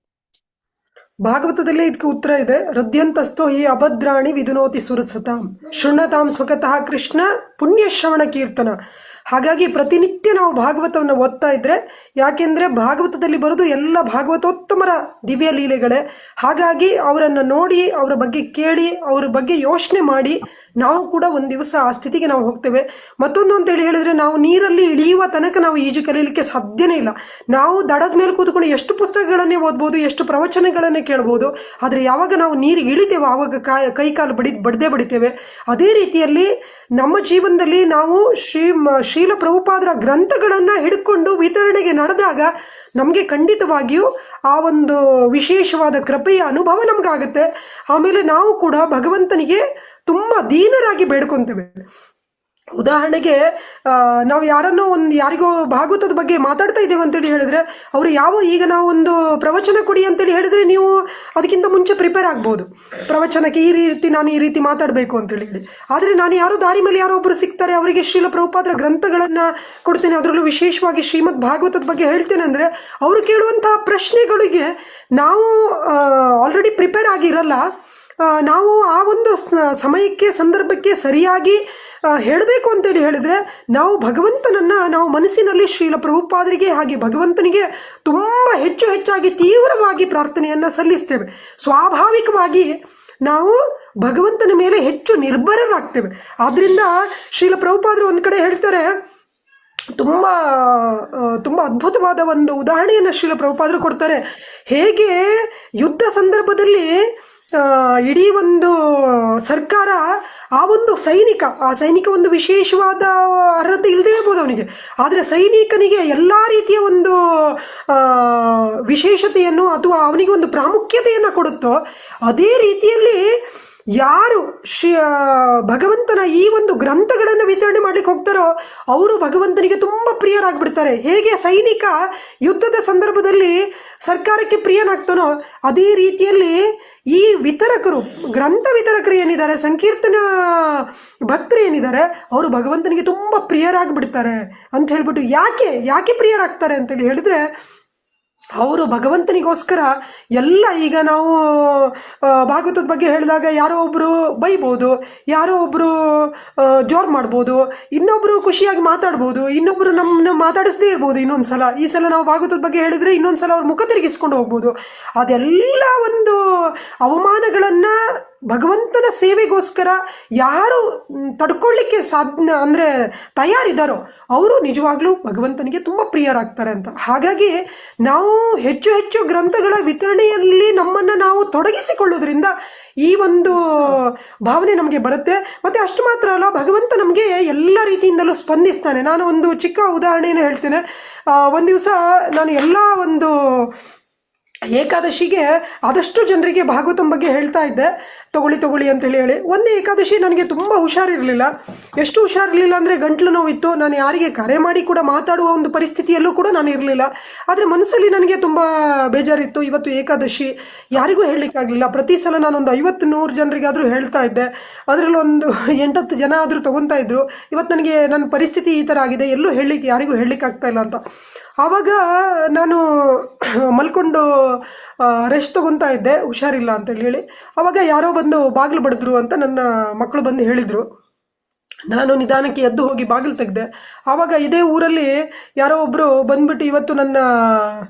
ಭಾಗವತದಲ್ಲೇ ಇದಕ್ಕೆ ಉತ್ತರ ಇದೆ. ಹೃದಯಂತಸ್ಥೋ ಈ ಅಭದ್ರಾಣಿ ವಿಧುನೋತಿ ಸುರಸತಾಂ ಶೃಣತಾಂ ಸ್ವಗತಃ ಕೃಷ್ಣ ಪುಣ್ಯಶ್ರವಣ ಕೀರ್ತನ. ಹಾಗಾಗಿ ಪ್ರತಿನಿತ್ಯ ನಾವು ಭಾಗವತವನ್ನು ಓದ್ತಾ ಇದ್ರೆ, ಯಾಕೆಂದ್ರೆ ಭಾಗವತದಲ್ಲಿ ಬರೋದು ಎಲ್ಲ ಭಾಗವತೋತ್ತಮರ ದಿವ್ಯ ಲೀಲೆಗಳೇ. ಹಾಗಾಗಿ ಅವರನ್ನು ನೋಡಿ, ಅವರ ಬಗ್ಗೆ ಕೇಳಿ, ಅವರ ಬಗ್ಗೆ ಯೋಚನೆ ಮಾಡಿ ನಾವು ಕೂಡ ಒಂದು ದಿವಸ ಆ ಸ್ಥಿತಿಗೆ ನಾವು ಹೋಗ್ತೇವೆ. ಮತ್ತೊಂದು ಅಂತೇಳಿ ಹೇಳಿದ್ರೆ, ನಾವು ನೀರಲ್ಲಿ ಇಳಿಯುವ ತನಕ ನಾವು ಈಜು ಕಲೀಲಿಕ್ಕೆ ಸಾಧ್ಯನೇ ಇಲ್ಲ. ನಾವು ದಡದ ಮೇಲೆ ಕೂತ್ಕೊಂಡು ಎಷ್ಟು ಪುಸ್ತಕಗಳನ್ನೇ ಓದ್ಬೋದು, ಎಷ್ಟು ಪ್ರವಚನಗಳನ್ನೇ ಕೇಳ್ಬೋದು. ಆದರೆ ಯಾವಾಗ ನಾವು ನೀರಿಗೆ ಇಳಿತೇವೆ ಆವಾಗ ಕೈ ಕಾಲು ಬಡದೇ ಬಡಿತೇವೆ. ಅದೇ ರೀತಿಯಲ್ಲಿ ನಮ್ಮ ಜೀವನದಲ್ಲಿ ನಾವು ಶ್ರೀಲ ಪ್ರಭುಪಾದರ ಗ್ರಂಥಗಳನ್ನು ಹಿಡ್ಕೊಂಡು ವಿತರಣೆಗೆ ನಡೆದಾಗ ನಮಗೆ ಖಂಡಿತವಾಗಿಯೂ ಆ ಒಂದು ವಿಶೇಷವಾದ ಕೃಪೆಯ ಅನುಭವ ನಮಗಾಗುತ್ತೆ. ಆಮೇಲೆ ನಾವು ಕೂಡ ಭಗವಂತನಿಗೆ ತುಂಬ ದೀನರಾಗಿ ಬೇಡ್ಕೊತೇವೆ. ಉದಾಹರಣೆಗೆ, ನಾವು ಯಾರಿಗೋ ಭಾಗವತದ ಬಗ್ಗೆ ಮಾತಾಡ್ತಾ ಇದ್ದೇವೆ ಅಂತೇಳಿ ಹೇಳಿದ್ರೆ, ಅವರು ಈಗ ನಾವು ಒಂದು ಪ್ರವಚನ ಕೊಡಿ ಅಂತೇಳಿ ಹೇಳಿದ್ರೆ, ನೀವು ಅದಕ್ಕಿಂತ ಮುಂಚೆ ಪ್ರಿಪೇರ್ ಆಗ್ಬೋದು ಪ್ರವಚನಕ್ಕೆ, ನಾನು ಈ ರೀತಿ ಮಾತಾಡಬೇಕು ಅಂತೇಳಿ ಹೇಳಿ. ಆದರೆ ನಾನು ದಾರಿ ಮೇಲೆ ಯಾರೋ ಒಬ್ಬರು ಸಿಗ್ತಾರೆ, ಅವರಿಗೆ ಶ್ರೀಲ ಪ್ರಭುಪಾದರ ಗ್ರಂಥಗಳನ್ನು ಕೊಡ್ತೇನೆ, ಅದರಲ್ಲೂ ವಿಶೇಷವಾಗಿ ಶ್ರೀಮದ್ ಭಾಗವತದ ಬಗ್ಗೆ ಹೇಳ್ತೇನೆ ಅಂದರೆ, ಅವರು ಕೇಳುವಂತಹ ಪ್ರಶ್ನೆಗಳಿಗೆ ನಾವು ಆಲ್ರೆಡಿ ಪ್ರಿಪೇರ್ ಆಗಿರಲ್ಲ. ನಾವು ಆ ಒಂದು ಸಮಯಕ್ಕೆ ಸಂದರ್ಭಕ್ಕೆ ಸರಿಯಾಗಿ ಹೇಳಬೇಕು ಅಂತೇಳಿ ಹೇಳಿದ್ರೆ, ನಾವು ಭಗವಂತನನ್ನು ನಾವು ಮನಸ್ಸಿನಲ್ಲಿ ಶ್ರೀಲ ಪ್ರಭುಪಾದರಿಗೆ ಹಾಗೆ ಭಗವಂತನಿಗೆ ತುಂಬ ಹೆಚ್ಚಾಗಿ ತೀವ್ರವಾಗಿ ಪ್ರಾರ್ಥನೆಯನ್ನು ಸಲ್ಲಿಸ್ತೇವೆ. ಸ್ವಾಭಾವಿಕವಾಗಿ ನಾವು ಭಗವಂತನ ಮೇಲೆ ಹೆಚ್ಚು ನಿರ್ಭರರಾಗ್ತೇವೆ. ಆದ್ದರಿಂದ ಶ್ರೀಲ ಪ್ರಭುಪಾದರು ಒಂದು ಕಡೆ ಹೇಳ್ತಾರೆ, ತುಂಬ ಅದ್ಭುತವಾದ ಒಂದು ಉದಾಹರಣೆಯನ್ನು ಶ್ರೀಲ ಪ್ರಭುಪಾದರು ಕೊಡ್ತಾರೆ. ಹೇಗೆ ಯುದ್ಧ ಸಂದರ್ಭದಲ್ಲಿ ಇಡೀ ಒಂದು ಸರ್ಕಾರ ಆ ಸೈನಿಕ ಒಂದು ವಿಶೇಷವಾದ ಅರ್ಹತೆ ಇಲ್ಲದೆ ಇರ್ಬೋದು ಅವನಿಗೆ, ಆದರೆ ಸೈನಿಕನಿಗೆ ಎಲ್ಲ ರೀತಿಯ ಒಂದು ವಿಶೇಷತೆಯನ್ನು ಅಥವಾ ಅವನಿಗೆ ಒಂದು ಪ್ರಾಮುಖ್ಯತೆಯನ್ನು ಕೊಡುತ್ತೋ, ಅದೇ ರೀತಿಯಲ್ಲಿ ಯಾರು ಭಗವಂತನ ಈ ಒಂದು ಗ್ರಂಥಗಳನ್ನು ವಿತರಣೆ ಮಾಡ್ಲಿಕ್ಕೆ ಹೋಗ್ತಾರೋ ಅವರು ಭಗವಂತನಿಗೆ ತುಂಬ ಪ್ರಿಯರಾಗ್ಬಿಡ್ತಾರೆ. ಹೇಗೆ ಸೈನಿಕ ಯುದ್ಧದ ಸಂದರ್ಭದಲ್ಲಿ ಸರ್ಕಾರಕ್ಕೆ ಪ್ರಿಯನಾಗ್ತಾನೋ, ಅದೇ ರೀತಿಯಲ್ಲಿ ಈ ಗ್ರಂಥ ವಿತರಕರು ಏನಿದ್ದಾರೆ, ಸಂಕೀರ್ತನ ಭಕ್ತರು ಏನಿದ್ದಾರೆ, ಅವರು ಭಗವಂತನಿಗೆ ತುಂಬ ಪ್ರಿಯರಾಗ್ಬಿಡ್ತಾರೆ ಅಂತ ಹೇಳ್ಬಿಟ್ಟು. ಯಾಕೆ ಪ್ರಿಯರಾಗ್ತಾರೆ ಅಂತೇಳಿ ಹೇಳಿದ್ರೆ, ಅವರು ಭಗವಂತನಿಗೋಸ್ಕರ ಈಗ ನಾವು ಭಾಗವತದ ಬಗ್ಗೆ ಹೇಳಿದಾಗ ಯಾರೋ ಒಬ್ಬರು ಬೈಬೋದು, ಯಾರೋ ಒಬ್ಬರು ಜೋರು ಮಾಡ್ಬೋದು, ಇನ್ನೊಬ್ಬರು ಖುಷಿಯಾಗಿ ಮಾತಾಡ್ಬೋದು, ಇನ್ನೊಬ್ಬರು ನಮ್ಮನ್ನ ಮಾತಾಡಿಸದೇ ಇರ್ಬೋದು. ಈ ಸಲ ನಾವು ಭಾಗವತದ ಬಗ್ಗೆ ಹೇಳಿದರೆ ಇನ್ನೊಂದು ಸಲ ಅವ್ರ ಮುಖ ತಿರುಗಿಸ್ಕೊಂಡು ಹೋಗ್ಬೋದು. ಅದೆಲ್ಲ ಒಂದು ಅವಮಾನಗಳನ್ನು ಭಗವಂತನ ಸೇವೆಗೋಸ್ಕರ ಯಾರು ತಡ್ಕೊಳ್ಳಿಕ್ಕೆ ಅಂದರೆ ತಯಾರಿದ್ದಾರೋ ಅವರು ನಿಜವಾಗ್ಲೂ ಭಗವಂತನಿಗೆ ತುಂಬ ಪ್ರಿಯರಾಗ್ತಾರೆ ಅಂತ. ಹಾಗಾಗಿ ನಾವು ಹೆಚ್ಚು ಗ್ರಂಥಗಳ ವಿತರಣೆಯಲ್ಲಿ ನಮ್ಮನ್ನು ನಾವು ತೊಡಗಿಸಿಕೊಳ್ಳೋದ್ರಿಂದ ಈ ಒಂದು ಭಾವನೆ ನಮಗೆ ಬರುತ್ತೆ. ಮತ್ತು ಅಷ್ಟು ಮಾತ್ರ ಅಲ್ಲ, ಭಗವಂತ ನಮಗೆ ಎಲ್ಲ ರೀತಿಯಿಂದಲೂ ಸ್ಪಂದಿಸ್ತಾನೆ. ನಾನು ಒಂದು ಚಿಕ್ಕ ಉದಾಹರಣೆಯನ್ನು ಹೇಳ್ತೇನೆ. ಒಂದು ದಿವಸ ನಾನು ಎಲ್ಲ ಒಂದು ಏಕಾದಶಿಗೆ ಆದಷ್ಟು ಜನರಿಗೆ ಭಾಗವತಂ ಬಗ್ಗೆ ಹೇಳ್ತಾ ಇದ್ದೆ. ತಗೊಳ್ಳಿ ಅಂತೇಳಿ ಹೇಳಿ. ಒಂದೇ ಏಕಾದಶಿ ನನಗೆ ತುಂಬ ಹುಷಾರಿರಲಿಲ್ಲ. ಎಷ್ಟು ಹುಷಾರಿರಲಿಲ್ಲ ಅಂದರೆ ಗಂಟ್ಲು ನೋವಿತ್ತು. ನಾನು ಯಾರಿಗೆ ಕರೆ ಮಾಡಿ ಕೂಡ ಮಾತಾಡುವ ಒಂದು ಪರಿಸ್ಥಿತಿಯಲ್ಲೂ ಕೂಡ ನಾನು ಇರಲಿಲ್ಲ. ಆದರೆ ಮನಸ್ಸಲ್ಲಿ ನನಗೆ ತುಂಬ ಬೇಜಾರಿತ್ತು. ಇವತ್ತು ಏಕಾದಶಿ, ಯಾರಿಗೂ ಹೇಳಲಿಕ್ಕಾಗಲಿಲ್ಲ. ಪ್ರತಿ ಸಲ ನಾನೊಂದು 50-100 ಜನರಿಗಾದರೂ ಹೇಳ್ತಾ ಇದ್ದೆ. ಅದರಲ್ಲಿ ಒಂದು 8-10 ಜನ ಆದರೂ ತೊಗೊತಾ ಇದ್ರು. ಇವತ್ತು ನನಗೆ ನನ್ನ ಪರಿಸ್ಥಿತಿ ಈ ಥರ ಆಗಿದೆ, ಎಲ್ಲೂ ಹೇಳಲಿಕ್ಕೆ ಯಾರಿಗೂ ಹೇಳಲಿಕ್ಕೆ ಆಗ್ತಾ ಇಲ್ಲ ಅಂತ. ಆವಾಗ ನಾನು ಮಲ್ಕೊಂಡು ರೆಸ್ಟ್ ತೊಗೊತಾ ಇದ್ದೆ, ಹುಷಾರಿಲ್ಲ ಅಂತೇಳಿ ಹೇಳಿ. ಆವಾಗ ಯಾರೋ ಬಂದು ಬಾಗಿಲು ಬಡಿದ್ರು ಅಂತ ನನ್ನ ಮಕ್ಕಳು ಬಂದು ಹೇಳಿದರು. ನಾನು ನಿಧಾನಕ್ಕೆ ಎದ್ದು ಹೋಗಿ ಬಾಗಿಲು ತೆಗೆದೆ. ಆವಾಗ ಇದೇ ಊರಲ್ಲಿ ಯಾರೋ ಒಬ್ಬರು ಬಂದ್ಬಿಟ್ಟು, ಇವತ್ತು ನನ್ನ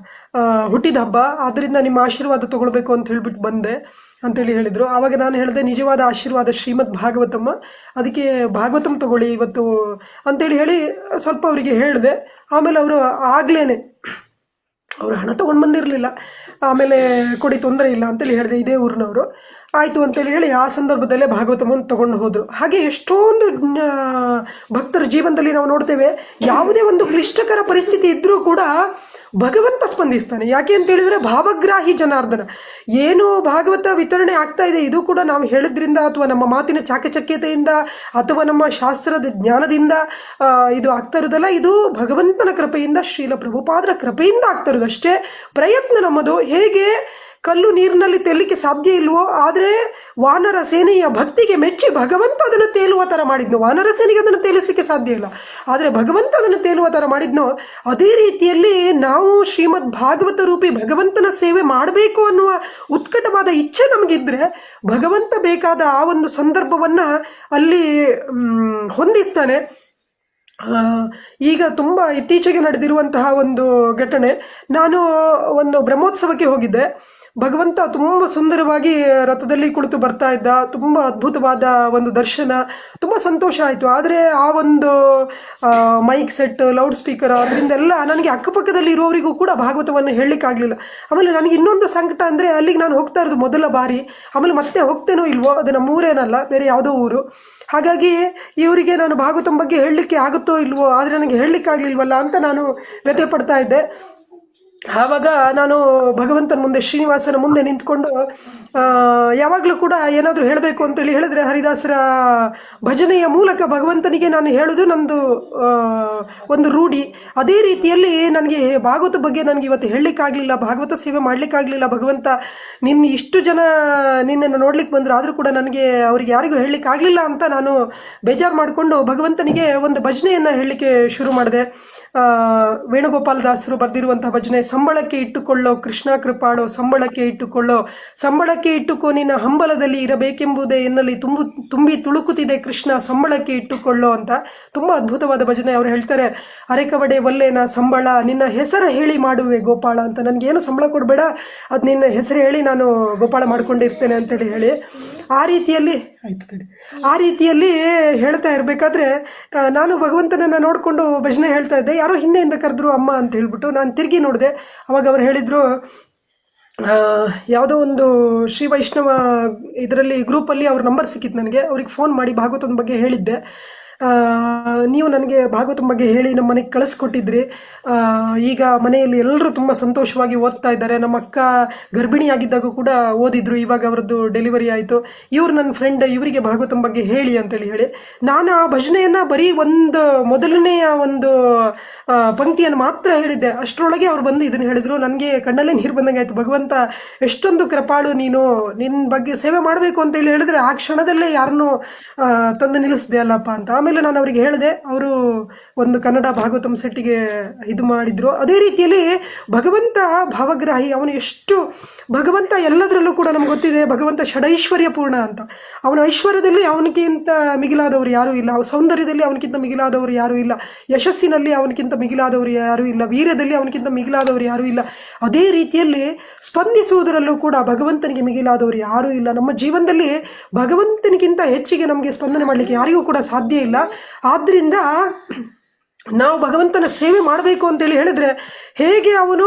ಹುಟ್ಟಿದ ಹಬ್ಬ, ಆದ್ದರಿಂದ ನಿಮ್ಮ ಆಶೀರ್ವಾದ ತೊಗೊಳ್ಬೇಕು ಅಂತ ಹೇಳ್ಬಿಟ್ಟು ಬಂದೆ ಅಂತೇಳಿ ಹೇಳಿದರು. ಆವಾಗ ನಾನು ಹೇಳಿದೆ, ನಿಜವಾದ ಆಶೀರ್ವಾದ ಶ್ರೀಮದ್ ಭಾಗವತಮ್ಮ, ಅದಕ್ಕೆ ಭಾಗವತಮ್ ತಗೊಳ್ಳಿ ಇವತ್ತು ಅಂತೇಳಿ ಹೇಳಿ ಸ್ವಲ್ಪ ಅವರಿಗೆ ಹೇಳಿದೆ. ಆಮೇಲೆ ಅವರು ಆಗ್ಲೇ ಅವರು ಹಣ ತೊಗೊಂಡು ಬಂದಿರಲಿಲ್ಲ. ಆಮೇಲೆ ಕೊಡಿ, ತೊಂದರೆ ಇಲ್ಲ ಅಂತೇಳಿ ಹೇಳಿದೆ, ಇದೇ ಊರಿನವರು. ಆಯಿತು ಅಂತೇಳಿ ಹೇಳಿ ಆ ಸಂದರ್ಭದಲ್ಲೇ ಭಾಗವತಮನ್ನು ತೊಗೊಂಡು ಹೋದರು. ಹಾಗೆ ಎಷ್ಟೊಂದು ಭಕ್ತರ ಜೀವನದಲ್ಲಿ ನಾವು ನೋಡ್ತೇವೆ, ಯಾವುದೇ ಒಂದು ಕ್ಲಿಷ್ಟಕರ ಪರಿಸ್ಥಿತಿ ಇದ್ದರೂ ಕೂಡ ಭಗವಂತ ಸ್ಪಂದಿಸ್ತಾನೆ. ಯಾಕೆ ಅಂತ ಹೇಳಿದರೆ, ಭಾವಗ್ರಾಹಿ ಜನಾರ್ದನ. ಏನು ಭಾಗವತ ವಿತರಣೆ ಆಗ್ತಾ ಇದೆ, ಇದು ಕೂಡ ನಾವು ಹೇಳಿದ್ರಿಂದ ಅಥವಾ ನಮ್ಮ ಮಾತಿನ ಚಾಕಚಕ್ಯತೆಯಿಂದ ಅಥವಾ ನಮ್ಮ ಶಾಸ್ತ್ರದ ಜ್ಞಾನದಿಂದ ಇದು ಆಗ್ತಾ ಇರೋದಲ್ಲ. ಇದು ಭಗವಂತನ ಕೃಪೆಯಿಂದ, ಶ್ರೀಲ ಪ್ರಭುಪಾದರ ಕೃಪೆಯಿಂದ ಆಗ್ತಾ ಇರೋದು ಅಷ್ಟೇ. ಪ್ರಯತ್ನ ನಮ್ಮದು. ಹೇಗೆ ಕಲ್ಲು ನೀರಿನಲ್ಲಿ ತೇಲಿಕ್ಕೆ ಸಾಧ್ಯ ಇಲ್ವೋ, ಆದರೆ ವಾನರ ಸೇನೆಯ ಭಕ್ತಿಗೆ ಮೆಚ್ಚಿ ಭಗವಂತ ಅದನ್ನು ತೇಲುವ ಥರ ಮಾಡಿದ್ನು. ವಾನರ ಸೇನೆಗೆ ಅದನ್ನು ತೇಲಿಸಲಿಕ್ಕೆ ಸಾಧ್ಯ ಇಲ್ಲ, ಆದರೆ ಭಗವಂತ ಅದನ್ನು ತೇಲುವ ಥರ ಮಾಡಿದ್ನೋ, ಅದೇ ರೀತಿಯಲ್ಲಿ ನಾವು ಶ್ರೀಮದ್ ಭಾಗವತ ರೂಪಿ ಭಗವಂತನ ಸೇವೆ ಮಾಡಬೇಕು ಅನ್ನುವ ಉತ್ಕಟವಾದ ಇಚ್ಛೆ ನಮಗಿದ್ರೆ ಭಗವಂತ ಬೇಕಾದ ಆ ಒಂದು ಸಂದರ್ಭವನ್ನು ಅಲ್ಲಿ ಹೊಂದಿಸ್ತಾನೆ. ಈಗ ತುಂಬ ಇತ್ತೀಚೆಗೆ ನಡೆದಿರುವಂತಹ ಒಂದು ಘಟನೆ, ನಾನು ಒಂದು ಬ್ರಹ್ಮೋತ್ಸವಕ್ಕೆ ಹೋಗಿದ್ದೆ. ಭಗವಂತ ತುಂಬ ಸುಂದರವಾಗಿ ರಥದಲ್ಲಿ ಕುಳಿತು ಬರ್ತಾ ಇದ್ದ. ತುಂಬ ಅದ್ಭುತವಾದ ಒಂದು ದರ್ಶನ, ತುಂಬ ಸಂತೋಷ ಆಯಿತು. ಆದರೆ ಆ ಒಂದು ಮೈಕ್ ಸೆಟ್, ಲೌಡ್ ಸ್ಪೀಕರ್, ಅದರಿಂದೆಲ್ಲ ನನಗೆ ಅಕ್ಕಪಕ್ಕದಲ್ಲಿ ಇರೋವರಿಗೂ ಕೂಡ ಭಾಗವತವನ್ನು ಹೇಳಲಿಕ್ಕಾಗಲಿಲ್ಲ. ಆಮೇಲೆ ನನಗೆ ಇನ್ನೊಂದು ಸಂಕಟ ಅಂದರೆ, ಅಲ್ಲಿಗೆ ನಾನು ಹೋಗ್ತಾ ಇರೋದು ಮೊದಲ ಬಾರಿ, ಆಮೇಲೆ ಮತ್ತೆ ಹೋಗ್ತೇನೋ ಇಲ್ವೋ, ಅದು ನಮ್ಮ ಊರೇನಲ್ಲ, ಬೇರೆ ಯಾವುದೋ ಊರು. ಹಾಗಾಗಿ ಇವರಿಗೆ ನಾನು ಭಾಗವತನ ಬಗ್ಗೆ ಹೇಳಲಿಕ್ಕೆ ಆಗುತ್ತೋ ಇಲ್ವೋ, ಆದರೆ ನನಗೆ ಹೇಳಲಿಕ್ಕಾಗಲಿಲ್ವಲ್ಲ ಅಂತ ನಾನು ವ್ಯಥೆ ಪಡ್ತಾ ಇದ್ದೆ. ಆವಾಗ ನಾನು ಭಗವಂತನ ಮುಂದೆ, ಶ್ರೀನಿವಾಸನ ಮುಂದೆ ನಿಂತ್ಕೊಂಡು ಯಾವಾಗಲೂ ಕೂಡ ಏನಾದರೂ ಹೇಳಬೇಕು ಅಂತೇಳಿ ಹೇಳಿದ್ರೆ ಹರಿದಾಸರ ಭಜನೆಯ ಮೂಲಕ ಭಗವಂತನಿಗೆ ನಾನು ಹೇಳೋದು ನಂದು ಒಂದು ರೂಢಿ. ಅದೇ ರೀತಿಯಲ್ಲಿ ನನಗೆ ಭಾಗವತ ಬಗ್ಗೆ ನನಗೆ ಇವತ್ತು ಹೇಳಲಿಕ್ಕಾಗಲಿಲ್ಲ, ಭಾಗವತ ಸೇವೆ ಮಾಡಲಿಕ್ಕಾಗಲಿಲ್ಲ. ಭಗವಂತ ನಿನ್ನ ಇಷ್ಟು ಜನ ನಿನ್ನನ್ನು ನೋಡ್ಲಿಕ್ಕೆ ಬಂದರು, ಆದರೂ ಕೂಡ ನನಗೆ ಅವ್ರಿಗೆ ಯಾರಿಗೂ ಹೇಳಲಿಕ್ಕಾಗಲಿಲ್ಲ ಅಂತ ನಾನು ಬೇಜಾರು ಮಾಡಿಕೊಂಡು ಭಗವಂತನಿಗೆ ಒಂದು ಭಜನೆಯನ್ನು ಹೇಳಲಿಕ್ಕೆ ಶುರು ಮಾಡಿದೆ. ವೇಣುಗೋಪಾಲ ದಾಸರು ಬರೆದಿರುವಂತಹ ಭಜನೆ, ಸಂಬಳಕ್ಕೆ ಇಟ್ಟುಕೊಳ್ಳೋ ಕೃಷ್ಣ ಕೃಪಾಳೋ, ಸಂಬಳಕ್ಕೆ ಇಟ್ಟುಕೊಳ್ಳೋ, ಸಂಬಳಕ್ಕೆ ಇಟ್ಟುಕೋ ನಿನ್ನ ಹಂಬಲದಲ್ಲಿ ಇರಬೇಕೆಂಬುದೇ ಎನ್ನಲ್ಲಿ ತುಂಬಿ ತುಳುಕುತ್ತಿದೆ ಕೃಷ್ಣ, ಸಂಬಳಕ್ಕೆ ಇಟ್ಟುಕೊಳ್ಳೋ ಅಂತ. ತುಂಬ ಅದ್ಭುತವಾದ ಭಜನೆ. ಅವರು ಹೇಳ್ತಾರೆ, ಅರೆಕವಡೆ ಒಲ್ಲೇನ ಸಂಬಳ, ನಿನ್ನ ಹೆಸರು ಹೇಳಿ ಮಾಡುವೆ ಗೋಪಾಳ ಅಂತ. ನನಗೇನು ಸಂಬಳ ಕೊಡಬೇಡ, ಅದು ನಿನ್ನ ಹೆಸರು ಹೇಳಿ ನಾನು ಗೋಪಾಳ ಮಾಡ್ಕೊಂಡಿರ್ತೇನೆ ಅಂತೇಳಿ ಹೇಳಿ ಆ ರೀತಿಯಲ್ಲಿ ಆ ರೀತಿಯಲ್ಲಿ ಹೇಳ್ತಾ ಇರಬೇಕಾದ್ರೆ ನಾನು ಭಗವಂತನನ್ನು ನೋಡಿಕೊಂಡು ಭಜನೆ ಹೇಳ್ತಾ ಇದ್ದೆ. ಯಾರೋ ಹಿಂದೆಯಿಂದ ಕರೆದ್ರು ಅಮ್ಮ ಅಂತ ಹೇಳ್ಬಿಟ್ಟು ನಾನು ತಿರುಗಿ ನೋಡಿದೆ. ಅವಾಗ ಅವ್ರು ಹೇಳಿದರು, ಯಾವುದೋ ಒಂದು ಶ್ರೀ ವೈಷ್ಣವ ಇದರಲ್ಲಿ ಗ್ರೂಪಲ್ಲಿ ಅವ್ರ ನಂಬರ್ ಸಿಕ್ಕಿತ್ತು ನನಗೆ. ಅವ್ರಿಗೆ ಫೋನ್ ಮಾಡಿ ಭಾಗವತನ ಬಗ್ಗೆ ಹೇಳಿದ್ದೆ. ನೀವು ನನಗೆ ಭಾಗವತನ ಬಗ್ಗೆ ಹೇಳಿ ನಮ್ಮ ಮನೆಗೆ ಕಳಿಸ್ಕೊಟ್ಟಿದ್ರಿ. ಈಗ ಮನೆಯಲ್ಲಿ ಎಲ್ಲರೂ ತುಂಬ ಸಂತೋಷವಾಗಿ ಓದ್ತಾ ಇದ್ದಾರೆ. ನಮ್ಮ ಅಕ್ಕ ಗರ್ಭಿಣಿಯಾಗಿದ್ದಾಗ ಕೂಡ ಓದಿದ್ರು, ಇವಾಗ ಅವರದ್ದು ಡೆಲಿವರಿ ಆಯಿತು. ಇವ್ರು ನನ್ನ ಫ್ರೆಂಡ್, ಇವರಿಗೆ ಭಾಗವತನ ಬಗ್ಗೆ ಹೇಳಿ ಅಂತೇಳಿ ಹೇಳಿ ನಾನು ಆ ಭಜನೆಯನ್ನು ಬರೀ ಒಂದು ಮೊದಲನೆಯ ಒಂದು ಪಂಕ್ತಿಯನ್ನು ಮಾತ್ರ ಹೇಳಿದ್ದೆ. ಅಷ್ಟರೊಳಗೆ ಅವ್ರು ಬಂದು ಇದನ್ನು ಹೇಳಿದ್ರು. ನನಗೆ ಕಣ್ಣಲ್ಲೇ ನೀರು ಬಂದಂಗೆ ಆಯಿತು. ಭಗವಂತ ಎಷ್ಟೊಂದು ಕೃಪಾಳು ನೀನು, ನಿನ್ನ ಬಗ್ಗೆ ಸೇವೆ ಮಾಡಬೇಕು ಅಂತೇಳಿ ಹೇಳಿದ್ರೆ ಆ ಕ್ಷಣದಲ್ಲೇ ಯಾರನ್ನೂ ತಂದು ನಿಲ್ಲಿಸಿದೆ ಅಲ್ಲಪ್ಪ ಅಂತ. ಆಮೇಲೆ ನಾನು ಅವರಿಗೆ ಹೇಳಿದೆ, ಅವರು ಒಂದು ಕನ್ನಡ ಭಾಗವತಂ ಸೆಟ್ಟಿಗೆ ಇದು ಮಾಡಿದ್ರು. ಅದೇ ರೀತಿಯಲ್ಲಿ ಭಗವಂತ ಭಾವಗ್ರಾಹಿ. ಅವನು ಎಷ್ಟು ಭಗವಂತ ಎಲ್ಲದರಲ್ಲೂ ಕೂಡ ನಮ್ಗೆ ಗೊತ್ತಿದೆ, ಭಗವಂತ ಷಡೈಶ್ವರ್ಯ ಪೂರ್ಣ ಅಂತ. ಅವನ ಐಶ್ವರ್ಯದಲ್ಲಿ ಅವನಿಗಿಂತ ಮಿಗಿಲಾದವರು ಯಾರೂ ಇಲ್ಲ, ಸೌಂದರ್ಯದಲ್ಲಿ ಅವನಿಗಿಂತ ಮಿಗಿಲಾದವರು ಯಾರೂ ಇಲ್ಲ, ಯಶಸ್ಸಿನಲ್ಲಿ ಅವನಿಗಿಂತ ಮಿಗಿಲಾದವರು ಯಾರೂ ಇಲ್ಲ, ವೀರ್ಯದಲ್ಲಿ ಅವನಿಗಿಂತ ಮಿಗಿಲಾದವರು ಯಾರೂ ಇಲ್ಲ. ಅದೇ ರೀತಿಯಲ್ಲಿ ಸ್ಪಂದಿಸುವುದರಲ್ಲೂ ಕೂಡ ಭಗವಂತನಿಗೆ ಮಿಗಿಲಾದವರು ಯಾರೂ ಇಲ್ಲ. ನಮ್ಮ ಜೀವನದಲ್ಲಿ ಭಗವಂತನಿಗಿಂತ ಹೆಚ್ಚಿಗೆ ನಮಗೆ ಸ್ಪಂದನೆ ಮಾಡಲಿಕ್ಕೆ ಯಾರಿಗೂ ಕೂಡ ಸಾಧ್ಯ ಇಲ್ಲ. ಆದ್ದರಿಂದ ನಾವು ಭಗವಂತನ ಸೇವೆ ಮಾಡಬೇಕು ಅಂತೇಳಿ ಹೇಳಿದ್ರೆ, ಹೇಗೆ ಅವನು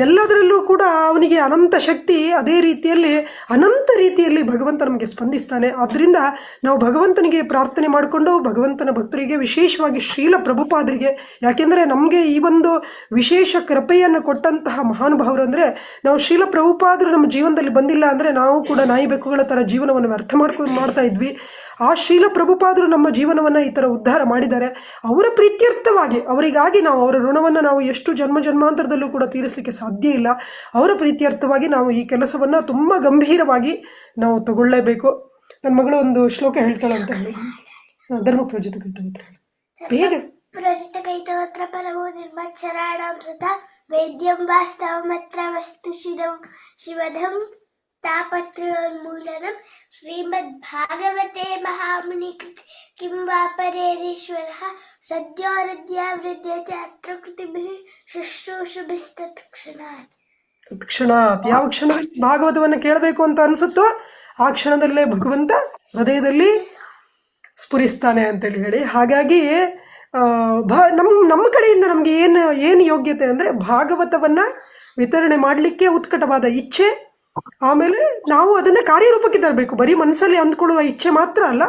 ಎಲ್ಲದರಲ್ಲೂ ಕೂಡ ಅವನಿಗೆ ಅನಂತ ಶಕ್ತಿ, ಅದೇ ರೀತಿಯಲ್ಲಿ ಅನಂತ ರೀತಿಯಲ್ಲಿ ಭಗವಂತ ನಮಗೆ ಸ್ಪಂದಿಸ್ತಾನೆ. ಆದ್ದರಿಂದ ನಾವು ಭಗವಂತನಿಗೆ ಪ್ರಾರ್ಥನೆ ಮಾಡಿಕೊಂಡು ಭಗವಂತನ ಭಕ್ತರಿಗೆ, ವಿಶೇಷವಾಗಿ ಶ್ರೀಲ ಪ್ರಭುಪಾದರಿಗೆ, ಯಾಕೆಂದರೆ ನಮಗೆ ಈ ಒಂದು ವಿಶೇಷ ಕೃಪೆಯನ್ನು ಕೊಟ್ಟಂತಹ ಮಹಾನುಭಾವರು ಅಂದರೆ, ನಾವು ಶ್ರೀಲ ಪ್ರಭುಪಾದರು ನಮ್ಮ ಜೀವನದಲ್ಲಿ ಬಂದಿಲ್ಲ ಅಂದರೆ ನಾವು ಕೂಡ ನಾಯಿ ಬೆಕ್ಕುಗಳ ಥರ ಜೀವನವನ್ನು ವ್ಯರ್ಥ ಮಾಡ್ತಾ ಇದ್ವಿ. ಆ ಶ್ರೀಲ ಪ್ರಭುಪಾದರು ನಮ್ಮ ಜೀವನವನ್ನು ಈ ಥರ ಉದ್ಧಾರ ಮಾಡಿದ್ದಾರೆ. ಅವರ ಪ್ರೀತ್ಯರ್ಥವಾಗಿ, ಅವರಿಗಾಗಿ ನಾವು ಅವರ ಋಣವನ್ನು ನಾವು ಎಷ್ಟು ಜನ್ಮಾಂತರದಲ್ಲೂ ಕೂಡ ತೀರಿಸಲಿಕ್ಕೆ ಸಾಧ್ಯ ಇಲ್ಲ. ಅವರ ಪ್ರೀತ್ಯರ್ಥವಾಗಿ ನಾವು ಈ ಕೆಲಸವನ್ನು ತುಂಬ ಗಂಭೀರವಾಗಿ ನಾವು ತಗೊಳ್ಳೇಬೇಕು. ನನ್ನ ಮಗಳು ಒಂದು ಶ್ಲೋಕ ಹೇಳ್ತಾಳೆ ಅಂತ ಹೇಳಿ, ಧರ್ಮ ಪ್ರಜ್ವತ ಬೇಗ ಪ್ರಜಿತಕೈತೋತ್ರ ಪರಮೋ ನಿರ್ಮತ್ಸರಾಣಾಮೃತ ವೇದ್ಯಂ ವಾಸ್ತವಮತ್ರ ವಸ್ತು ಶಿವಧಂ ತಾಪತ್ರೋನ್ಮೂಲನಂ ಶ್ರೀಮದ್ಭಾಗವತೆ ಮಹಾಮುನಿಕೃತಿ ಕಿಂ ವಾ ಪರೇರೀಶ್ವರಃ ಸದ್ಯೋರದ್ಯ ವೃದ್ಯತೆ ಅತ್ರ ಕೃತಿಭಿಃ ಶುಶ್ರೂಷುಭಿಸ್ತತ್ಕ್ಷಣಾತ್. ತತ್ಕ್ಷಣಾತ್, ಯಾವ ಕ್ಷಣದಲ್ಲಿ ಭಾಗವತವನ್ನು ಕೇಳಬೇಕು ಅಂತ ಅನಿಸುತ್ತೋ ಆ ಕ್ಷಣದಲ್ಲೇ ಭಗವಂತ ಹೃದಯದಲ್ಲಿ ಸ್ಫುರಿಸ್ತಾನೆ ಅಂತೇಳಿ ಹೇಳಿ. ಹಾಗಾಗಿ ನಮ್ಮ ಕಡೆಯಿಂದ ನಮಗೆ ಏನು ಯೋಗ್ಯತೆ ಅಂದರೆ ಭಾಗವತವನ್ನು ವಿತರಣೆ ಮಾಡಲಿಕ್ಕೆ ಉತ್ಕಟವಾದ ಇಚ್ಛೆ, ಆಮೇಲೆ ನಾವು ಅದನ್ನು ಕಾರ್ಯರೂಪಕ್ಕೆ ತರಬೇಕು. ಬರೀ ಮನಸ್ಸಲ್ಲಿ ಅಂದ್ಕೊಳ್ಳುವ ಇಚ್ಛೆ ಮಾತ್ರ ಅಲ್ಲ.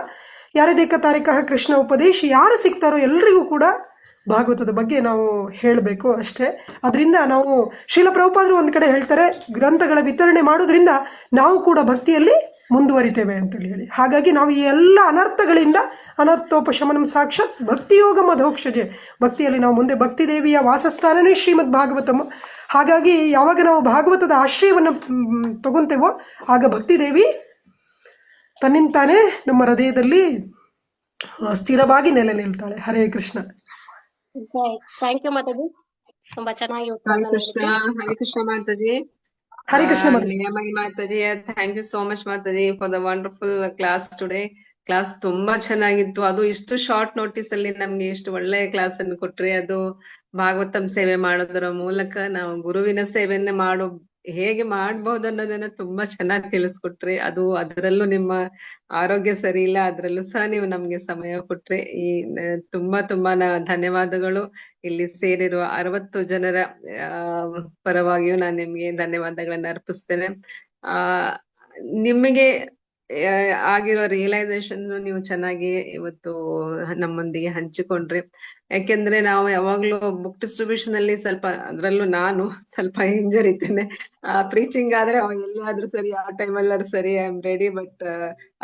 ಯಾರದೇಕ ತಾರಿಕಃ ಕೃಷ್ಣ ಉಪದೇಶ, ಯಾರು ಸಿಗ್ತಾರೋ ಎಲ್ರಿಗೂ ಕೂಡ ಭಾಗವತದ ಬಗ್ಗೆ ನಾವು ಹೇಳಬೇಕು ಅಷ್ಟೇ. ಅದರಿಂದ ನಾವು ಶ್ರೀಲ ಪ್ರಭುಪಾದರು ಒಂದು ಕಡೆ ಹೇಳ್ತಾರೆ, ಗ್ರಂಥಗಳ ವಿತರಣೆ ಮಾಡೋದ್ರಿಂದ ನಾವು ಕೂಡ ಭಕ್ತಿಯಲ್ಲಿ ಮುಂದುವರಿತೇವೆ ಅಂತೇಳಿ ಹೇಳಿ. ಹಾಗಾಗಿ ನಾವು ಈ ಎಲ್ಲ ಅನರ್ಥಗಳಿಂದ ಅನರ್ಥೋಪಶಮನಂ ಸಾಕ್ಷಾತ್ ಭಕ್ತಿಯೋಗ ಮಧೋಕ್ಷಜೆ, ಭಕ್ತಿಯಲ್ಲಿ ನಾವು ಮುಂದೆ ಭಕ್ತಿ ದೇವಿಯ ವಾಸಸ್ಥಾನನೇ ಶ್ರೀಮದ್ ಭಾಗವತಂ. ಹಾಗಾಗಿ ಯಾವಾಗ ನಾವು ಭಾಗವತದ ಆಶ್ರಯವನ್ನು ತಗೊಂತೇವೋ ಆಗ ಭಕ್ತಿದೇವಿ ತನ್ನಿಂತಾನೇ ನಮ್ಮ ಹೃದಯದಲ್ಲಿ ಸ್ಥಿರವಾಗಿ ನೆಲೆ ನಿಲ್ತಾಳೆ. ಹರೇ ಕೃಷ್ಣ. ಥ್ಯಾಂಕ್ ಯು ಮಾತಾಜಿ, ತುಂಬಾ ಚೆನ್ನಾಗಿ Hare Krishna. Hare Krishna Mataji. Hare Krishna Mataji, thank you so much Mataji for the wonderful class today. Class ತುಂಬಾ ಚೆನ್ನಾಗಿತ್ತು. ಅದು ಇಷ್ಟು ಶಾರ್ಟ್ ನೋಟಿಸ್ ಅಲ್ಲಿ ನಮ್ಗೆ ಇಷ್ಟು ಒಳ್ಳೆ ಕ್ಲಾಸ್ ಅನ್ನು ಕೊಟ್ರಿ. ಅದು ಭಾಗವತಂ ಸೇವೆ ಮಾಡೋದರ ಮೂಲಕ ನಾವು ಗುರುವಿನ ಸೇವೆಯನ್ನೇ ಹೇಗೆ ಮಾಡಬಹುದು ಅನ್ನೋದನ್ನ ತುಂಬಾ ಚೆನ್ನಾಗಿ ತಿಳಿಸ್ಕೊಟ್ರಿ. ಅದರಲ್ಲೂ ನಿಮ್ಮ ಆರೋಗ್ಯ ಸರಿ ಇಲ್ಲ, ಅದ್ರಲ್ಲೂ ಸಹ ನೀವು ನಮ್ಗೆ ಸಮಯ ಕೊಟ್ರಿ. ತುಂಬಾ ಧನ್ಯವಾದಗಳು. ಇಲ್ಲಿ ಸೇರಿರುವ 60 ಜನರ ಪರವಾಗಿಯೂ ನಾನು ನಿಮ್ಗೆ ಧನ್ಯವಾದಗಳನ್ನ ಅರ್ಪಿಸ್ತೇನೆ. ನಿಮಗೆ ಆಗಿರೋ ರಿಯಲೈಸೇಷನ್ ನೀವು ಚೆನ್ನಾಗಿ ಇವತ್ತು ನಮ್ಮೊಂದಿಗೆ ಹಂಚಿಕೊಂಡ್ರಿ. ಯಾಕೆಂದ್ರೆ ನಾವು ಯಾವಾಗ್ಲೂ ಬುಕ್ ಡಿಸ್ಟ್ರಿಬ್ಯೂಷನ್ ಅಲ್ಲಿ ಸ್ವಲ್ಪ, ಅದ್ರಲ್ಲೂ ನಾನು ಸ್ವಲ್ಪ ಹಿಂಜರಿತೇನೆ. ಪ್ರೀಚಿಂಗ್ ಆದ್ರೆ ಎಲ್ಲಾದ್ರೂ ಸರಿ, ಆ ಟೈಮಲ್ಲಾದ್ರೂ ಸರಿ, ಐ ಆಮ್ ರೆಡಿ. ಬಟ್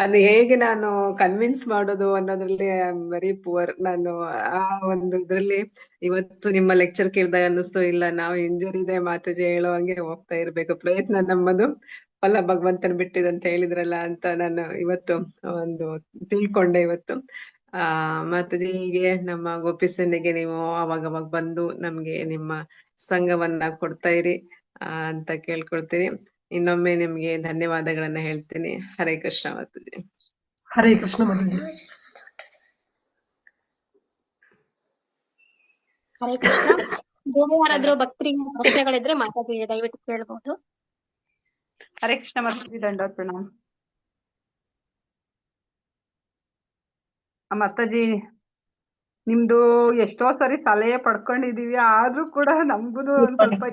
ಅದು ಹೇಗೆ ನಾನು ಕನ್ವಿನ್ಸ್ ಮಾಡೋದು ಅನ್ನೋದ್ರಲ್ಲಿ ಐ ಆಮ್ ವೆರಿ ಪುವರ್. ನಾನು ಆ ಒಂದು ಇದ್ರಲ್ಲಿ ಇವತ್ತು ನಿಮ್ಮ ಲೆಕ್ಚರ್ ಕೇಳಿದಾಗ ಅನ್ನಿಸ್ತು, ಇಲ್ಲ ನಾವು ಹಿಂಜರಿದೆ ಮಾತಾಜಿ ಹೇಳೋ ಹಂಗೆ ಹೋಗ್ತಾ ಇರ್ಬೇಕು, ಪ್ರಯತ್ನ ನಮ್ಮದು ಫಲ ಭಗವಂತನ ಬಿಟ್ಟಿದಂತ ಹೇಳಿದ್ರಲ್ಲ ಅಂತ ನಾನು ಇವತ್ತು ಒಂದು ತಿಳ್ಕೊಂಡೆ ಇವತ್ತು. ಮಾತಾಜಿ, ಹೀಗೆ ನಮ್ಮ ಗೋಪಿಸನಿಗೆ ನೀವು ಅವಾಗವಾಗ ಬಂದು ನಮ್ಗೆ ನಿಮ್ಮ ಸಂಘವನ್ನ ಕೊಡ್ತಾ ಇರಿ ಅಂತ ಕೇಳ್ಕೊಳ್ತೀನಿ. ಇನ್ನೊಮ್ಮೆ ನಿಮ್ಗೆ ಧನ್ಯವಾದಗಳನ್ನ ಹೇಳ್ತೀನಿ. ಹರೇ ಕೃಷ್ಣ ಮಾತಾಜಿ. ಹರೇ ಕೃಷ್ಣ ಮಾತಾಜಿ. ಹರೇ ಕೃಷ್ಣ. ಬೇರೆ ಯಾರಾದ್ರೂ ಭಕ್ತರಿಗೆ ಪ್ರಶ್ನೆಗಳಿದ್ರೆ ಮಾತಾಡಿ, ದಯವಿಟ್ಟು ಕೇಳಬಹುದು. ಹರೇ ಕೃಷ್ಣ ಮಾತಾಜಿ, ದಂಡೋತ್ ಪ್ರಣಾಮ್. ಮಾತಾಜಿ, ನಿಮ್ದು ಎಷ್ಟೋ ಸರಿ ಸಲಹೆ ಪಡ್ಕೊಂಡಿದೀವಿ, ಆದ್ರೂ ಕೂಡ ನಮ್ಗೂ ಒಂದ್ ಸ್ವಲ್ಪ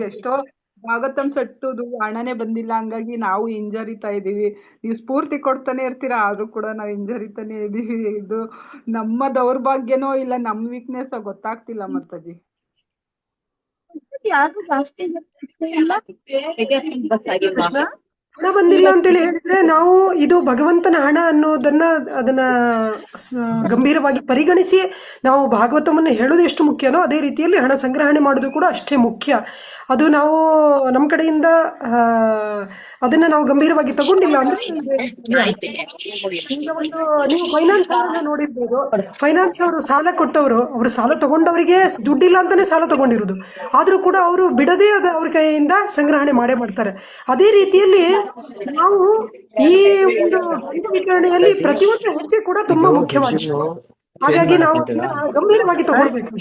ಎಷ್ಟೋ ಭಾಗವತಂ ಸಟ್ಟುದು ಹಣನೇ ಬಂದಿಲ್ಲ, ಹಂಗಾಗಿ ನಾವು ಹಿಂಜರಿತಾ ಇದೀವಿ. ನೀವು ಸ್ಫೂರ್ತಿ ಕೊಡ್ತಾನೆ ಇರ್ತೀರಾ, ಆದ್ರೂ ಕೂಡ ನಾವು ಹಿಂಜರಿತಾನೆ ಇದೀವಿ. ಇದು ನಮ್ಮ ದೌರ್ಭಾಗ್ಯನೋ ಇಲ್ಲ ನಮ್ ವೀಕ್ನೆಸ್ ಗೊತ್ತಾಗ್ತಿಲ್ಲ ಮಾತಾಜಿ. ಕೃಷ್ಣ, ಹಣ ಬಂದಿಲ್ಲ ಅಂತೇಳಿ ಹೇಳಿದ್ರೆ ನಾವು ಇದು ಭಗವಂತನ ಹಣ ಅದನ್ನ ಗಂಭೀರವಾಗಿ ಪರಿಗಣಿಸಿ ನಾವು ಭಾಗವತವನ್ನು ಹೇಳೋದು ಎಷ್ಟು ಮುಖ್ಯನೋ ಅದೇ ರೀತಿಯಲ್ಲಿ ಹಣ ಸಂಗ್ರಹಣೆ ಮಾಡೋದು ಕೂಡ ಅಷ್ಟೇ ಮುಖ್ಯ. ಅದು ನಾವು ನಮ್ಮ ಕಡೆಯಿಂದ ಅದನ್ನ ನಾವು ಗಂಭೀರವಾಗಿ ತಗೊಂಡಿಲ್ಲ ಅಂದ್ರೆ, ಈಗ ಒಂದು ನೀವು ಫೈನಾನ್ಸ್ ಅವರನ್ನ ನೋಡಿರ್ಬೋದು. ಫೈನಾನ್ಸ್ ಅವರು ಸಾಲ ಕೊಟ್ಟವರು, ಅವರು ಸಾಲ ತಗೊಂಡವರಿಗೆ ದುಡ್ಡಿಲ್ಲ ಅಂತಾನೆ ಸಾಲ ತಗೊಂಡಿರೋದು, ಆದ್ರೂ ಕೂಡ ಅವರು ಬಿಡದೆ ಅವ್ರ ಕೈಯಿಂದ ಸಂಗ್ರಹಣೆ ಮಾಡೇ ಮಾಡ್ತಾರೆ. ಅದೇ ರೀತಿಯಲ್ಲಿ ನಾವು ಈ ಒಂದು ಗ್ರಂಥ ವಿತರಣೆಯಲ್ಲಿ ಪ್ರತಿಯೊಂದು ಹೆಜ್ಜೆ ಕೂಡ ತುಂಬಾ ಮುಖ್ಯವಾಗಿದೆ. ಹಾಗಾಗಿ ನಾವು ಗಂಭೀರವಾಗಿ ತಗೊಳ್ಬೇಕು.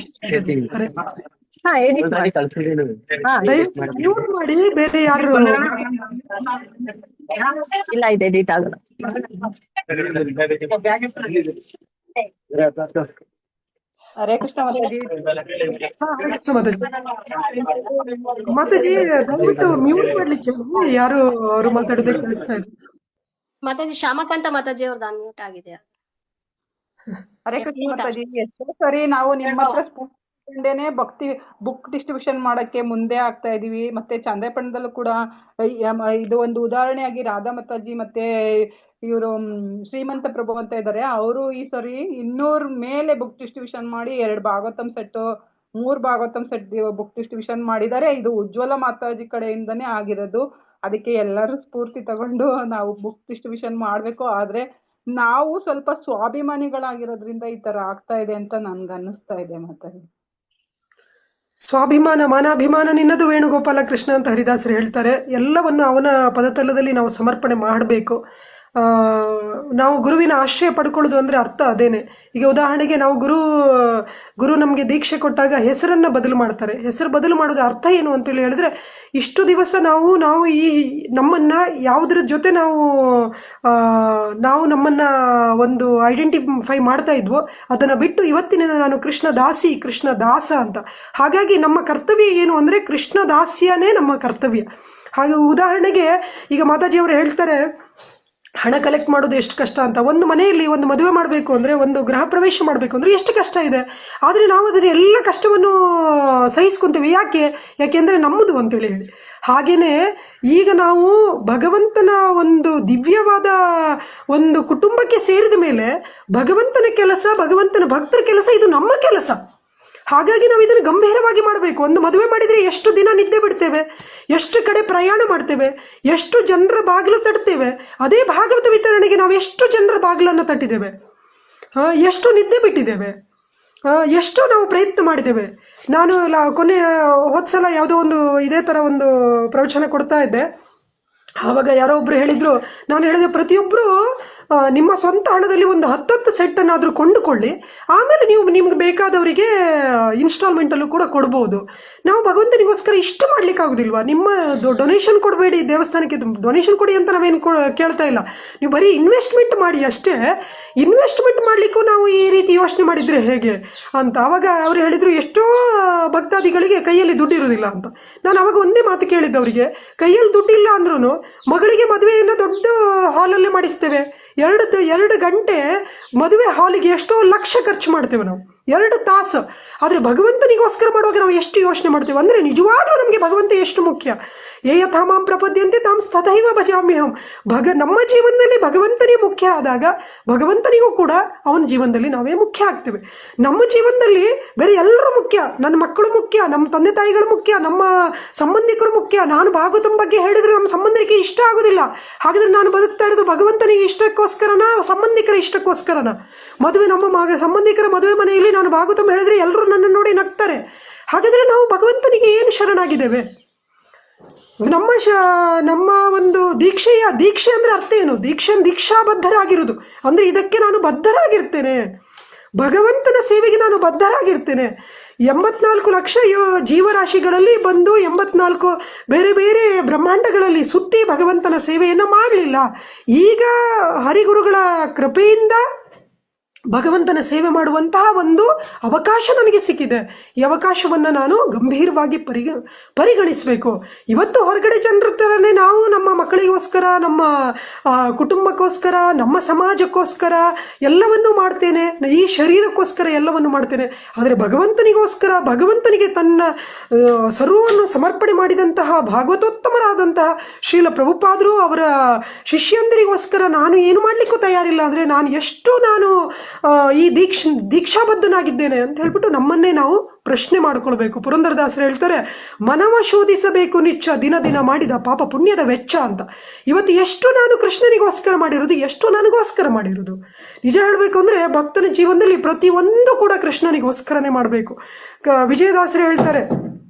ಮ್ಯೂಟ್ ಮಾಡಿ, ಬೇರೆ ಯಾರು ಇಲ್ಲ, ಇದೆ ಎಡಿಟ್ ಆಗಲ್ಲ. ಹರೇ ಕೃಷ್ಣ ಮಾತಾಜಿ. ಹಾ, ಹರೇ ಕೃಷ್ಣ ಮಾತಾಜಿ. ಮಾತಾಜಿ ದಯವಿಟ್ಟು ಮ್ಯೂಟ್ ಮಾಡ್ಲಿಕ್ಕೆ ಹೇಳಿ. ಯಾರು ಅವರು ಮಾತಾಡೋದೇ ಕೇಳಿಸ್ತಾ ಇದೆ. ಮಾತಾಜಿ ಶ್ಯಾಮಕಾಂತ ಮಾತಾಜಿ ಅವ್ರದ್ದು ಅನ್ಮ್ಯೂಟ್ ಆಗಿದೆ. ಹರೇ ಕೃಷ್ಣ ಮಾತಾಜಿ. ಎಷ್ಟೋ ಸರಿ ನಾವು ನಿಮ್ಮ ಹತ್ರ ಸ್ಫೂರ್ತಿಗೊಂಡೇನೆ ಭಕ್ತಿ ಬುಕ್ ಡಿಸ್ಟ್ರಿಬ್ಯೂಷನ್ ಮಾಡಕ್ಕೆ ಮುಂದೆ ಆಗ್ತಾ ಇದೀವಿ. ಮತ್ತೆ ಚಂದ್ರಪಟ್ಟಣದಲ್ಲೂ ಕೂಡ ಇದು ಒಂದು ಉದಾಹರಣೆಯಾಗಿ ರಾಧಾ ಮಾತಾಜಿ ಮತ್ತೆ ಇವರು ಶ್ರೀಮಂತ ಪ್ರಭು ಅಂತ ಇದ್ದಾರೆ. ಅವರು ಈ ಸರಿ 200 ಮೇಲೆ ಬುಕ್ ಡಿಸ್ಟ್ರಿಬ್ಯೂಷನ್ ಮಾಡಿ 2 Bhagavatam set 3 Bhagavatam set book distribution ಮಾಡಿದ್ದಾರೆ. ಇದು ಉಜ್ವಲ ಮಾತಾಜಿ ಕಡೆಯಿಂದನೇ ಆಗಿರೋದು. ಅದಕ್ಕೆ ಎಲ್ಲರೂ ಸ್ಫೂರ್ತಿ ತಗೊಂಡು ನಾವು ಬುಕ್ ಡಿಸ್ಟ್ರಿಬ್ಯೂಷನ್ ಮಾಡ್ಬೇಕು. ಆದ್ರೆ ನಾವು ಸ್ವಲ್ಪ ಸ್ವಾಭಿಮಾನಿಗಳಾಗಿರೋದ್ರಿಂದ ಈ ತರ ಆಗ್ತಾ ಇದೆ ಅಂತ ನನ್ಗೆ ಅನ್ನಿಸ್ತಾ ಇದೆ ಮಾತಾಡಿ. ಸ್ವಾಭಿಮಾನ ಮಾನಾಭಿಮಾನ ನಿನ್ನದು ವೇಣುಗೋಪಾಲ ಕೃಷ್ಣ ಅಂತ ಹರಿದಾಸರು ಹೇಳ್ತಾರೆ. ಎಲ್ಲವನ್ನು ಅವನ ಪದತಲದಲ್ಲಿ ನಾವು ಸಮರ್ಪಣೆ ಮಾಡಬೇಕು. ನಾವು ಗುರುವಿನ ಆಶ್ರಯ ಪಡ್ಕೊಳ್ಳೋದು ಅಂದರೆ ಅರ್ಥ ಅದೇನೆ. ಈಗ ಉದಾಹರಣೆಗೆ ನಾವು ಗುರು ನಮಗೆ ದೀಕ್ಷೆ ಕೊಟ್ಟಾಗ ಹೆಸರನ್ನು ಬದಲು ಮಾಡ್ತಾರೆ. ಹೆಸರು ಬದಲು ಮಾಡೋದು ಅರ್ಥ ಏನು ಅಂತೇಳಿ ಹೇಳಿದ್ರೆ, ಇಷ್ಟು ದಿವಸ ನಾವು ಈ ನಮ್ಮನ್ನು ಯಾವುದ್ರ ಜೊತೆ ನಾವು ನಮ್ಮನ್ನು ಒಂದು ಐಡೆಂಟಿಫೈ ಮಾಡ್ತಾ ಇದ್ವೋ ಅದನ್ನು ಬಿಟ್ಟು ಇವತ್ತಿನ ನಾನು ಕೃಷ್ಣ ದಾಸಿ ಕೃಷ್ಣ ದಾಸ ಅಂತ. ಹಾಗಾಗಿ ನಮ್ಮ ಕರ್ತವ್ಯ ಏನು ಅಂದರೆ ಕೃಷ್ಣ ದಾಸ್ಯನೇ ನಮ್ಮ ಕರ್ತವ್ಯ. ಹಾಗೆ ಉದಾಹರಣೆಗೆ ಈಗ ಮಾತಾಜಿಯವರು ಹೇಳ್ತಾರೆ ಹಣ ಕಲೆಕ್ಟ್ ಮಾಡೋದು ಎಷ್ಟು ಕಷ್ಟ ಅಂತ. ಒಂದು ಮನೆಯಲ್ಲಿ ಒಂದು ಮದುವೆ ಮಾಡಬೇಕು ಅಂದರೆ, ಒಂದು ಗೃಹ ಪ್ರವೇಶ ಮಾಡಬೇಕು ಅಂದರೆ ಎಷ್ಟು ಕಷ್ಟ ಇದೆ. ಆದರೆ ನಾವು ಅದನ್ನು ಎಲ್ಲ ಕಷ್ಟವನ್ನು ಸಹಿಸ್ಕೊತೀವಿ. ಯಾಕೆಂದರೆ ನಮ್ಮದು ಅಂತೇಳಿ ಹೇಳಿ. ಹಾಗೆಯೇ ಈಗ ನಾವು ಭಗವಂತನ ಒಂದು ದಿವ್ಯವಾದ ಒಂದು ಕುಟುಂಬಕ್ಕೆ ಸೇರಿದ ಮೇಲೆ ಭಗವಂತನ ಕೆಲಸ, ಭಗವಂತನ ಭಕ್ತರ ಕೆಲಸ ಇದು ನಮ್ಮ ಕೆಲಸ. ಹಾಗಾಗಿ ನಾವು ಇದನ್ನು ಗಂಭೀರವಾಗಿ ಮಾಡಬೇಕು. ಒಂದು ಮದುವೆ ಮಾಡಿದರೆ ಎಷ್ಟು ದಿನ ನಿದ್ದೆ ಬಿಡ್ತೇವೆ, ಎಷ್ಟು ಕಡೆ ಪ್ರಯಾಣ ಮಾಡ್ತೇವೆ, ಎಷ್ಟು ಜನರ ಬಾಗಿಲು ತಟ್ತೇವೆ. ಅದೇ ಭಾಗವತ ವಿತರಣೆಗೆ ನಾವು ಎಷ್ಟು ಜನರ ಬಾಗಿಲನ್ನು ತಟ್ಟಿದ್ದೇವೆ, ಎಷ್ಟು ನಿದ್ದೆ ಬಿಟ್ಟಿದ್ದೇವೆ, ಎಷ್ಟು ನಾವು ಪ್ರಯತ್ನ ಮಾಡಿದ್ದೇವೆ. ನಾನು ಹೋದ್ಸಲ ಯಾವುದೋ ಒಂದು ಇದೇ ಥರ ಒಂದು ಪ್ರವಚನ ಕೊಡ್ತಾ ಇದ್ದೆ. ಆವಾಗ ಯಾರೋ ಒಬ್ರು ಹೇಳಿದ್ರು, ನಾನು ಹೇಳಿದೆ ಪ್ರತಿಯೊಬ್ಬರು ನಿಮ್ಮ ಸ್ವಂತ ಹಣದಲ್ಲಿ ಒಂದು 10 ಸೆಟ್ಟನ್ನಾದರೂ ಕೊಂಡುಕೊಳ್ಳಿ, ಆಮೇಲೆ ನಿಮ್ಗೆ ಬೇಕಾದವರಿಗೆ ಇನ್ಸ್ಟಾಲ್ಮೆಂಟಲ್ಲೂ ಕೂಡ ಕೊಡ್ಬೋದು. ನಾವು ಭಗವಂತನಿಗೋಸ್ಕರ ಇಷ್ಟು ಮಾಡ್ಲಿಕ್ಕಾಗೋದಿಲ್ವಾ? ನಿಮ್ಮ ಡೊನೇಷನ್ ಕೊಡಬೇಡಿ, ದೇವಸ್ಥಾನಕ್ಕೆ ಡೊನೇಷನ್ ಕೊಡಿ ಅಂತ ನಾವೇನು ಕೇಳ್ತಾ ಇಲ್ಲ. ನೀವು ಬರೀ ಇನ್ವೆಸ್ಟ್ಮೆಂಟ್ ಮಾಡಿ ಅಷ್ಟೇ. ಇನ್ವೆಸ್ಟ್ಮೆಂಟ್ ಮಾಡಲಿಕ್ಕೂ ನಾವು ಈ ರೀತಿ ಯೋಚನೆ ಮಾಡಿದರೆ ಹೇಗೆ ಅಂತ. ಆವಾಗ ಅವರು ಹೇಳಿದರು, ಎಷ್ಟೋ ಭಕ್ತಾದಿಗಳಿಗೆ ಕೈಯಲ್ಲಿ ದುಡ್ಡಿರೋದಿಲ್ಲ ಅಂತ. ನಾನು ಆವಾಗ ಒಂದೇ ಮಾತು ಕೇಳಿದ್ದವರಿಗೆ, ಕೈಯಲ್ಲಿ ದುಡ್ಡಿಲ್ಲ ಅಂದ್ರೂ ಮಗಳಿಗೆ ಮದುವೆಯನ್ನು ದೊಡ್ಡ ಹಾಲಲ್ಲೇ ಮಾಡಿಸ್ತೇವೆ. 2 ಗಂಟೆ ಮದುವೆ ಹಾಲಿಗೆ ಎಷ್ಟೋ ಲಕ್ಷ ಖರ್ಚು ಮಾಡ್ತೇವೆ ನಾವು, 2 ತಾಸು. ಆದರೆ ಭಗವಂತನಿಗೋಸ್ಕರ ಮಾಡುವಾಗ ನಾವು ಎಷ್ಟು ಯೋಚನೆ ಮಾಡ್ತೇವೆ ಅಂದರೆ ನಿಜವಾಗ್ಲೂ ನಮಗೆ ಭಗವಂತ ಎಷ್ಟು ಮುಖ್ಯ. ಯೇ ಯಥಾ ಮಾಂ ಪ್ರಪದ್ಯಂತೆ ತಾಂ ತಥೈವ ಭಜಾಮ್ಯಹಂ. ನಮ್ಮ ಜೀವನದಲ್ಲಿ ಭಗವಂತನೇ ಮುಖ್ಯ ಆದಾಗ ಭಗವಂತನಿಗೂ ಕೂಡ ಅವನ ಜೀವನದಲ್ಲಿ ನಾವೇ ಮುಖ್ಯ ಆಗ್ತೇವೆ. ನಮ್ಮ ಜೀವನದಲ್ಲಿ ಬೇರೆ ಎಲ್ಲರೂ ಮುಖ್ಯ, ನನ್ನ ಮಕ್ಕಳು ಮುಖ್ಯ, ನಮ್ಮ ತಂದೆ ತಾಯಿಗಳು ಮುಖ್ಯ, ನಮ್ಮ ಸಂಬಂಧಿಕರು ಮುಖ್ಯ. ನಾನು ಭಾಗವತನ ಬಗ್ಗೆ ಹೇಳಿದರೆ ನಮ್ಮ ಸಂಬಂಧಿಕರಿಗೆ ಇಷ್ಟ ಆಗೋದಿಲ್ಲ. ಹಾಗಾದರೆ ನಾನು ಬದುಕ್ತಾ ಇರೋದು ಭಗವಂತನಿಗೆ ಇಷ್ಟಕ್ಕೋಸ್ಕರನ, ಸಂಬಂಧಿಕರ ಇಷ್ಟಕ್ಕೋಸ್ಕರನ? ನಮ್ಮ ಸಂಬಂಧಿಕರ ಮದುವೆ ಮನೆಯಲ್ಲಿ ನಾನು ಭಾಗವತಂ ಹೇಳಿದ್ರೆ ಎಲ್ಲರೂ ನನ್ನ ನೋಡಿ ನಗ್ತಾರೆ. ಹಾಗಾದರೆ ನಾವು ಭಗವಂತನಿಗೆ ಏನು ಶರಣಾಗಿದ್ದೇವೆ? ನಮ್ಮ ಒಂದು ದೀಕ್ಷೆ ಅಂದರೆ ಅರ್ಥ ಏನು? ದೀಕ್ಷಾಬದ್ಧರಾಗಿರೋದು ಅಂದರೆ ಇದಕ್ಕೆ ನಾನು ಬದ್ಧರಾಗಿರ್ತೇನೆ, ಭಗವಂತನ ಸೇವೆಗೆ ನಾನು ಬದ್ಧರಾಗಿರ್ತೇನೆ. 84 ಲಕ್ಷ ಜೀವರಾಶಿಗಳಲ್ಲಿ ಬಂದು 84 ಬೇರೆ ಬೇರೆ ಬ್ರಹ್ಮಾಂಡಗಳಲ್ಲಿ ಸುತ್ತಿ ಭಗವಂತನ ಸೇವೆಯನ್ನು ಮಾಡಲಿಲ್ಲ. ಈಗ ಹರಿಗುರುಗಳ ಕೃಪೆಯಿಂದ ಭಗವಂತನ ಸೇವೆ ಮಾಡುವಂತಹ ಒಂದು ಅವಕಾಶ ನನಗೆ ಸಿಕ್ಕಿದೆ. ಈ ಅವಕಾಶವನ್ನು ನಾನು ಗಂಭೀರವಾಗಿ ಪರಿಗಣಿಸಬೇಕು. ಇವತ್ತು ಹೊರಗಡೆ ಜನರ ಥರನೇ ನಾವು ನಮ್ಮ ಮಕ್ಕಳಿಗೋಸ್ಕರ, ನಮ್ಮ ಕುಟುಂಬಕ್ಕೋಸ್ಕರ, ನಮ್ಮ ಸಮಾಜಕ್ಕೋಸ್ಕರ ಎಲ್ಲವನ್ನೂ ಮಾಡ್ತೇನೆ, ಈ ಶರೀರಕ್ಕೋಸ್ಕರ ಎಲ್ಲವನ್ನು ಮಾಡ್ತೇನೆ. ಆದರೆ ಭಗವಂತನಿಗೋಸ್ಕರ, ಭಗವಂತನಿಗೆ ತನ್ನ ಸರ್ವವನ್ನು ಸಮರ್ಪಣೆ ಮಾಡಿದಂತಹ ಭಾಗವತೋತ್ತಮರಾದಂತಹ ಶ್ರೀಲ ಪ್ರಭುಪಾದರು ಅವರ ಶಿಷ್ಯಂದರಿಗೋಸ್ಕರ ನಾನು ಏನು ಮಾಡಲಿಕ್ಕೂ ತಯಾರಿಲ್ಲ. ಅಂದರೆ ನಾನು ಈ ದೀಕ್ಷಾಬದ್ಧನಾಗಿದ್ದೇನೆ ಅಂತ ಹೇಳ್ಬಿಟ್ಟು ನಮ್ಮನ್ನೇ ನಾವು ಪ್ರಶ್ನೆ ಮಾಡ್ಕೊಳ್ಬೇಕು. ಪುರಂದರದಾಸರು ಹೇಳ್ತಾರೆ, ಮನವ ಶೋಧಿಸಬೇಕು ನಿಚ್ಚ, ದಿನ ದಿನ ಮಾಡಿದ ಪಾಪ ಪುಣ್ಯದ ವೆಚ್ಚ ಅಂತ. ಇವತ್ತು ಎಷ್ಟು ನಾನು ಕೃಷ್ಣನಿಗೋಸ್ಕರ ಮಾಡಿರೋದು, ಎಷ್ಟು ನನಗೋಸ್ಕರ ಮಾಡಿರೋದು? ನಿಜ ಹೇಳಬೇಕು ಅಂದರೆ ಭಕ್ತನ ಜೀವನದಲ್ಲಿ ಪ್ರತಿಯೊಂದು ಕೂಡ ಕೃಷ್ಣನಿಗೋಸ್ಕರನೇ ಮಾಡಬೇಕು. ವಿಜಯದಾಸರು ಹೇಳ್ತಾರೆ,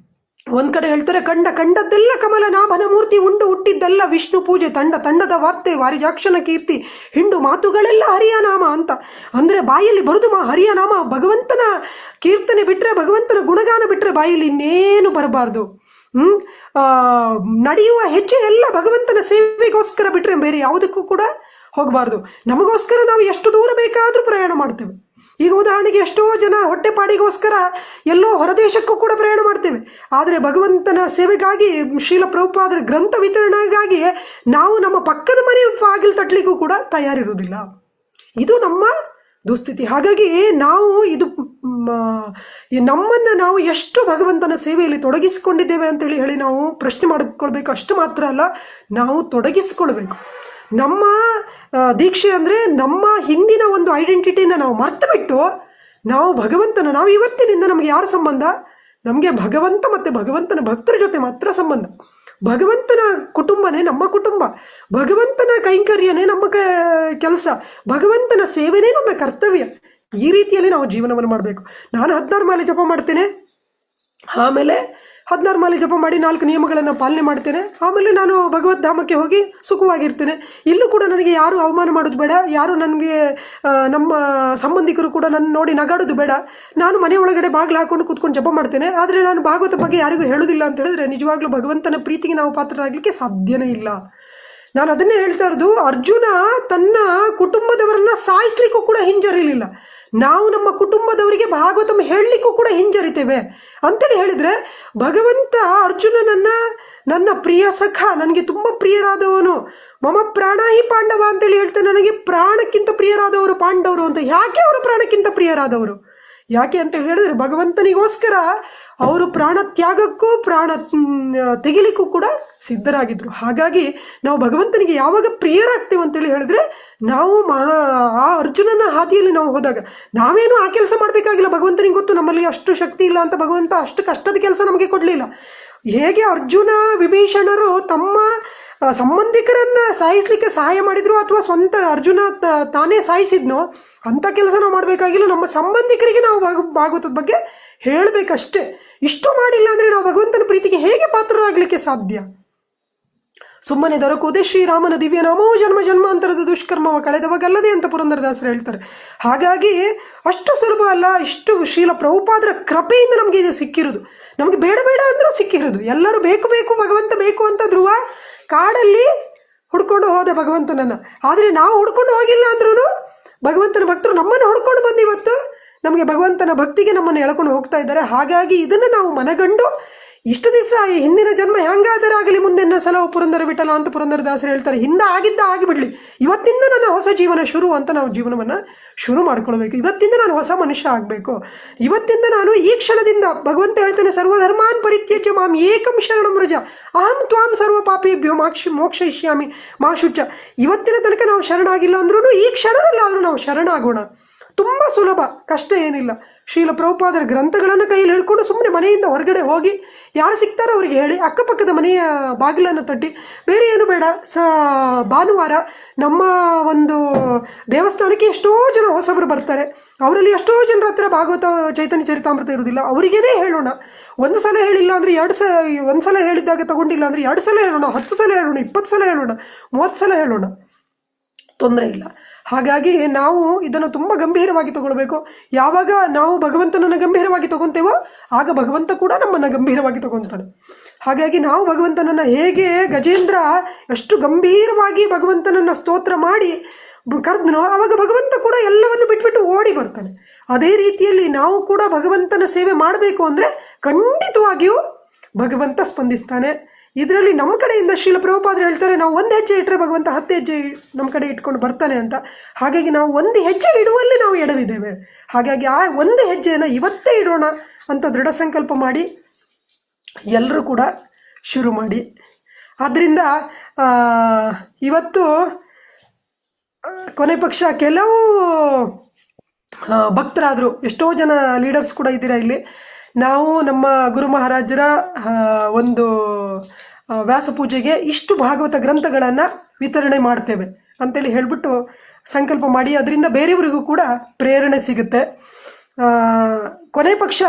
ಒಂದ್ ಕಡೆ ಹೇಳ್ತಾರೆ, ಕಂಡದ್ದೆಲ್ಲ ಕಮಲ ನಾಭನ ಮೂರ್ತಿ, ಉಂಡು ಹುಟ್ಟಿದ್ದೆಲ್ಲ ವಿಷ್ಣು ಪೂಜೆ, ತಂಡದ ವಾರ್ತೆ ವಾರಿಜಾಕ್ಷನ ಕೀರ್ತಿ, ಹಿಂಡು ಮಾತುಗಳೆಲ್ಲ ಹರಿಯ ನಾಮ ಅಂತ. ಅಂದ್ರೆ ಬಾಯಲ್ಲಿ ಬರುದು ಹರಿಯ ನಾಮ, ಭಗವಂತನ ಕೀರ್ತನೆ ಬಿಟ್ರೆ, ಭಗವಂತನ ಗುಣಗಾನ ಬಿಟ್ರೆ ಬಾಯಲ್ಲಿ ಇನ್ನೇನು ಬರಬಾರ್ದು. ನಡೆಯುವ ಹೆಜ್ಜೆ ಎಲ್ಲ ಭಗವಂತನ ಸೇವೆಗೋಸ್ಕರ ಬಿಟ್ರೆ ಬೇರೆ ಯಾವುದಕ್ಕೂ ಕೂಡ ಹೋಗಬಾರ್ದು. ನಮಗೋಸ್ಕರ ನಾವು ಎಷ್ಟು ದೂರ ಬೇಕಾದರೂ ಪ್ರಯಾಣ ಮಾಡ್ತೇವೆ. ಈಗ ಉದಾಹರಣೆಗೆ ಎಷ್ಟೋ ಜನ ಹೊಟ್ಟೆಪಾಡಿಗೋಸ್ಕರ ಎಲ್ಲೋ ಹೊರದೇಶಕ್ಕೂ ಕೂಡ ಪ್ರಯಾಣ ಮಾಡ್ತೇವೆ. ಆದರೆ ಭಗವಂತನ ಸೇವೆಗಾಗಿ, ಶ್ರೀಲ ಪ್ರಭುಪಾದರ ಗ್ರಂಥ ವಿತರಣೆಗಾಗಿ ನಾವು ನಮ್ಮ ಪಕ್ಕದ ಮನೆ ಬಾಗಿಲು ತಟ್ಟಲಿಕ್ಕೂ ಕೂಡ ತಯಾರಿರುವುದಿಲ್ಲ. ಇದು ನಮ್ಮ ದುಸ್ಥಿತಿ. ಹಾಗಾಗಿ ನಾವು ಇದು ನಮ್ಮನ್ನು ನಾವು ಎಷ್ಟು ಭಗವಂತನ ಸೇವೆಯಲ್ಲಿ ತೊಡಗಿಸಿಕೊಂಡಿದ್ದೇವೆ ಅಂತೇಳಿ ಹೇಳಿ ನಾವು ಪ್ರಶ್ನೆ ಮಾಡಿಕೊಳ್ಬೇಕು. ಅಷ್ಟು ಮಾತ್ರ ಅಲ್ಲ, ನಾವು ತೊಡಗಿಸಿಕೊಳ್ಬೇಕು. ನಮ್ಮ ದೀಕ್ಷೆ ಅಂದರೆ ನಮ್ಮ ಹಿಂದಿನ ಒಂದು ಐಡೆಂಟಿಟಿನ ನಾವು ಮರ್ತು ಬಿಟ್ಟು ನಾವು ಭಗವಂತನ, ನಾವು ಇವತ್ತಿನಿಂದ ನಮಗೆ ಯಾರ ಸಂಬಂಧ? ನಮಗೆ ಭಗವಂತ ಮತ್ತು ಭಗವಂತನ ಭಕ್ತರ ಜೊತೆ ಮಾತ್ರ ಸಂಬಂಧ. ಭಗವಂತನ ಕುಟುಂಬನೇ ನಮ್ಮ ಕುಟುಂಬ, ಭಗವಂತನ ಕೈಂಕರ್ಯನೇ ನಮ್ಮ ಕೆಲಸ, ಭಗವಂತನ ಸೇವೆನೇ ನಮ್ಮ ಕರ್ತವ್ಯ. ಈ ರೀತಿಯಲ್ಲಿ ನಾವು ಜೀವನವನ್ನು ಮಾಡಬೇಕು. ನಾನು 16 ಮಾಲೆ ಜಪ ಮಾಡ್ತೇನೆ, ಆಮೇಲೆ 16 ಮಾಲೆ ಜಪ ಮಾಡಿ 4 ನಿಯಮಗಳನ್ನು ಪಾಲನೆ ಮಾಡ್ತೇನೆ, ಆಮೇಲೆ ನಾನು ಭಗವದ್ಧಾಮಕ್ಕೆ ಹೋಗಿ ಸುಖವಾಗಿರ್ತೇನೆ. ಇಲ್ಲೂ ಕೂಡ ನನಗೆ ಯಾರು ಅವಮಾನ ಮಾಡೋದು ಬೇಡ, ಯಾರು ನನಗೆ ನಮ್ಮ ಸಂಬಂಧಿಕರು ಕೂಡ ನನ್ನ ನೋಡಿ ನಗಾಡೋದು ಬೇಡ. ನಾನು ಮನೆ ಒಳಗಡೆ ಬಾಗಿಲು ಹಾಕೊಂಡು ಕೂತ್ಕೊಂಡು ಜಪ ಮಾಡ್ತೇನೆ. ಆದರೆ ನಾನು ಭಾಗವತ ಬಗ್ಗೆ ಯಾರಿಗೂ ಹೇಳೋದಿಲ್ಲ ಅಂತ ಹೇಳಿದ್ರೆ ನಿಜವಾಗ್ಲೂ ಭಗವಂತನ ಪ್ರೀತಿಗೆ ನಾವು ಪಾತ್ರರಾಗಲಿಕ್ಕೆ ಸಾಧ್ಯನೇ ಇಲ್ಲ. ನಾನು ಅದನ್ನೇ ಹೇಳ್ತಾ ಇರೋದು, ಅರ್ಜುನ ತನ್ನ ಕುಟುಂಬದವರನ್ನ ಸಾಯಿಸ್ಲಿಕ್ಕೂ ಕೂಡ ಹಿಂಜರಿಲಿಲ್ಲ. ನಾವು ನಮ್ಮ ಕುಟುಂಬದವರಿಗೆ ಭಾಗವತಂ ಹೇಳಲಿಕ್ಕೂ ಕೂಡ ಹಿಂಜರಿತೇವೆ ಅಂತೇಳಿ ಹೇಳಿದರೆ, ಭಗವಂತ ಅರ್ಜುನನನ್ನು ನನ್ನ ಪ್ರಿಯ ಸಖ, ನನಗೆ ತುಂಬ ಪ್ರಿಯರಾದವನು, ಮಮ ಪ್ರಾಣಾಹಿ ಪಾಂಡವ ಅಂತೇಳಿ ಹೇಳ್ತಾನೆ. ನನಗೆ ಪ್ರಾಣಕ್ಕಿಂತ ಪ್ರಿಯರಾದವರು ಪಾಂಡವರು ಅಂತ. ಯಾಕೆ ಅವರು ಪ್ರಾಣಕ್ಕಿಂತ ಪ್ರಿಯರಾದವರು? ಯಾಕೆ ಅಂತ ಹೇಳಿದ್ರೆ ಭಗವಂತನಿಗೋಸ್ಕರ ಅವರು ಪ್ರಾಣ ತ್ಯಾಗಕ್ಕೂ ಪ್ರಾಣ ತೆಗಿಲಿಕ್ಕೂ ಕೂಡ ಸಿದ್ಧರಾಗಿದ್ದರು. ಹಾಗಾಗಿ ನಾವು ಭಗವಂತನಿಗೆ ಯಾವಾಗ ಪ್ರಿಯರಾಗ್ತೇವೆ ಅಂತೇಳಿ ಹೇಳಿದ್ರೆ, ನಾವು ಆ ಅರ್ಜುನನ ಹಾದಿಯಲ್ಲಿ ನಾವು ಹೋದಾಗ ನಾವೇನು ಆ ಕೆಲಸ ಮಾಡಬೇಕಾಗಿಲ್ಲ. ಭಗವಂತನಿಗೆ ಗೊತ್ತು ನಮ್ಮಲ್ಲಿ ಅಷ್ಟು ಶಕ್ತಿ ಇಲ್ಲ ಅಂತ. ಭಗವಂತ ಅಷ್ಟು ಕಷ್ಟದ ಕೆಲಸ ನಮಗೆ ಕೊಡಲಿಲ್ಲ. ಹೇಗೆ ಅರ್ಜುನ ವಿಭೀಷಣರು ತಮ್ಮ ಸಂಬಂಧಿಕರನ್ನ ಸಾಯಿಸ್ಲಿಕ್ಕೆ ಸಹಾಯ ಮಾಡಿದ್ರು, ಅಥವಾ ಸ್ವಂತ ಅರ್ಜುನ ತಾನೇ ಸಾಯಿಸಿದ್ನೋ ಅಂಥ ಕೆಲಸ ನಾವು ಮಾಡಬೇಕಾಗಿಲ್ಲ. ನಮ್ಮ ಸಂಬಂಧಿಕರಿಗೆ ನಾವು ಭಾಗವತದ ಬಗ್ಗೆ ಹೇಳಬೇಕಷ್ಟೇ. ಇಷ್ಟು ಮಾಡಿಲ್ಲ ಅಂದರೆ ನಾವು ಭಗವಂತನ ಪ್ರೀತಿಗೆ ಹೇಗೆ ಪಾತ್ರರಾಗಲಿಕ್ಕೆ ಸಾಧ್ಯ? ಸುಮ್ಮನೆ ದೊರಕುವುದೇ ಶ್ರೀರಾಮನ ದಿವ್ಯ ನಾಮವು ಜನ್ಮ ಜನ್ಮಾಂತರದ ದುಷ್ಕರ್ಮವ ಕಳೆದವಾಗಲ್ಲದೆ ಅಂತ ಪುರಂದರದಾಸರು ಹೇಳ್ತಾರೆ. ಹಾಗಾಗಿ ಅಷ್ಟು ಸುಲಭ ಅಲ್ಲ. ಇಷ್ಟು ಶ್ರೀಲ ಪ್ರಭುಪಾದರ ಕೃಪೆಯಿಂದ ನಮಗೆ ಇದು ಸಿಕ್ಕಿರೋದು. ನಮಗೆ ಬೇಡ ಬೇಡ ಅಂದರೂ ಸಿಕ್ಕಿರೋದು. ಎಲ್ಲರೂ ಬೇಕು ಬೇಕು ಭಗವಂತ ಬೇಕು ಅಂತ ಧ್ರುವ ಕಾಡಲ್ಲಿ ಹುಡ್ಕೊಂಡು ಹೋದ ಭಗವಂತನನ್ನು. ಆದರೆ ನಾವು ಹುಡ್ಕೊಂಡು ಹೋಗಿಲ್ಲ ಅಂದ್ರೂ ಭಗವಂತನ ಭಕ್ತರು ನಮ್ಮನ್ನು ಹುಡ್ಕೊಂಡು ಬಂದು ಇವತ್ತು ನಮಗೆ ಭಗವಂತನ ಭಕ್ತಿಗೆ ನಮ್ಮನ್ನು ಎಳ್ಕೊಂಡು ಹೋಗ್ತಾ ಇದ್ದಾರೆ. ಹಾಗಾಗಿ ಇದನ್ನು ನಾವು ಮನಗಂಡು ಇಷ್ಟು ದಿವಸ ಹಿಂದಿನ ಜನ್ಮ ಹೆಂಗಾದರಾಗಲಿ ಮುಂದೆನ್ನ ಸಲವು ಪುರಂದರ ವಿಠಲ ಅಂತ ಪುರಂದರದಾಸರು ಹೇಳ್ತಾರೆ. ಹಿಂದೆ ಆಗಿದ್ದ ಆಗಿಬಿಡಲಿ, ಇವತ್ತಿಂದ ನನ್ನ ಹೊಸ ಜೀವನ ಶುರು ಅಂತ ನಾವು ಜೀವನವನ್ನು ಶುರು ಮಾಡ್ಕೊಳ್ಬೇಕು. ಇವತ್ತಿಂದ ನಾನು ಹೊಸ ಮನುಷ್ಯ ಆಗಬೇಕು. ಇವತ್ತಿಂದ ನಾನು ಈ ಕ್ಷಣದಿಂದ ಭಗವಂತ ಹೇಳ್ತಾನೆ, ಸರ್ವಧರ್ಮಾನ್ ಪರಿತ್ಯಜ್ಯ ಮಾಂ ಏಕಂ ಶರಣಂ ವ್ರಜ ಅಹಂ ತ್ವಾಂ ಸರ್ವ ಪಾಪೇಭ್ಯೋ ಮೋಕ್ಷಯಿಷ್ಯಾಮಿ ಮಾ ಶುಚ. ಇವತ್ತಿನ ತನಕ ನಾವು ಶರಣಾಗಿಲ್ಲ ಅಂದ್ರೂ ಈ ಕ್ಷಣದಲ್ಲಾದರೂ ನಾವು ಶರಣಾಗೋಣ. ತುಂಬ ಸುಲಭ, ಕಷ್ಟ ಏನಿಲ್ಲ. ಶ್ರೀಲ ಪ್ರಭುಪಾದರ ಗ್ರಂಥಗಳನ್ನು ಕೈಯಲ್ಲಿ ಹಿಡ್ಕೊಂಡು ಸುಮ್ಮನೆ ಮನೆಯಿಂದ ಹೊರಗಡೆ ಹೋಗಿ ಯಾರು ಸಿಗ್ತಾರೋ ಅವರಿಗೆ ಹೇಳಿ, ಅಕ್ಕಪಕ್ಕದ ಮನೆಯ ಬಾಗಿಲನ್ನು ತಟ್ಟಿ, ಬೇರೆ ಏನು ಬೇಡ. ಭಾನುವಾರ ನಮ್ಮ ಒಂದು ದೇವಸ್ಥಾನಕ್ಕೆ ಎಷ್ಟೋ ಜನ ಹೊಸಬರು ಬರ್ತಾರೆ. ಅವರಲ್ಲಿ ಎಷ್ಟೋ ಜನರ ಹತ್ರ ಭಾಗವತ ಚೈತನ್ಯ ಚರಿತಾಮೃತ ಇರೋದಿಲ್ಲ. ಅವರಿಗೇನೇ ಹೇಳೋಣ. ಒಂದು ಸಲ ಹೇಳಿಲ್ಲ ಅಂದರೆ 2 ಸಲ, ಒಂದು ಸಲ ಹೇಳಿದ್ದಾಗ ತಗೊಂಡಿಲ್ಲ ಅಂದರೆ 2 ಸಲ ಹೇಳೋಣ, 10 ಸಲ ಹೇಳೋಣ, 20 ಸಲ ಹೇಳೋಣ, 30 ಸಲ ಹೇಳೋಣ, ತೊಂದರೆ ಇಲ್ಲ. ಹಾಗಾಗಿ ನಾವು ಇದನ್ನು ತುಂಬ ಗಂಭೀರವಾಗಿ ತಗೊಳ್ಬೇಕು. ಯಾವಾಗ ನಾವು ಭಗವಂತನನ್ನು ಗಂಭೀರವಾಗಿ ತಗೊತೇವೋ ಆಗ ಭಗವಂತ ಕೂಡ ನಮ್ಮನ್ನು ಗಂಭೀರವಾಗಿ ತಗೊತಾನೆ. ಹಾಗಾಗಿ ನಾವು ಭಗವಂತನನ್ನು ಹೇಗೆ ಗಜೇಂದ್ರ ಎಷ್ಟು ಗಂಭೀರವಾಗಿ ಭಗವಂತನನ್ನು ಸ್ತೋತ್ರ ಮಾಡಿ ಕರೆದ್ನೋ, ಆವಾಗ ಭಗವಂತ ಕೂಡ ಎಲ್ಲವನ್ನು ಬಿಟ್ಬಿಟ್ಟು ಓಡಿ ಬರ್ತಾನೆ. ಅದೇ ರೀತಿಯಲ್ಲಿ ನಾವು ಕೂಡ ಭಗವಂತನ ಸೇವೆ ಮಾಡಬೇಕು ಅಂದರೆ ಖಂಡಿತವಾಗಿಯೂ ಭಗವಂತ ಸ್ಪಂದಿಸ್ತಾನೆ. ಇದರಲ್ಲಿ ನಮ್ಮ ಕಡೆಯಿಂದ ಶ್ರೀಲ ಪ್ರಭುಪಾದರು ಹೇಳ್ತಾರೆ, ನಾವು 1 ಹೆಜ್ಜೆ ಇಟ್ಟರೆ ಭಗವಂತ 10 ಹೆಜ್ಜೆ ನಮ್ಮ ಕಡೆ ಇಟ್ಕೊಂಡು ಬರ್ತಾನೆ ಅಂತ. ಹಾಗಾಗಿ ನಾವು 1 ಹೆಜ್ಜೆ ಇಡುವಲ್ಲಿ ನಾವು ಎಡವಿದ್ದೇವೆ. ಹಾಗಾಗಿ ಆ 1 ಹೆಜ್ಜೆಯನ್ನು ಇವತ್ತೇ ಇಡೋಣ ಅಂತ ದೃಢ ಸಂಕಲ್ಪ ಮಾಡಿ ಎಲ್ಲರೂ ಕೂಡ ಶುರು ಮಾಡಿ. ಆದ್ದರಿಂದ ಇವತ್ತು ಕೊನೆ ಪಕ್ಷ ಕೆಲವು ಭಕ್ತರಾದರು, ಎಷ್ಟೋ ಜನ ಲೀಡರ್ಸ್ ಕೂಡ ಇದ್ದೀರಾ ಇಲ್ಲಿ. ನಾವು ನಮ್ಮ ಗುರು ಮಹಾರಾಜರ ಒಂದು ವ್ಯಾಸಪೂಜೆಗೆ ಇಷ್ಟು ಭಾಗವತ ಗ್ರಂಥಗಳನ್ನು ವಿತರಣೆ ಮಾಡ್ತೇವೆ ಅಂತೇಳಿ ಹೇಳಿಬಿಟ್ಟು ಸಂಕಲ್ಪ ಮಾಡಿ, ಅದರಿಂದ ಬೇರೆಯವರಿಗೂ ಕೂಡ ಪ್ರೇರಣೆ ಸಿಗುತ್ತೆ. ಕೊನೆ ಪಕ್ಷ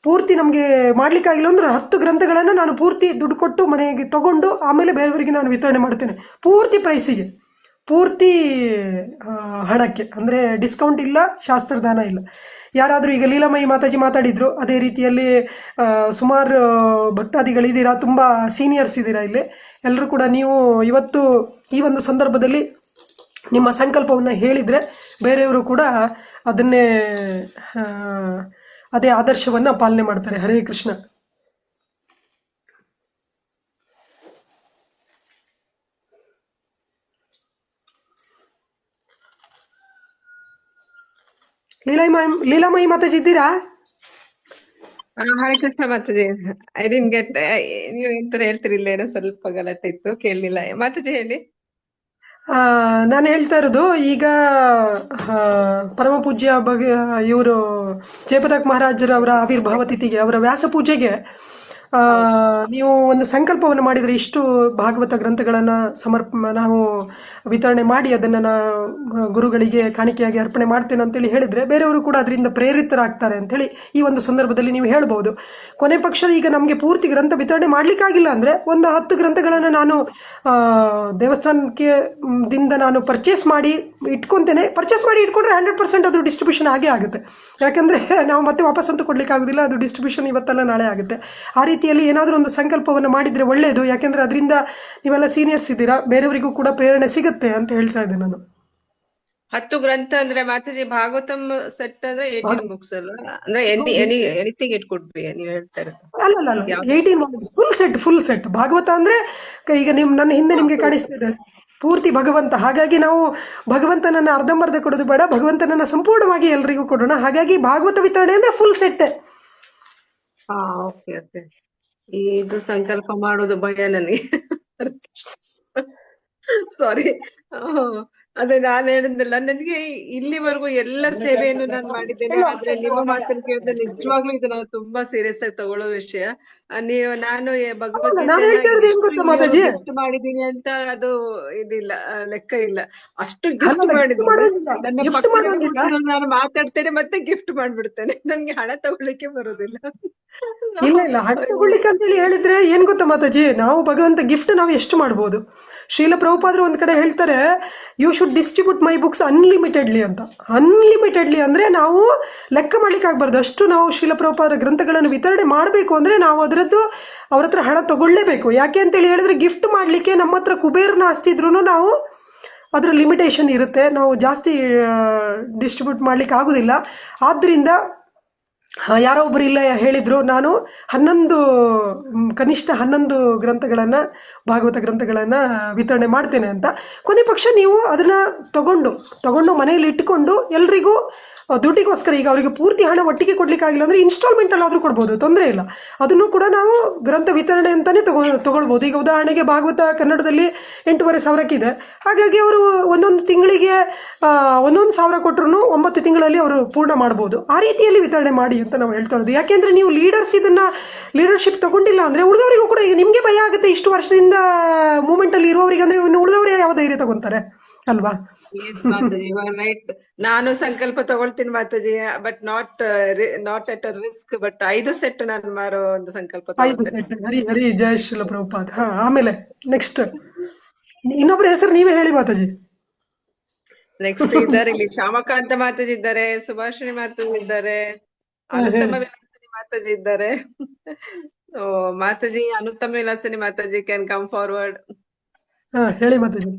ಪೂರ್ತಿ ನಮಗೆ ಮಾಡಲಿಕ್ಕಾಗಿಲ್ಲ ಅಂದ್ರೆ 10 ಗ್ರಂಥಗಳನ್ನು ನಾನು ಪೂರ್ತಿ ದುಡ್ಡು ಕೊಟ್ಟು ಮನೆಗೆ ತಗೊಂಡು ಆಮೇಲೆ ಬೇರೆಯವರಿಗೆ ನಾನು ವಿತರಣೆ ಮಾಡ್ತೇನೆ. ಪೂರ್ತಿ ಪ್ರೈಸಿಗೆ, ಪೂರ್ತಿ ಹಣಕ್ಕೆ, ಅಂದರೆ ಡಿಸ್ಕೌಂಟ್ ಇಲ್ಲ, ಶಾಸ್ತ್ರದಾನ ಇಲ್ಲ. ಯಾರಾದರೂ ಈಗ ಲೀಲಾಮಯಿ ಮಾತಾಜಿ ಮಾತಾಡಿದರು, ಅದೇ ರೀತಿಯಲ್ಲಿ ಸುಮಾರು ಭಕ್ತಾದಿಗಳಿದ್ದೀರಾ, ತುಂಬ ಸೀನಿಯರ್ಸ್ ಇದ್ದೀರಾ ಇಲ್ಲಿ. ಎಲ್ಲರೂ ಕೂಡ ನೀವು ಇವತ್ತು ಈ ಒಂದು ಸಂದರ್ಭದಲ್ಲಿ ನಿಮ್ಮ ಸಂಕಲ್ಪವನ್ನು ಹೇಳಿದರೆ ಬೇರೆಯವರು ಕೂಡ ಅದನ್ನೇ ಆ, ಅದೇ ಆದರ್ಶವನ್ನು ಪಾಲನೆ ಮಾಡ್ತಾರೆ. ಹರೇ ಕೃಷ್ಣ. ಲೀಲಾಮಯಿ ಮಾತಾಜಿ ಇದ್ದೀರಾ? Hare Krishna Mataji. I didn't get, ನೀವು ಎಂತ ಹೇಳ್ತಿರಿಲ್ಲ, ಏನೋ ಸ್ವಲ್ಪ ಗಲಾಟೆ ಇತ್ತು, ಕೇಳಲಿಲ್ಲ. ಮಾತಾಜಿ ಹೇಳಿ. ನಾನು ಹೇಳ್ತಾ ಇರೋದು ಈಗ ಪರಮ ಪೂಜ್ಯ ಇವರು ಜಯಪತಾಕ್ ಮಹಾರಾಜರವರ ಆವಿರ್ಭಾವ ತಿಥಿಗೆ, ಅವರ ವ್ಯಾಸ ಪೂಜೆಗೆ ನೀವು ಒಂದು ಸಂಕಲ್ಪವನ್ನು ಮಾಡಿದರೆ ಇಷ್ಟು ಭಾಗವತ ಗ್ರಂಥಗಳನ್ನು ನಾವು ವಿತರಣೆ ಮಾಡಿ ಅದನ್ನು ಗುರುಗಳಿಗೆ ಕಾಣಿಕೆಯಾಗಿ ಅರ್ಪಣೆ ಮಾಡ್ತೇನೆ ಅಂತೇಳಿ ಹೇಳಿದರೆ ಬೇರೆಯವರು ಕೂಡ ಅದರಿಂದ ಪ್ರೇರಿತರಾಗ್ತಾರೆ ಅಂಥೇಳಿ ಈ ಒಂದು ಸಂದರ್ಭದಲ್ಲಿ ನೀವು ಹೇಳ್ಬೋದು. ಕೊನೆ ಪಕ್ಷ ಈಗ ನಮಗೆ ಪೂರ್ತಿ ಗ್ರಂಥ ವಿತರಣೆ ಮಾಡಲಿಕ್ಕಾಗಿಲ್ಲ ಅಂದರೆ ಒಂದು 10 ಗ್ರಂಥಗಳನ್ನು ನಾನು ದೇವಸ್ಥಾನಕ್ಕೆ ದಿಂದ ನಾನು ಪರ್ಚೇಸ್ ಮಾಡಿ ಇಟ್ಕೊತೇನೆ. ಪರ್ಚೇಸ್ ಮಾಡಿ ಇಟ್ಕೊಂಡ್ರೆ 100% ಅದು ಡಿಸ್ಟ್ರಿಬ್ಯೂಷನ್ ಆಗೇ ಆಗುತ್ತೆ. ಯಾಕಂದರೆ ನಾವು ಮತ್ತೆ ವಾಪಸ್ ಅಂತೂ ಕೊಡ್ಲಿಕ್ಕೆ ಆಗೋದಿಲ್ಲ, ಅದು ಡಿಸ್ಟ್ರಿಬ್ಯೂಷನ್ ಇವತ್ತೆಲ್ಲ ನಾಳೆ ಆಗುತ್ತೆ. ಆ ರೀತಿಯಲ್ಲಿ ಏನಾದರೂ ಒಂದು ಸಂಕಲ್ಪವನ್ನು ಮಾಡಿದರೆ ಒಳ್ಳೆಯದು. ಯಾಕೆಂದರೆ ಅದರಿಂದ ನೀವೆಲ್ಲ ಸೀನಿಯರ್ಸ್ ಇದ್ದೀರಾ, ಬೇರೆಯವರಿಗೂ ಕೂಡ ಪ್ರೇರಣೆ ಸಿಗುತ್ತೆ ಅಂತ ಹೇಳ್ತಾ ಇದ್ದೆ ನಾನು. 10 ಗ್ರಂಥ ಅಂದ್ರೆ ಮಾತಾಜಿ ಭಾಗವತಂ ಸೆಟ್ ಅಂದ್ರೆ 18 ಬುಕ್ಸ್ ಅಲ್ಲ, ಅಂದ್ರೆ ಎನಿಥಿಂಗ್ ಇಟ್ ಕುಡ್ ಬಿ, ನೀವು ಹೇಳ್ತಾ ಇರೋದು. ಅಲ್ಲ 18 ಫುಲ್ ಸೆಟ್ ಭಾಗವತ ಅಂದ್ರೆ ಈಗ ನನ್ನ ಹಿಂದೆ ನಿಮ್ಗೆ ಕಾಣಿಸ್ತಾ ಇದೆ ಪೂರ್ತಿ ಭಗವಂತ. ಹಾಗಾಗಿ ನಾವು ಭಗವಂತನನ್ನ ಅರ್ಧಂಬರ್ಧ ಕೊಡೋದು ಬೇಡ, ಭಗವಂತನನ್ನ ಸಂಪೂರ್ಣವಾಗಿ ಎಲ್ರಿಗೂ ಕೊಡೋಣ. ಹಾಗಾಗಿ ಭಾಗವತ ವಿತರಣೆ ಅಂದ್ರೆ ಫುಲ್ ಸೆಟ್. Okay okay. ಇದು ಸಂಕಲ್ಪ ಮಾಡೋದು ಭಯ ನನಗೆ. ಸಾರಿ. ಅದೇ ನಾನು ಹೇಳಿದ್ನಲ್ಲ, ನನಗೆ ಇಲ್ಲಿವರೆಗೂ ಎಲ್ಲ ಸೇವೆಯನ್ನು ನಾನು ಮಾಡಿದ್ದೇನೆ. ಆದ್ರೆ ನಿಮ್ಮ ಮಾತನ್ನು ಕೇಳಿದ್ರೆ ನಿಜವಾಗ್ಲೂ ಇದು ನಾವು ತುಂಬಾ ಸೀರಿಯಸ್ ಆಗಿ ತಗೊಳ್ಳೋ ವಿಷಯ. ನಾನು ಭಗವದ್ಗೀತೆಯನ್ನ ಗಿಫ್ಟ್ ಮಾಡಿದೀನಿ ಅಂತ ಅದು ಇದಿಲ್ಲ, ಲೆಕ್ಕ ಇಲ್ಲ. ಅಷ್ಟು ಗಿಫ್ಟ್ ಮಾಡಿದ್ದೇನೆ. ನನ್ನ ಪಕ್ಕದಲ್ಲಿ ಕೂತ್ಕೊಂಡು ನಾನು ಮಾತಾಡ್ತೇನೆ ಮತ್ತೆ ಗಿಫ್ಟ್ ಮಾಡ್ಬಿಡ್ತೇನೆ. ನನ್ಗೆ ಹಣ ತಗೊಳ್ಳಿಕ್ಕೆ ಬರೋದಿಲ್ಲ. ಇಲ್ಲ ಹಣ ತಗೊಳ್ಳಿಕ್ಕೆ ಅಂತೇಳಿ ಹೇಳಿದ್ರೆ ಏನ್ ಗೊತ್ತಾ ಮಾತಾಜಿ, ನಾವು ಭಗವಂತ ಗಿಫ್ಟ್ ನಾವು ಎಷ್ಟು ಮಾಡ್ಬೋದು. ಶ್ರೀಲ ಪ್ರಭುಪಾದರು ಒಂದ್ ಕಡೆ ಹೇಳ್ತಾರೆ, you should distribute my books unlimitedly ಅಂತ. ಅನ್ಲಿಮಿಟೆಡ್ಲಿ ಅಂದ್ರೆ ನಾವು ಲೆಕ್ಕ ಮಾಡ್ಲಿಕ್ಕೆ ಆಗ್ಬಾರ್ದು. ಅಷ್ಟು ನಾವು ಶ್ರೀಲ ಪ್ರಭುಪಾದರ ಗ್ರಂಥಗಳನ್ನು ವಿತರಣೆ ಮಾಡಬೇಕು ಅಂದ್ರೆ ನಾವು ಅದರದ್ದು ಅವ್ರ ಹತ್ರ ಹಣ ತಗೊಳ್ಳೇಬೇಕು. ಯಾಕೆ ಅಂತೇಳಿ ಹೇಳಿದ್ರೆ ಗಿಫ್ಟ್ ಮಾಡ್ಲಿಕ್ಕೆ ನಮ್ಮ ಹತ್ರ ಕುಬೇರನ ಆಸ್ತಿ ಇದ್ರೂ ನಾವು ಅದರ ಲಿಮಿಟೇಷನ್ ಇರುತ್ತೆ, ನಾವು ಜಾಸ್ತಿ ಡಿಸ್ಟ್ರಿಬ್ಯೂಟ್ ಮಾಡ್ಲಿಕ್ಕೆ ಆಗೋದಿಲ್ಲ. ಆದ್ದರಿಂದ ಯಾರೋ ಒಬ್ಬರು ಇಲ್ಲ ಹೇಳಿದ್ರು, ನಾನು ಕನಿಷ್ಠ 11 ಗ್ರಂಥಗಳನ್ನು ಭಾಗವತ ಗ್ರಂಥಗಳನ್ನು ವಿತರಣೆ ಮಾಡ್ತೇನೆ ಅಂತ. ಕೊನೆ ಪಕ್ಷ ನೀವು ಅದನ್ನು ತಗೊಂಡು ಮನೆಯಲ್ಲಿ ಇಟ್ಟುಕೊಂಡು ಎಲ್ರಿಗೂ ದುಡ್ಡಿಗೋಸ್ಕರ, ಈಗ ಅವರಿಗೆ ಪೂರ್ತಿ ಹಣ ಒಟ್ಟಿಗೆ ಕೊಡ್ಲಿಕ್ಕಾಗಿಲ್ಲ ಅಂದರೆ ಇನ್ಸ್ಟಾಲ್ಮೆಂಟಲ್ಲಾದರೂ ಕೊಡ್ಬೋದು, ತೊಂದರೆ ಇಲ್ಲ. ಅದನ್ನು ಕೂಡ ನಾವು ಗ್ರಂಥ ವಿತರಣೆ ಅಂತಲೇ ತಗೊಳ್ಬೋದು. ಈಗ ಉದಾಹರಣೆಗೆ ಭಾಗವತ ಕನ್ನಡದಲ್ಲಿ 8,500 ಹಾಗಾಗಿ ಅವರು ಒಂದೊಂದು ತಿಂಗಳಿಗೆ 1,000 ಕೊಟ್ಟರು 9 ತಿಂಗಳಲ್ಲಿ ಅವರು ಪೂರ್ಣ ಮಾಡ್ಬೋದು. ಆ ರೀತಿಯಲ್ಲಿ ವಿತರಣೆ ಮಾಡಿ ಅಂತ ನಾವು ಹೇಳ್ತಾ ಇರೋದು. ಯಾಕೆಂದರೆ ನೀವು ಲೀಡರ್ಶಿಪ್ ತಗೊಂಡಿಲ್ಲ ಅಂದರೆ ಉಳಿದವರಿಗೂ ಕೂಡ ಈಗ ನಿಮಗೆ ಭಯ ಆಗುತ್ತೆ. ಇಷ್ಟು ವರ್ಷದಿಂದ ಮೂಮೆಂಟಲ್ಲಿ ಇರುವವರಿಗೆ ಅಂದರೆ ಇನ್ನು ಉಳಿದವರೇ ಯಾವ ಧೈರ್ಯ ತಗೊಂತಾರೆ ಅಲ್ವಾ? ರೈಟ್. ನಾನು ಸಂಕಲ್ಪ ತಗೊಳ್ತೀನಿ Mataji, but not at a risk. But 5 set ನಾನು ಮಾರೋ ಒಂದು ಸಂಕಲ್ಪ 5 ಸೆಟ್. ಹರಿ ಜಯ ಶ್ರೀಲ ಪ್ರಭುಪಾದ್. ಆಮೇಲೆ ನೆಕ್ಸ್ಟ್ ಇನ್ನೊಬ್ಬರ ಹೆಸರು ನೀವೇ ಹೇಳಿ ಮಾತಾಜಿ. ನೆಕ್ಸ್ಟ್ ಇದ್ದಾರೆ ಇಲ್ಲಿ ಶ್ಯಾಮಕಾಂತ ಮಾತಾಜಿ ಇದ್ದಾರೆ, ಸುಭಾಷಿಣಿ ಮಾತಾಜಿ ಇದ್ದಾರೆ, ಅನುತ್ತಮ ವಿಲಾಸಿನಿ ಮಾತಾಜಿ ಇದ್ದಾರೆ. Mataji Anuttama Vilasini Mataji can come forward. ಹೇಳಿ ಮಾತಾಜಿ,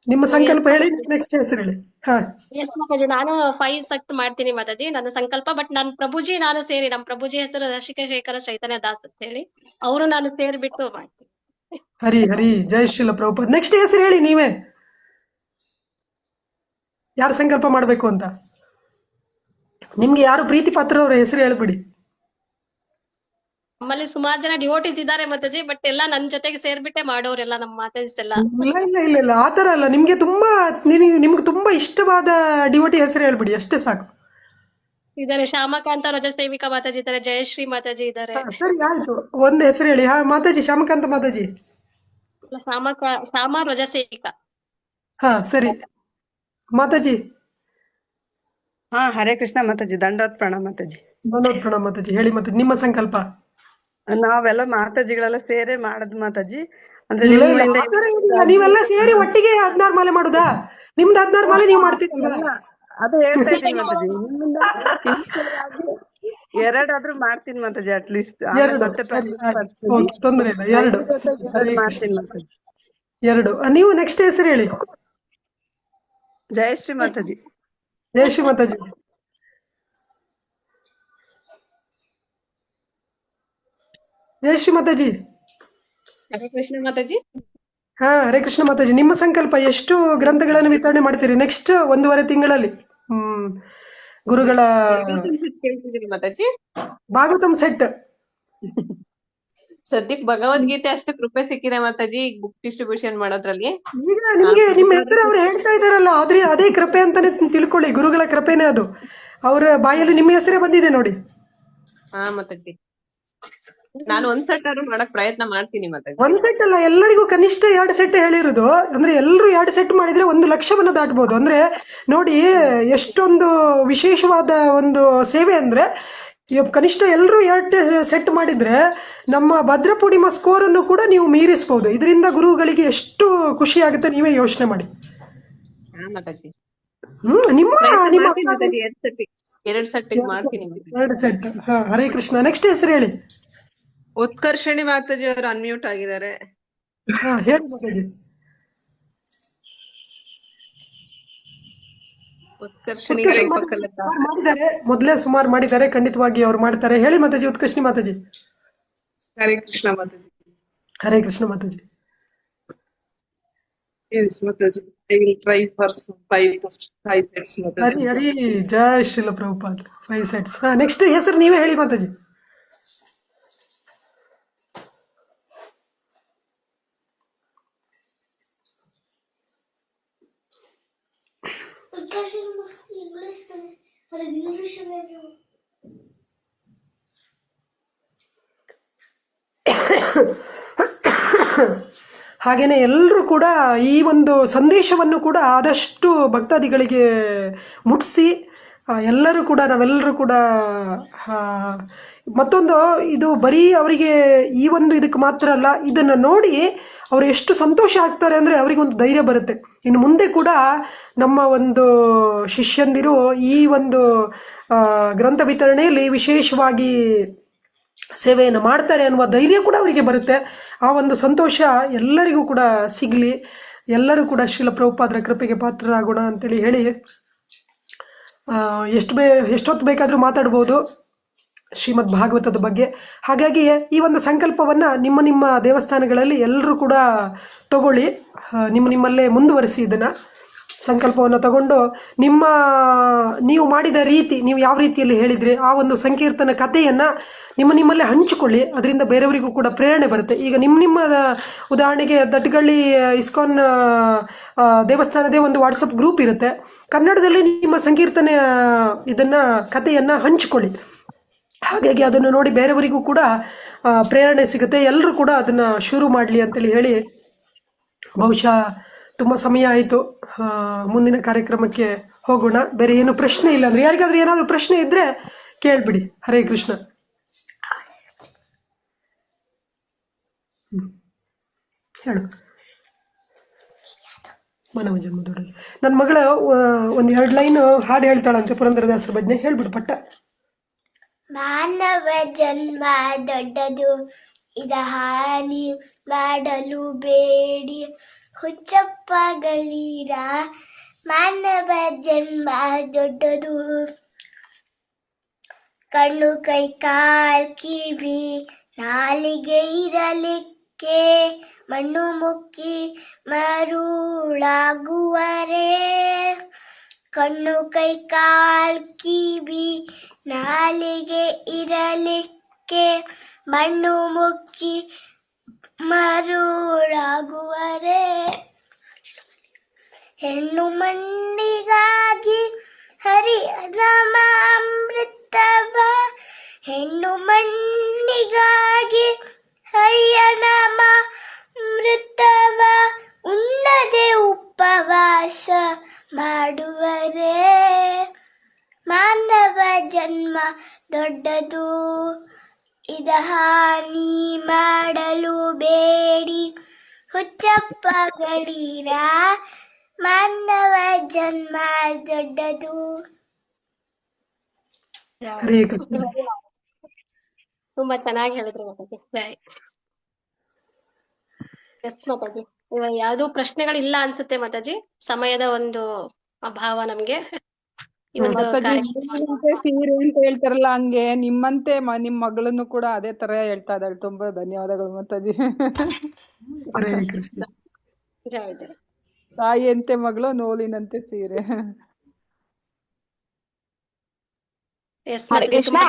ನಿಮ್ಮ ಸಂಕಲ್ಪ ಹೇಳಿ, ನೆಕ್ಸ್ಟ್ ಹೆಸರು ಹೇಳಿ. ಎಸ್ ಮಾತಾಜಿ, ನಾನು 5 ಸೆಟ್ ಮಾಡ್ತೀನಿ ಮಾತಾಜಿ ನನ್ನ ಸಂಕಲ್ಪ. ಬಟ್ ನಾನು ಪ್ರಭುಜಿ ನಮ್ಮ ಪ್ರಭುಜಿ ಹೆಸರು ರಸಿಕಶೇಖರ ಚೈತನ್ಯ ದಾಸ್ ಅಂತ ಹೇಳಿ, ಅವರು ನಾನು ಸೇರ್ಬಿಟ್ಟು ಮಾಡ್ತೀನಿ. ಹರಿ ಜಯ ಶ್ರೀಲ ಪ್ರಭುಪಾದ್. ನೆಕ್ಸ್ಟ್ ಹೆಸರು ಹೇಳಿ ನೀವೇ, ಯಾರು ಸಂಕಲ್ಪ ಮಾಡಬೇಕು ಅಂತ. ನಿಮ್ಗೆ ಯಾರು ಪ್ರೀತಿ ಪಾತ್ರ ಅವರ ಹೆಸರು ಹೇಳ್ಬಿಡಿ. ನಮ್ಮಲ್ಲಿ ಸುಮಾರು ಜನ ಡಿವೋಟೀಸ್ ಇದ್ದಾರೆ ಮಾತಾಜಿ, ಬಟ್ ಎಲ್ಲ ನನ್ ಜೊತೆಗೆ ಸೇರ್ಬಿಟ್ಟೆ ಮಾಡೋರೆಲ್ಲ ನಮ್ಮ ಮಾತಾಜಿಸ್ ಎಲ್ಲ. ಇಲ್ಲ ಆತರ ಅಲ್ಲ. ನಿಮ್ಗೆ ತುಂಬಾ ಇಷ್ಟವಾದ ಡಿವೋಟಿ ಹೆಸರು ಹೇಳ್ಬಿಡಿ, ಅಷ್ಟೇ ಸಾಕು. ಇದಾರೆ ಶ್ಯಾಮಕಾಂತ ರಜಸೇವಿಕಾ ಮಾತಾಜಿ ಇದ್ದಾರೆ, ಜಯಶ್ರೀ ಮಾತಾಜಿ ಇದ್ದಾರೆ. ಸರಿ ಆಯ್ತು, ಒಂದು ಹೆಸರು ಹೇಳಿ. ಮಾತಾಜಿ ಶ್ಯಾಮಕಾಂತ ಮಾತಾಜಿ. ಶ್ಯಾಮ ರಜಸೇವಿಕಾ. ಸರಿ ಮಾತಾಜಿ. ಹರೇ ಕೃಷ್ಣ ಮಾತಾಜಿ. ದಂಡವತ್ ಪ್ರಣಾಮ ಮಾತಾಜಿ. ದಂಡವತ್ ಪ್ರಣಾಮ ಮಾತಾಜಿ. ಹೇಳಿ ಮಾತಾಜಿ, ನಿಮ್ಮ ಸಂಕಲ್ಪ. ನಾವೆಲ್ಲ ಮಾತಾಜಿಗಳೆಲ್ಲ ಸೇರೆ ಮಾಡದ್ ಮಾತಾಜಿ. ಅಂದ್ರೆ ನೀವೆಲ್ಲ ಸೇರಿ ಒಟ್ಟಿಗೆ 16 ಮಾಲೆ ಮಾಡುದಾ? ನಿಮ್ದು 16 ಮಾಲೆ ನೀವು ಮಾಡ್ತೀರಲ್ಲ, ಅದು ಹೇಳ್ತಾ ಇದ್ದೀನಿ ಮಾತಾಜಿ. ನಿಮ್ಮಿಂದ ಎರಡಾದ್ರೂ ಮಾಡ್ತೀನಿ ಮಾತಾಜಿ, ಅಟ್ಲೀಸ್ಟ್. ತೊಂದ್ರೆ ಇಲ್ಲ, 2 ಮಾಡ್ತೀನಿ ಮಾತಾಜಿ. 2. ನೀವು ನೆಕ್ಸ್ಟ್ ಹೆಸರು ಹೇಳಿ. ಜಯಶ್ರೀ ಮಾತಾಜಿ. ಜಯಶ್ರೀ ಮಾತಾಜಿ. ಜಯಶ್ರೀ ಮಾತಾಜಿ. ಹರೇ ಕೃಷ್ಣ ಮಾತಾಜಿ. ಹಾ, ಹರೇ ಕೃಷ್ಣ ಮಾತಾಜಿ. ನಿಮ್ಮ ಸಂಕಲ್ಪ ಎಷ್ಟು ಗ್ರಂಥಗಳನ್ನು ವಿತರಣೆ ಮಾಡ್ತೀರಿ ನೆಕ್ಸ್ಟ್ 1.5 ತಿಂಗಳಲ್ಲಿ? ಗುರುಗಳ ಕೇಳ್ತಿದ್ದೀರಿ ಮಾತಾಜಿ. ಭಾಗವತಂ ಸೆಟ್. ಸದ್ಯಕ್ ಭಗವದ್ಗೀತೆ ಅಷ್ಟು ಕೃಪೆ ಸಿಕ್ಕಿದೆ ಮಾತಾಜಿ ಈಗ ಬುಕ್ ಡಿಸ್ಟ್ರಿಬ್ಯೂಷನ್ ಮಾಡೋದ್ರಲ್ಲಿ. ಈಗ ನಿಮ್ಗೆ ನಿಮ್ಮ ಹೆಸರು ಅವ್ರು ಹೇಳ್ತಾ ಇದಾರಲ್ಲ, ಆದ್ರೆ ಅದೇ ಕೃಪೆ ಅಂತಾನೆ ತಿಳ್ಕೊಳ್ಳಿ. ಗುರುಗಳ ಕೃಪೆನೇ ಅದು. ಅವರ ಬಾಯಲ್ಲಿ ನಿಮ್ಮ ಹೆಸರೇ ಬಂದಿದೆ ನೋಡಿ. ಹಾ ಮಾತಾಜಿ, ನಾನು ಒಂದ್ ಸೆಟ್ ಆದ್ರೂ ಮಾಡಕ್ ಪ್ರಯತ್ನ ಮಾಡ್ತೀನಿ ಮಾತಾಜಿ. 1 ಸೆಟ್ ಅಲ್ಲ, ಎಲ್ಲರಿಗೂ ಕನಿಷ್ಠ 2 ಸೆಟ್ ಹೇಳಿರೋದು. ಅಂದ್ರೆ ಎಲ್ಲರೂ 2 ಸೆಟ್ ಮಾಡಿದ್ರೆ 1 ಲಕ್ಷವನ್ನ ದಾಟ್ಬೋದು. ಅಂದ್ರೆ ನೋಡಿ ಎಷ್ಟೊಂದು ವಿಶೇಷವಾದ ಒಂದು ಸೇವೆ. ಅಂದ್ರೆ ಕನಿಷ್ಠ ಎಲ್ಲರೂ 2 ಸೆಟ್ ಮಾಡಿದ್ರೆ ನಮ್ಮ ಭದ್ರಪೂರ್ಣಿಮಾ ಸ್ಕೋರ್ ಅನ್ನು ಕೂಡ ನೀವು ಮೀರಿಸಬಹುದು. ಇದರಿಂದ ಗುರುಗಳಿಗೆ ಎಷ್ಟು ಖುಷಿ ಆಗುತ್ತೆ ನೀವೇ ಯೋಚನೆ ಮಾಡಿ. ಹಾ ಮಾತಾಜಿ, ನಿಮ್ಮ ನಿಮ್ಮ ಮಾಡ್ತೀನಿ ಮಾತಾಜಿ. ಎರಡ್ ಸೆಟ್ ಮಾಡ್ತೀನಿ ಮಾತಾಜಿ. 2 ಸೆಟ್. ಹಾ, ಹರೇ ಕೃಷ್ಣ. ನೆಕ್ಸ್ಟ್ ಹೆಸರು ಹೇಳಿ. ಉತ್ಕರ್ಷಣಿ ಮಾತಾಜಿ ಅವರು ಅನ್ಮ್ಯೂಟ್ ಆಗಿದ್ದಾರೆ. ಹಾ, ಹೇಳಿ ಮಾತಾಜಿ. ಉತ್ಕರ್ಷಣಿ ಪಕ್ಕಲತ್ತ ಮಾಡಿದ್ದಾರೆ, ಮೊದಲೇ ಸುಮಾರು ಮಾಡಿದ್ದಾರೆ. ಖಂಡಿತವಾಗಿ ಅವ್ರು ಮಾಡ್ತಾರೆ. ಹೇಳಿ Mataji. Utkarshini Mataji. Hare Krishna Mataji. Hare Krishna Mataji. Yes, Mataji. I will try for some 5 sets, Mataji. Hari Hari. Jai Srila Prabhupad. 5 sets. ಹಾ, ನೆಕ್ಸ್ಟ್ ಹೆಸರು ನೀವೇ ಹೇಳಿ ಮಾತಾಜಿ. ಹಾಗೇನೆ ಎಲ್ಲರೂ ಕೂಡ ಈ ಒಂದು ಸಂದೇಶವನ್ನು ಕೂಡ ಆದಷ್ಟು ಭಕ್ತಾದಿಗಳಿಗೆ ಮುಟ್ಟಿಸಿ, ಎಲ್ಲರೂ ಕೂಡ ನಾವೆಲ್ಲರೂ ಕೂಡ ಮತ್ತೊಂದು ಇದು ಬರೀ ಅವರಿಗೆ ಈ ಒಂದು ಇದಕ್ಕೆ ಮಾತ್ರ ಅಲ್ಲ, ಇದನ್ನು ನೋಡಿ ಅವರು ಎಷ್ಟು ಸಂತೋಷ ಆಗ್ತಾರೆ ಅಂದರೆ ಅವರಿಗೊಂದು ಧೈರ್ಯ ಬರುತ್ತೆ. ಇನ್ನು ಮುಂದೆ ಕೂಡ ನಮ್ಮ ಒಂದು ಶಿಷ್ಯಂದಿರು ಈ ಒಂದು ಗ್ರಂಥ ವಿತರಣೆಯಲ್ಲಿ ವಿಶೇಷವಾಗಿ ಸೇವೆಯನ್ನು ಮಾಡ್ತಾರೆ ಅನ್ನುವ ಧೈರ್ಯ ಕೂಡ ಅವರಿಗೆ ಬರುತ್ತೆ. ಆ ಒಂದು ಸಂತೋಷ ಎಲ್ಲರಿಗೂ ಕೂಡ ಸಿಗಲಿ. ಎಲ್ಲರೂ ಕೂಡ ಶ್ರೀಲ ಪ್ರಭುಪಾದರ ಕೃಪೆಗೆ ಪಾತ್ರರಾಗೋಣ ಅಂತೇಳಿ ಹೇಳಿ ಎಷ್ಟೊತ್ತು ಬೇಕಾದರೂ ಮಾತಾಡ್ಬೋದು ಶ್ರೀಮದ್ ಭಾಗವತದ ಬಗ್ಗೆ. ಹಾಗಾಗಿ ಈ ಒಂದು ಸಂಕಲ್ಪವನ್ನು ನಿಮ್ಮ ದೇವಸ್ಥಾನಗಳಲ್ಲಿ ಎಲ್ಲರೂ ಕೂಡ ತಗೊಳ್ಳಿ. ನಿಮ್ಮಲ್ಲೇ ಮುಂದುವರಿಸಿ. ಇದನ್ನು ಸಂಕಲ್ಪವನ್ನು ತಗೊಂಡು ನೀವು ಮಾಡಿದ ರೀತಿ, ನೀವು ಯಾವ ರೀತಿಯಲ್ಲಿ ಹೇಳಿದ್ರಿ ಆ ಒಂದು ಸಂಕೀರ್ತನ ಕಥೆಯನ್ನು ನಿಮ್ಮಲ್ಲೇ ಹಂಚಿಕೊಳ್ಳಿ. ಅದರಿಂದ ಬೇರೆಯವರಿಗೂ ಕೂಡ ಪ್ರೇರಣೆ ಬರುತ್ತೆ. ಈಗ ನಿಮ್ಮ ಉದಾಹರಣೆಗೆ ದಟ್ಗಳ್ಳಿ ಇಸ್ಕಾನ್ ದೇವಸ್ಥಾನದೇ ಒಂದು ವಾಟ್ಸಪ್ ಗ್ರೂಪ್ ಇರುತ್ತೆ. ಕನ್ನಡದಲ್ಲಿ ನಿಮ್ಮ ಸಂಕೀರ್ತನೆ ಇದನ್ನು ಕಥೆಯನ್ನು ಹಂಚಿಕೊಳ್ಳಿ. ಹಾಗಾಗಿ ಅದನ್ನು ನೋಡಿ ಬೇರೆಯವರಿಗೂ ಕೂಡ ಪ್ರೇರಣೆ ಸಿಗುತ್ತೆ. ಎಲ್ಲರೂ ಕೂಡ ಅದನ್ನು ಶುರು ಮಾಡಲಿ ಅಂತೇಳಿ ಹೇಳಿ, ಬಹುಶಃ ತುಂಬ ಸಮಯ ಆಯಿತು. ಮುಂದಿನ ಕಾರ್ಯಕ್ರಮಕ್ಕೆ ಹೋಗೋಣ. ಬೇರೆ ಏನು ಪ್ರಶ್ನೆ ಇಲ್ಲ ಅಂದರೆ, ಯಾರಿಗಾದ್ರೂ ಏನಾದರೂ ಪ್ರಶ್ನೆ ಇದ್ದರೆ ಕೇಳಿಬಿಡಿ. ಹರೇ ಕೃಷ್ಣ. ಹೇಳು. ಮಾನವ ಜನ್ಮದೊಡನೆ ನನ್ನ ಮಗಳ ಒಂದು 2 ಲೈನ್ ಹಾಡು ಹೇಳ್ತಾಳಂತೆ ಪುರಂದರದಾಸರ ಭಜನೆ. ಹೇಳ್ಬಿಡು ಪಟ್ಟ. ಮಾನವ ಜನ್ಮ ದೊಡ್ಡದು, ಇದ ಹಾನಿ ಮಾಡಲು ಬೇಡಿ ಹುಚ್ಚಪ್ಪಗಳೀರ. ಮಾನವ ಜನ್ಮ ದೊಡ್ಡದು, ಕಣ್ಣು ಕೈ ಕಾಲ್ ಕಿವಿ ನಾಲಿಗೆ ಇರಲಿಕ್ಕೆ ಮಣ್ಣು ಮುಕ್ಕಿ ಮರುಳಾಗುವರೆ. ಕಣ್ಣು ಕೈ ಕಾಲ್ ಕಿವಿ ನಾಲಿಗೆ ಇರಲಿಕ್ಕೆ ಮಣ್ಣು ಮುಕ್ಕಿ ಮರುಳಾಗುವರೆ. ಹೆಣ್ಣು ಮಣ್ಣಿಗಾಗಿ ಹರಿನಾಮಾಮೃತವ, ಹೆಣ್ಣು ಮಣ್ಣಿಗಾಗಿ ಹರಿನಾಮಾಮೃತವ ಉಣ್ಣದೆ ಉಪವಾಸ ಮಾಡುವರೆ. ಮಾನವ ಜನ್ಮ ದೊಡ್ಡದು, ಇದ ಹಾನಿ ಮಾಡಲು ಬೇಡಿ ಹುಚ್ಚಪ್ಪಗಳೀರ. ಮಾನವ ಜನ್ಮ ದೊಡ್ಡದು. ಹರೇ ಕೃಷ್ಣ. ತುಂಬಾ ಚೆನ್ನಾಗಿ ಹೇಳಿದ್ರು ಮಾತಾಜಿ. ಎಸ್ ಮಾತಾಜಿ, ಇವಾಗ ಯಾವ್ದು ಪ್ರಶ್ನೆಗಳಿಲ್ಲ ಅನ್ಸುತ್ತೆ ಮಾತಾಜಿ. ಸಮಯದ ಒಂದು ಭಾವ ನಮ್ಗೆ ಈ ಒಂದು ಮಾತಾಜಿ ಕಾರ್ಯಕ್ರಮ. ನೂಲಿನಂತೆ ಸೀರೆ ಅಂತ ಹೇಳ್ತಾರಲ್ಲ ಹಂಗೆ ನಿಮ್ಮಂತೆ ನಿಮ್ ಮಗಳನ್ನು ಕೂಡ ಅದೇ ತರ ಹೇಳ್ತಾ ಇದ್ದಾಳೆ. ತುಂಬಾ ಧನ್ಯವಾದಗಳು ಮಾತಾಜಿ. ಹರೇ ಕೃಷ್ಣ. ಜಯ ಜಯ. ತಾಯಿಯಂತೆ ಮಗಳು, ನೂಲಿನಂತೆ ಸೀರೆ. ಎಸ್ ಮಾತಾಜಿ, ತುಂಬಾ